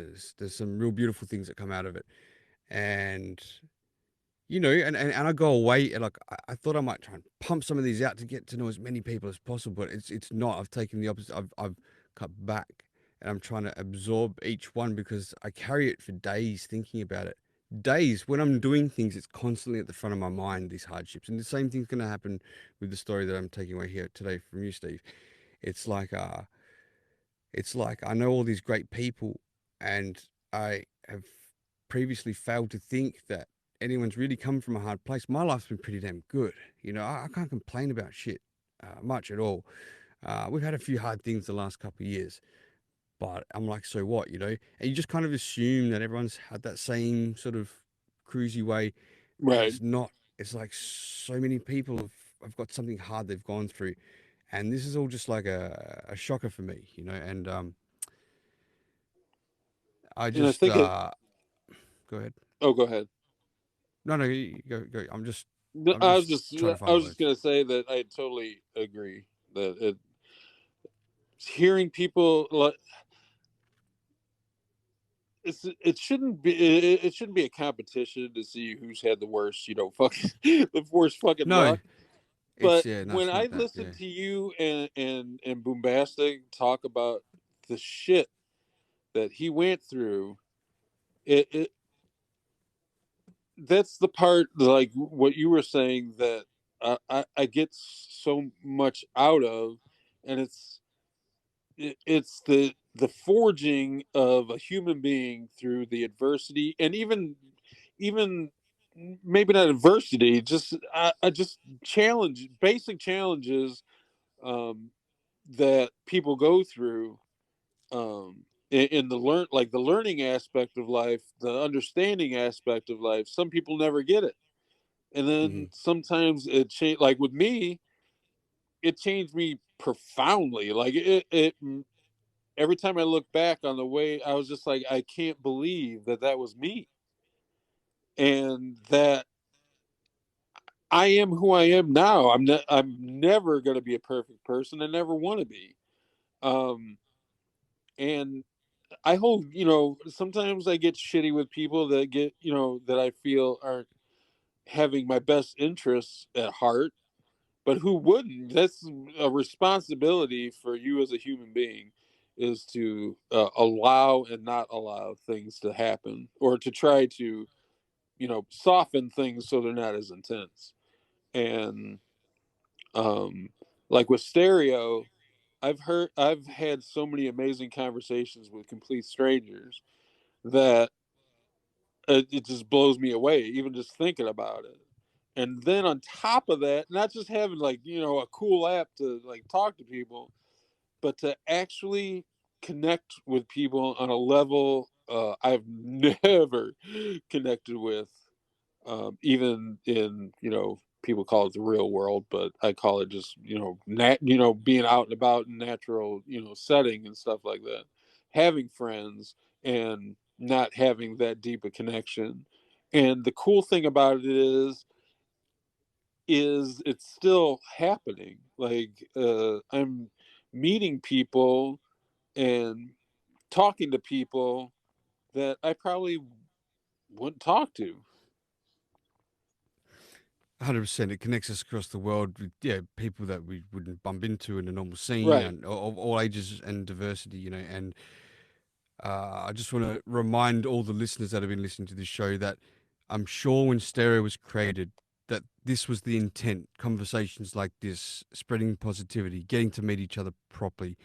some real beautiful things that come out of it. And and I go away and I thought I might try and pump some of these out to get to know as many people as possible, but it's not. I've taken the opposite. I've cut back, and I'm trying to absorb each one because I carry it for days thinking about it. Days when I'm doing things, it's constantly at the front of my mind, these hardships, and the same thing's going to happen with the story that I'm taking away here today from you, Steve. It's like I know all these great people, and I have previously failed to think that anyone's really come from a hard place. My life's been pretty damn good. I can't complain about shit much at all. We've had a few hard things the last couple of years, but I'm like, so what, And you just kind of assume that everyone's had that same sort of cruisy way. And Right. it's not. It's like so many people have got something hard they've gone through. And this is all just like a shocker for me, you know. And I And I just think go ahead. oh, go ahead. No, you go. I'm just No, I'm just trying to I find the was just words. gonna say that I totally agree that hearing people like it shouldn't be it shouldn't be a competition to see who's had the worst, fucking the worst fucking No, luck. it's But yeah, no, when it's I not that. listen Yeah. to you and Boombastic talk about the shit that he went through, it that's the part like what you were saying that I get so much out of, and it's the forging of a human being through the adversity, and even maybe not adversity, just I just basic challenges um, that people go through in the learning aspect of life, the understanding aspect of life. Some people never get it, and Mm-hmm. then sometimes it changed. Like with me, it changed me profoundly. Like it every time I look back on the way, I was just like, I can't believe that was me, and that I am who I am now. I'm never going to be a perfect person. I never want to be. Um, and I hold, sometimes I get shitty with people that that I feel aren't having my best interests at heart. But who wouldn't? That's a responsibility for you as a human being, is to allow and not allow things to happen, or to try to, soften things so they're not as intense. And um, like with Stereo, I've had so many amazing conversations with complete strangers that it just blows me away, even just thinking about it. And then on top of that, not just having like a cool app to like talk to people, but to actually connect with people on a level I've never connected with, even in people call it the real world, but I call it just being out and about in natural setting and stuff like that, having friends and not having that deep a connection. And the cool thing about it is it's still happening. Like I'm meeting people and talking to people that I probably wouldn't talk to. 100%. It connects us across the world with people that we wouldn't bump into in a normal scene, Right. and of all ages and diversity, and I just want to remind all the listeners that have been listening to this show that I'm sure when Stereo was created, that this was the intent. Conversations like this, spreading positivity, getting to meet each other properly,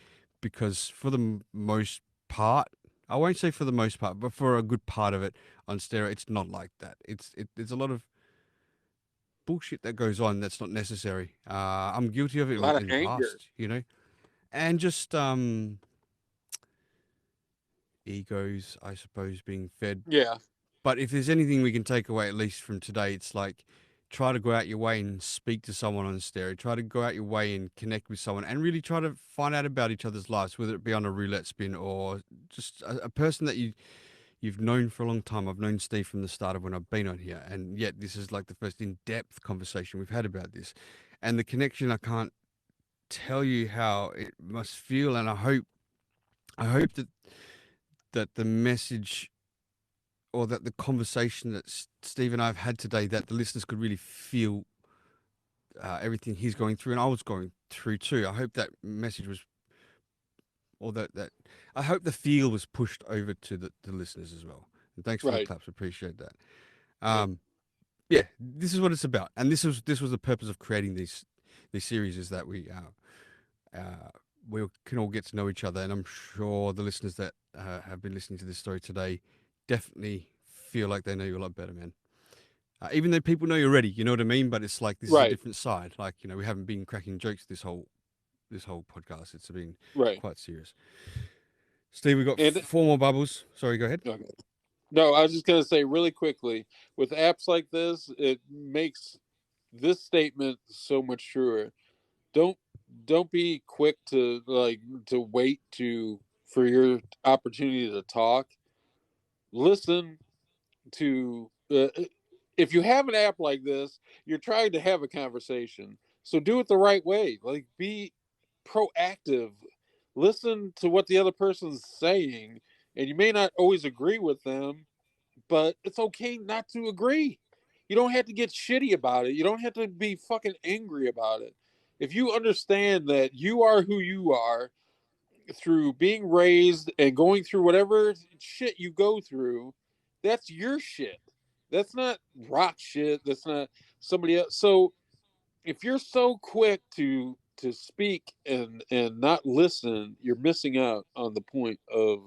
because for the most part, I won't say for the most part, but for a good part of it on Stereo, it's not like that. There's a lot of bullshit that goes on that's not necessary. I'm guilty of it A lot of in the anger. past, and just egos, I suppose, being fed. Yeah. But if there's anything we can take away, at least from today, it's like try to go out your way and speak to someone on Stereo. Try to go out your way and connect with someone, and really try to find out about each other's lives, whether it be on a roulette spin or just a person that you've known for a long time. I've known Steve from the start of when I've been on here, and yet this is like the first in-depth conversation we've had about this, and the connection. I can't tell you how it must feel, and I hope that the message, or that the conversation that Steve and I have had today, that the listeners could really feel everything he's going through and I was going through too. I hope that message was, or that I hope the feel was pushed over to the listeners as well. And thanks for the Right. claps. Appreciate that. Yeah. Yeah, this is what it's about, and this was the purpose of creating these series, is that we can all get to know each other, and I'm sure the listeners that have been listening to this story today definitely feel like they know you a lot better, man. Even though people know you already, you know what I mean. But it's like this is a Right. different side. Like we haven't been cracking jokes this whole podcast. It's been Right. quite serious. Steve, we got And 4 more bubbles. Sorry, go ahead. okay. No, I was just going to say really quickly, with apps like this, it makes this statement so much truer. Don't don't be quick to wait for your opportunity to talk. Listen to if you have an app like this, you're trying to have a conversation. So do it the right way. Like, be proactive. Listen to what the other person's saying, and you may not always agree with them, but it's okay not to agree. You don't have to get shitty about it. You don't have to be fucking angry about it. If you understand that you are who you are through being raised and going through whatever shit you go through, that's your shit. That's not rock shit. That's not somebody else. So if you're so quick to speak and not listen, you're missing out on the point of,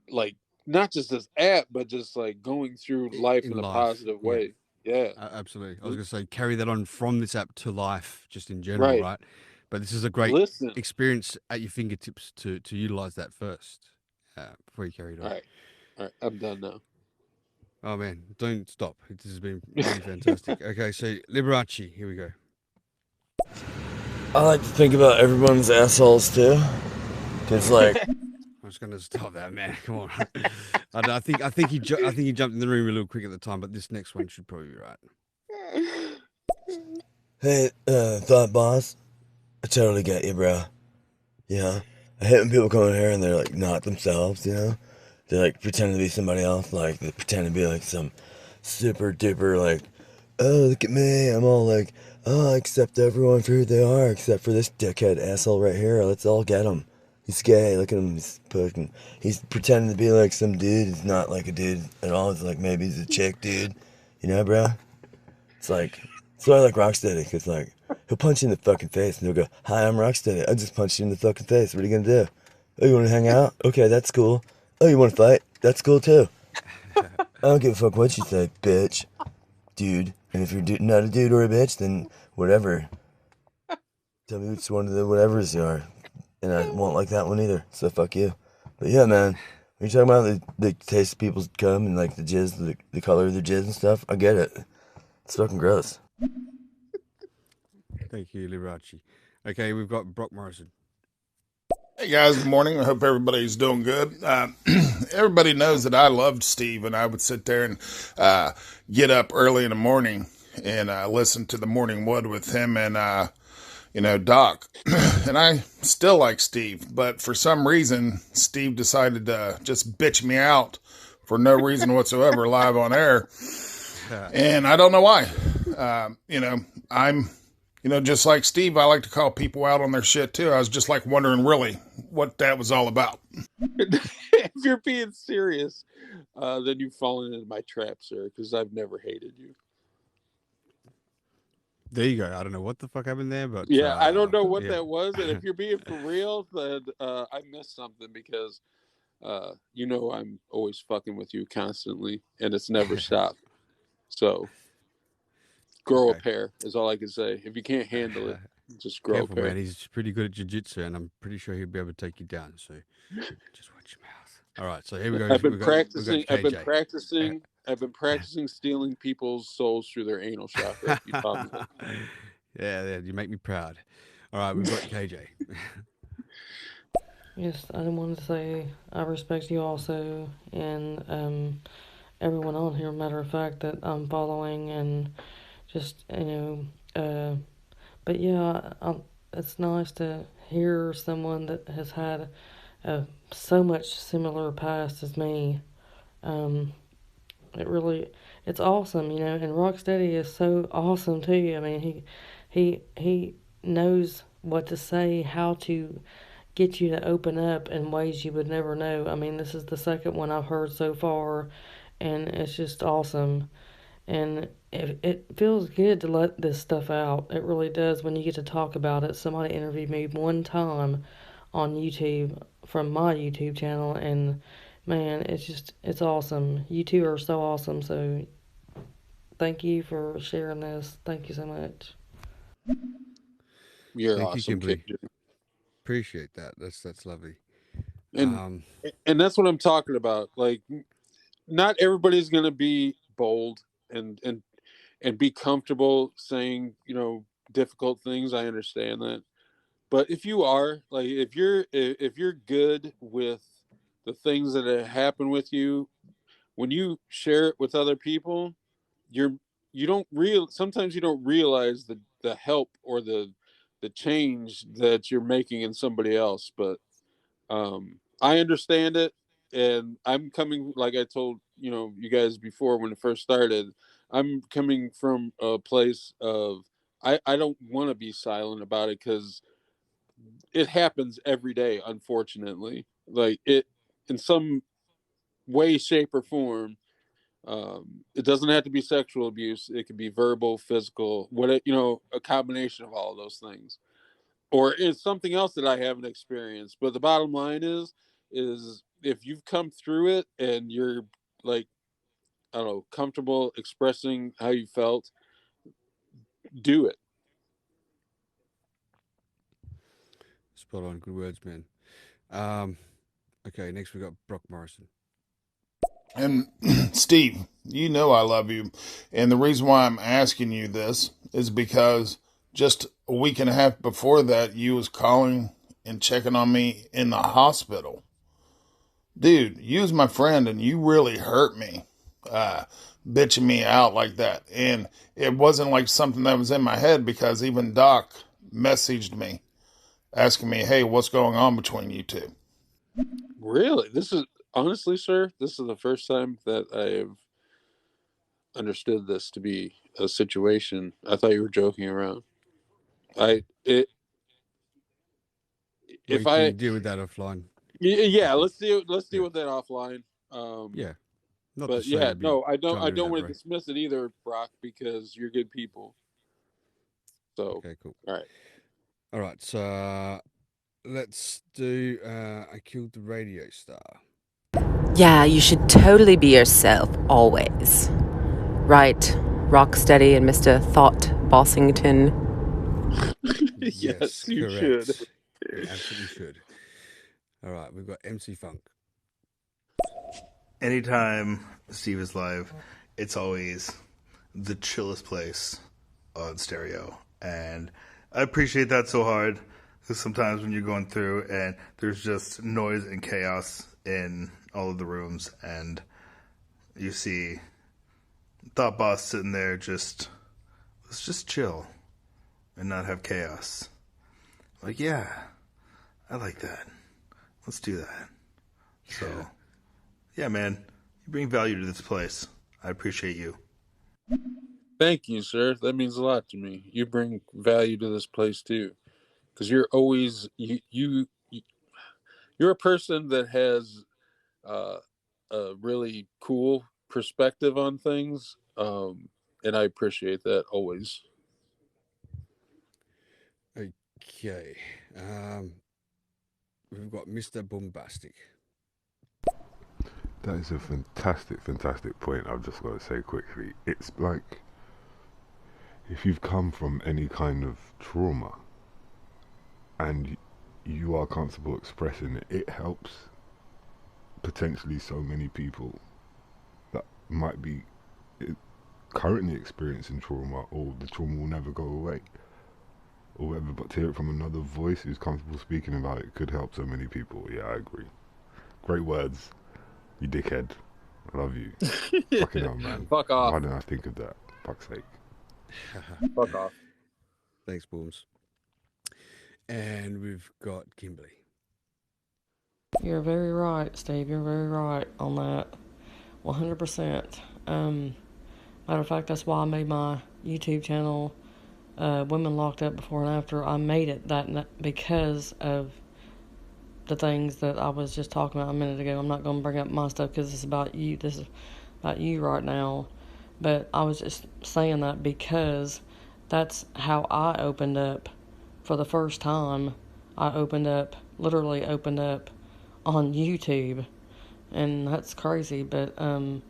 like, not just this app, but just like going through life In in a life. positive Yeah, way. Yeah. absolutely. I was going to say carry that on from this app to life, just in general, Right. right? But this is a great Listen. experience at your fingertips to utilize that first before you carry it on. All right. I'm done now. Oh man, don't stop. This has been really fantastic. Okay, so Liberace, here we go. I like to think about everyone's assholes too. Cause like, I'm just gonna stop that, man. Come on. I think he jumped in the room a little quick at the time, but this next one should probably be right. hey, thought boss, I totally get you, bro. Yeah, I hate when people come in here and they're like not themselves, you know? They like pretend to be somebody else, like they pretend to be like some super duper like, oh, look at me, I'm all like, oh, I accept everyone for who they are except for this dickhead asshole right here. Let's all get him. He's gay. Look at him. He's pretending to be like some dude. He's not like a dude at all. It's like maybe he's a chick dude. You know, bro? It's like, that's why I like Rocstedi, because like, he'll punch you in the fucking face and he'll go, hi, I'm Rocstedi. I just punched you in the fucking face. What are you gonna do? Oh, you wanna hang out? Okay, that's cool. Oh, you wanna fight? That's cool too. I don't give a fuck what you say, bitch. Dude. And if you're not a dude or a bitch, then whatever. Tell me which one of the whatevers you are. And I won't like that one either, so fuck you. But yeah, man, when you're talking about the taste of people's cum and like the jizz, the color of their jizz and stuff, I get it. It's fucking gross. Thank you, Liberace. Okay, we've got Brock Morrison. Hey guys, good morning. I hope everybody's doing good. Everybody knows that I loved Steve, and I would sit there and get up early in the morning and listen to the Morning Wood with him and Doc. And I still like Steve, but for some reason, Steve decided to just bitch me out for no reason whatsoever live on air. And I don't know why. I'm just like Steve, I like to call people out on their shit too. I was just like wondering really what that was all about. If you're being serious, then you've fallen into my trap, sir, because I've never hated you. There you go. I don't know what the fuck happened there, but yeah, I don't know what that was. And if you're being for real, then I missed something, because I'm always fucking with you constantly, and it's never stopped. So grow a pair is all I can say. If you can't handle it, just grow Careful, a pair. man. He's pretty good at jiu-jitsu, and I'm pretty sure he'll be able to take you down. So just watch your mouth. All right, so here we go. I've been practicing. KJ. I've been practicing stealing people's souls through their anal chakra. You taught me that. Yeah, you make me proud. All right, we've got KJ. Yes, I wanted to say I respect you also, and everyone on here. Matter of fact, that I'm following, and just but yeah, it's nice to hear someone that has had so much similar past as me. It's awesome, and Rocksteady is so awesome too. I mean, he knows what to say, how to get you to open up in ways you would never know. I mean, this is the second one I've heard so far, and it's just awesome. And it feels good to let this stuff out. It really does when you get to talk about it. Somebody interviewed me one time on YouTube from my YouTube channel, and man, it's awesome. You two are so awesome. So thank you for sharing this. Thank you so much. You're Thank awesome, you, Kimberly. kid. Appreciate that. That's lovely. And that's what I'm talking about. Like, not everybody's gonna be bold and be comfortable saying difficult things. I understand that, But if you are like, if you're good with the things that have happened with you, when you share it with other people, you're you don't real sometimes you don't realize the help or the change that you're making in somebody else. But I understand it, and I'm coming, like I told you guys before when it first started. I'm coming from a place of I don't want to be silent about it, because it happens every day, unfortunately. Like, it, in some way, shape, or form. It doesn't have to be sexual abuse. It could be verbal, physical, a combination of all of those things, or it's something else that I haven't experienced. But the bottom line is if you've come through it and you're, like, I don't know, comfortable expressing how you felt, do it. Spot on. Good words, man. Okay, next we got Brock Morrison. And Steve, you know I love you. And the reason why I'm asking you this is because just a week and a half before that, you was calling and checking on me in the hospital. Dude, you was my friend and you really hurt me, bitching me out like that. And it wasn't like something that was in my head, because even Doc messaged me asking me, hey, what's going on between you two? Really? Honestly, sir, this is the first time that I've understood this to be a situation. I thought you were joking around. We can deal with that offline. Yeah, let's deal with that offline. Yeah. Not But to say yeah, to be no, I trying to do don't that, want to Ray. dismiss it either, Brock, because you're good people. So Okay, cool. All right. So let's do I Killed the Radio Star. Yeah, you should totally be yourself, always. Right, Rocstedi and Mr. Thought Bossington. Yes, you correct. should. You absolutely should. All right, we've got MC Funk. Anytime Steve is live, it's always the chillest place on stereo. And I appreciate that so hard, because sometimes when you're going through and there's just noise and chaos in all of the rooms, and you see Thought Boss sitting there let's just chill and not have chaos. Like, yeah, I like that. Let's do that. So, yeah, man, you bring value to this place. I appreciate you. Thank you, sir. That means a lot to me. You bring value to this place too, because you're always you're a person that has a really cool perspective on things, and I appreciate that always. Okay. We've got Mr. Bombastic. That is a fantastic point. I've just got to say quickly. It's like, if you've come from any kind of trauma and you are comfortable expressing it, it helps potentially so many people that might be currently experiencing trauma, or the trauma will never go away, or whatever. But to hear it from another voice who's comfortable speaking about it could help so many people. Yeah, I agree. Great words, you dickhead. I love you. Fucking hell, man. Fuck off. Why didn't I think of that? Fuck's sake. Fuck off. Thanks, Booms. And we've got Kimberly. You're very right, Steve. You're very right on that. 100%. Matter of fact, that's why I made my YouTube channel, Women Locked Up Before and After. I made it because of the things that I was just talking about a minute ago. I'm not going to bring up my stuff because it's about you. This is about you right now. But I was just saying that because that's how I opened up for the first time. I literally opened up on YouTube. And that's crazy, but, and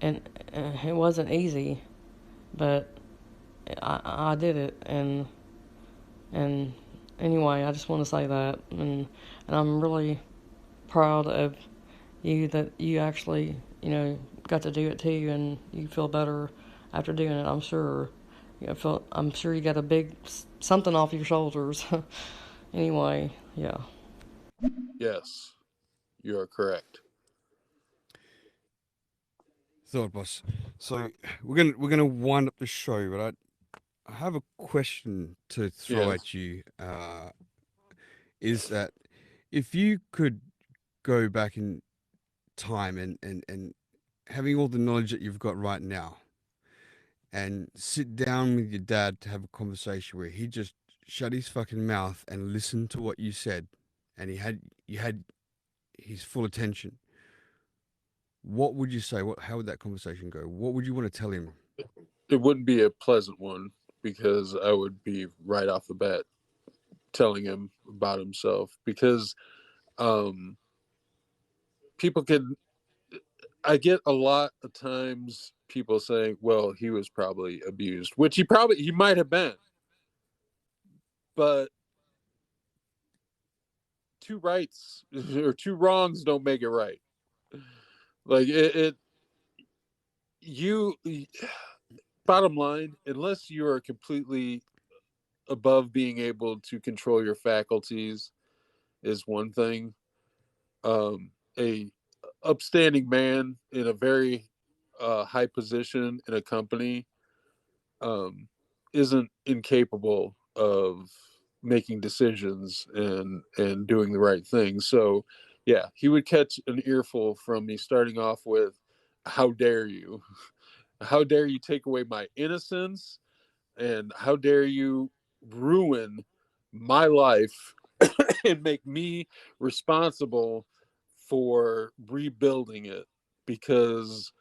it wasn't easy, but I did it, and anyway, I just want to say that, and I'm really proud of you that you actually, got to do it too, and you feel better after doing it, I'm sure. I'm sure you got a big something off your shoulders. Anyway, yeah. Yes, you are correct. Thought boss. So we're gonna wind up the show, but I have a question to throw Yes. at you. Is that if you could go back in time and having all the knowledge that you've got right now, and sit down with your dad to have a conversation where he just shut his fucking mouth and listened to what you said, and you had his full attention, what would you say? How would that conversation go? What would you want to tell him? It wouldn't be a pleasant one because I would be right off the bat telling him about himself because people can. I get a lot of times people saying, well, he was probably abused, which he might have been. But two rights or two wrongs don't make it right. Like bottom line, unless you are completely above being able to control your faculties is one thing. A upstanding man in a very high position in a company isn't incapable of making decisions and doing the right thing. So yeah, he would catch an earful from me starting off with, how dare you? How dare you take away my innocence? And how dare you ruin my life and make me responsible for rebuilding it because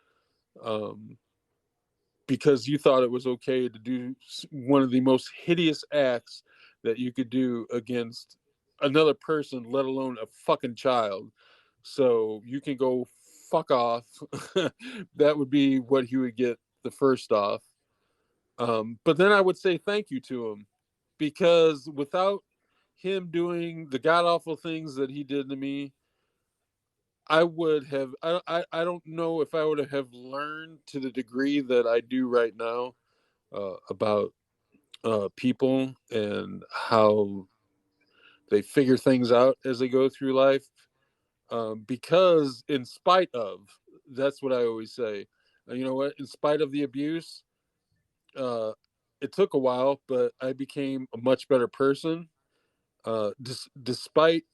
you thought it was okay to do one of the most hideous acts that you could do against another person, let alone a fucking child. So you can go fuck off. That would be what he would get the first off. But then I would say thank you to him, because without him doing the god awful things that he did to me, I would have. I don't know if I would have learned to the degree that I do right now about people and how they figure things out as they go through life. Because in spite of, that's what I always say. You know what? In spite of the abuse, it took a while, but I became a much better person. Despite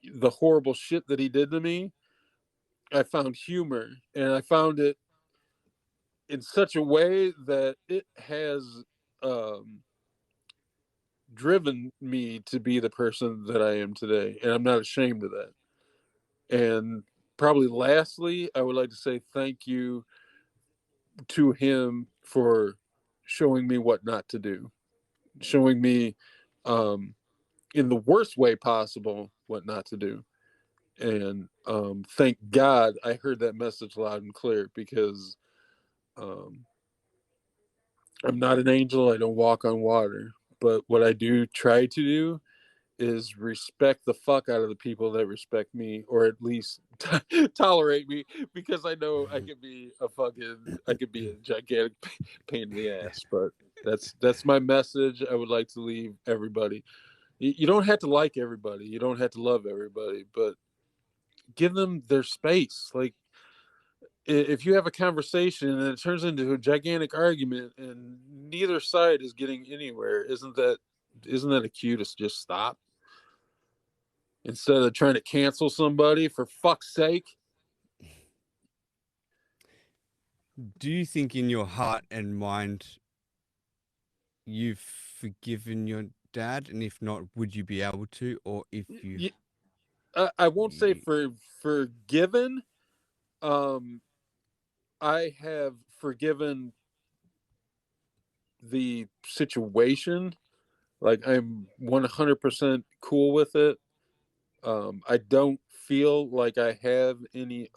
the horrible shit that he did to me, I found humor, and I found it in such a way that it has driven me to be the person that I am today, and I'm not ashamed of that. And probably lastly, I would like to say thank you to him for showing me what not to do, showing me in the worst way possible what not to do. And thank God I heard that message loud and clear, because I'm not an angel. I don't walk on water. But what I do try to do is respect the fuck out of the people that respect me, or at least tolerate me, because I know I could be a gigantic pain in the ass. But that's my message I would like to leave everybody. You don't have to like everybody. You don't have to love everybody, but give them their space. Like, if you have a conversation and it turns into a gigantic argument and neither side is getting anywhere, isn't that a cue to just stop instead of trying to cancel somebody, for fuck's sake? Do you think in your heart and mind you've forgiven your dad? And if not, would you be able to? Or if you... I won't say forgiven. I have forgiven the situation. Like, I'm 100% cool with it. I don't feel like I have any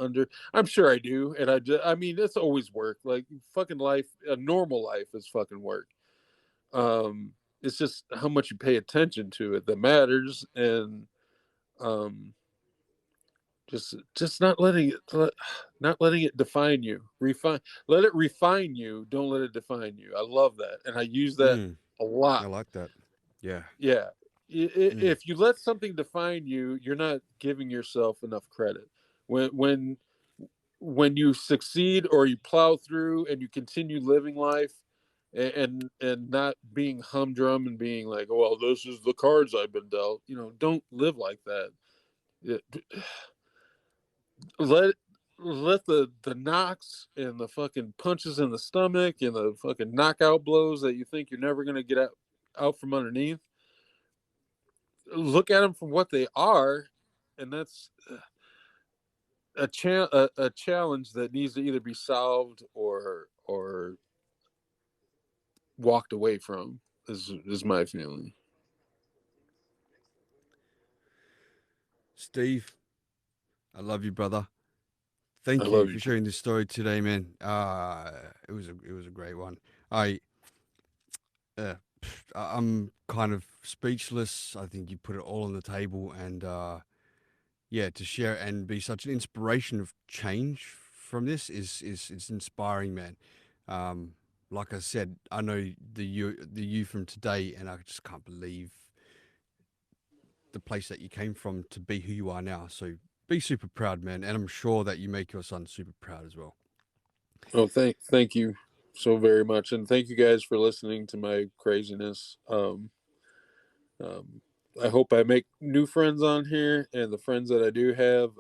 I'm sure I do. And I mean, it's always work. Like, fucking life, a normal life is fucking work. It's just how much you pay attention to it that matters. And, just not letting it define you. Let it refine you. Don't let it define you. I love that, and I use that a lot. I like that. Yeah. Yeah, If you let something define you, you're not giving yourself enough credit. When you succeed or you plow through and you continue living life and not being humdrum and being like, oh, well, this is the cards I've been dealt. Don't live like that. Let the knocks and the fucking punches in the stomach and the fucking knockout blows that you think you're never gonna get out from underneath. Look at them for what they are, and that's a challenge that needs to either be solved or walked away from. Is my feeling. Steve, I love you, brother. Thank I you love for you. sharing this story today, man. It was a great one. I'm kind of speechless. I think you put it all on the table, and to share and be such an inspiration of change from this is inspiring, man. Like I said, I know the you from today, and I just can't believe the place that you came from to be who you are now. So be super proud, man, and I'm sure that you make your son super proud as well. Oh, thank you so very much, and thank you guys for listening to my craziness. I hope I make new friends on here, and the friends that I do have,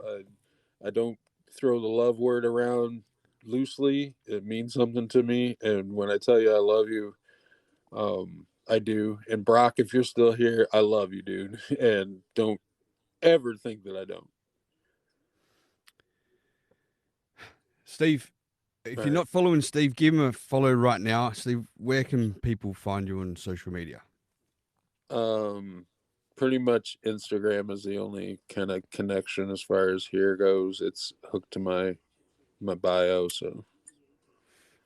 I don't throw the love word around loosely. It means something to me, and when I tell you I love you, I do. And Brock, if you're still here, I love you, dude, and don't ever think that I don't. Steve, if you're not following Steve, give him a follow right now. Steve, where can people find you on social media? Pretty much Instagram is the only kind of connection as far as here goes. It's hooked to my bio, so.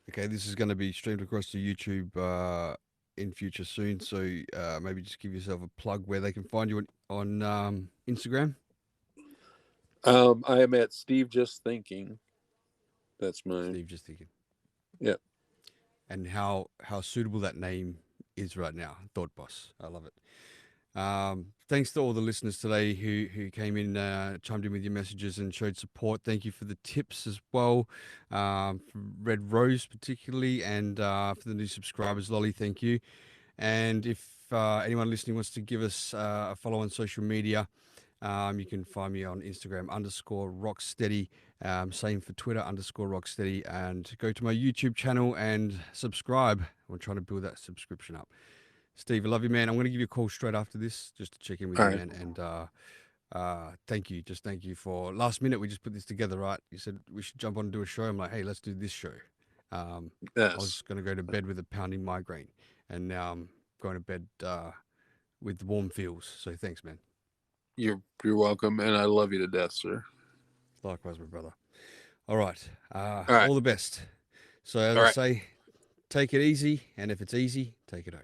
Okay, this is going to be streamed across to YouTube in future soon, so maybe just give yourself a plug where they can find you on Instagram. I am at Steve Just Thinking. That's mine. Steve Just Thinking. Yeah. And how suitable that name is right now, Thought Boss. I love it. Thanks to all the listeners today who came in, chimed in with your messages and showed support. Thank you for the tips as well, for Red Rose particularly, and for the new subscribers, Lolly, thank you. And if anyone listening wants to give us a follow on social media, you can find me on Instagram _Rocstedi, same for Twitter _Rocstedi, and go to my YouTube channel and subscribe. We're trying to build that subscription up. Steve, I love you, man. I'm going to give you a call straight after this just to check in with you, man. And thank you. Just thank you for last minute. We just put this together, right? You said we should jump on and do a show. I'm like, hey, let's do this show. Yes. I was going to go to bed with a pounding migraine, and now I'm going to bed with warm feels. So thanks, man. You're welcome, and I love you to death, sir. Likewise, my brother. All right. right. All the best. So as I say, take it easy, and if it's easy, take it home.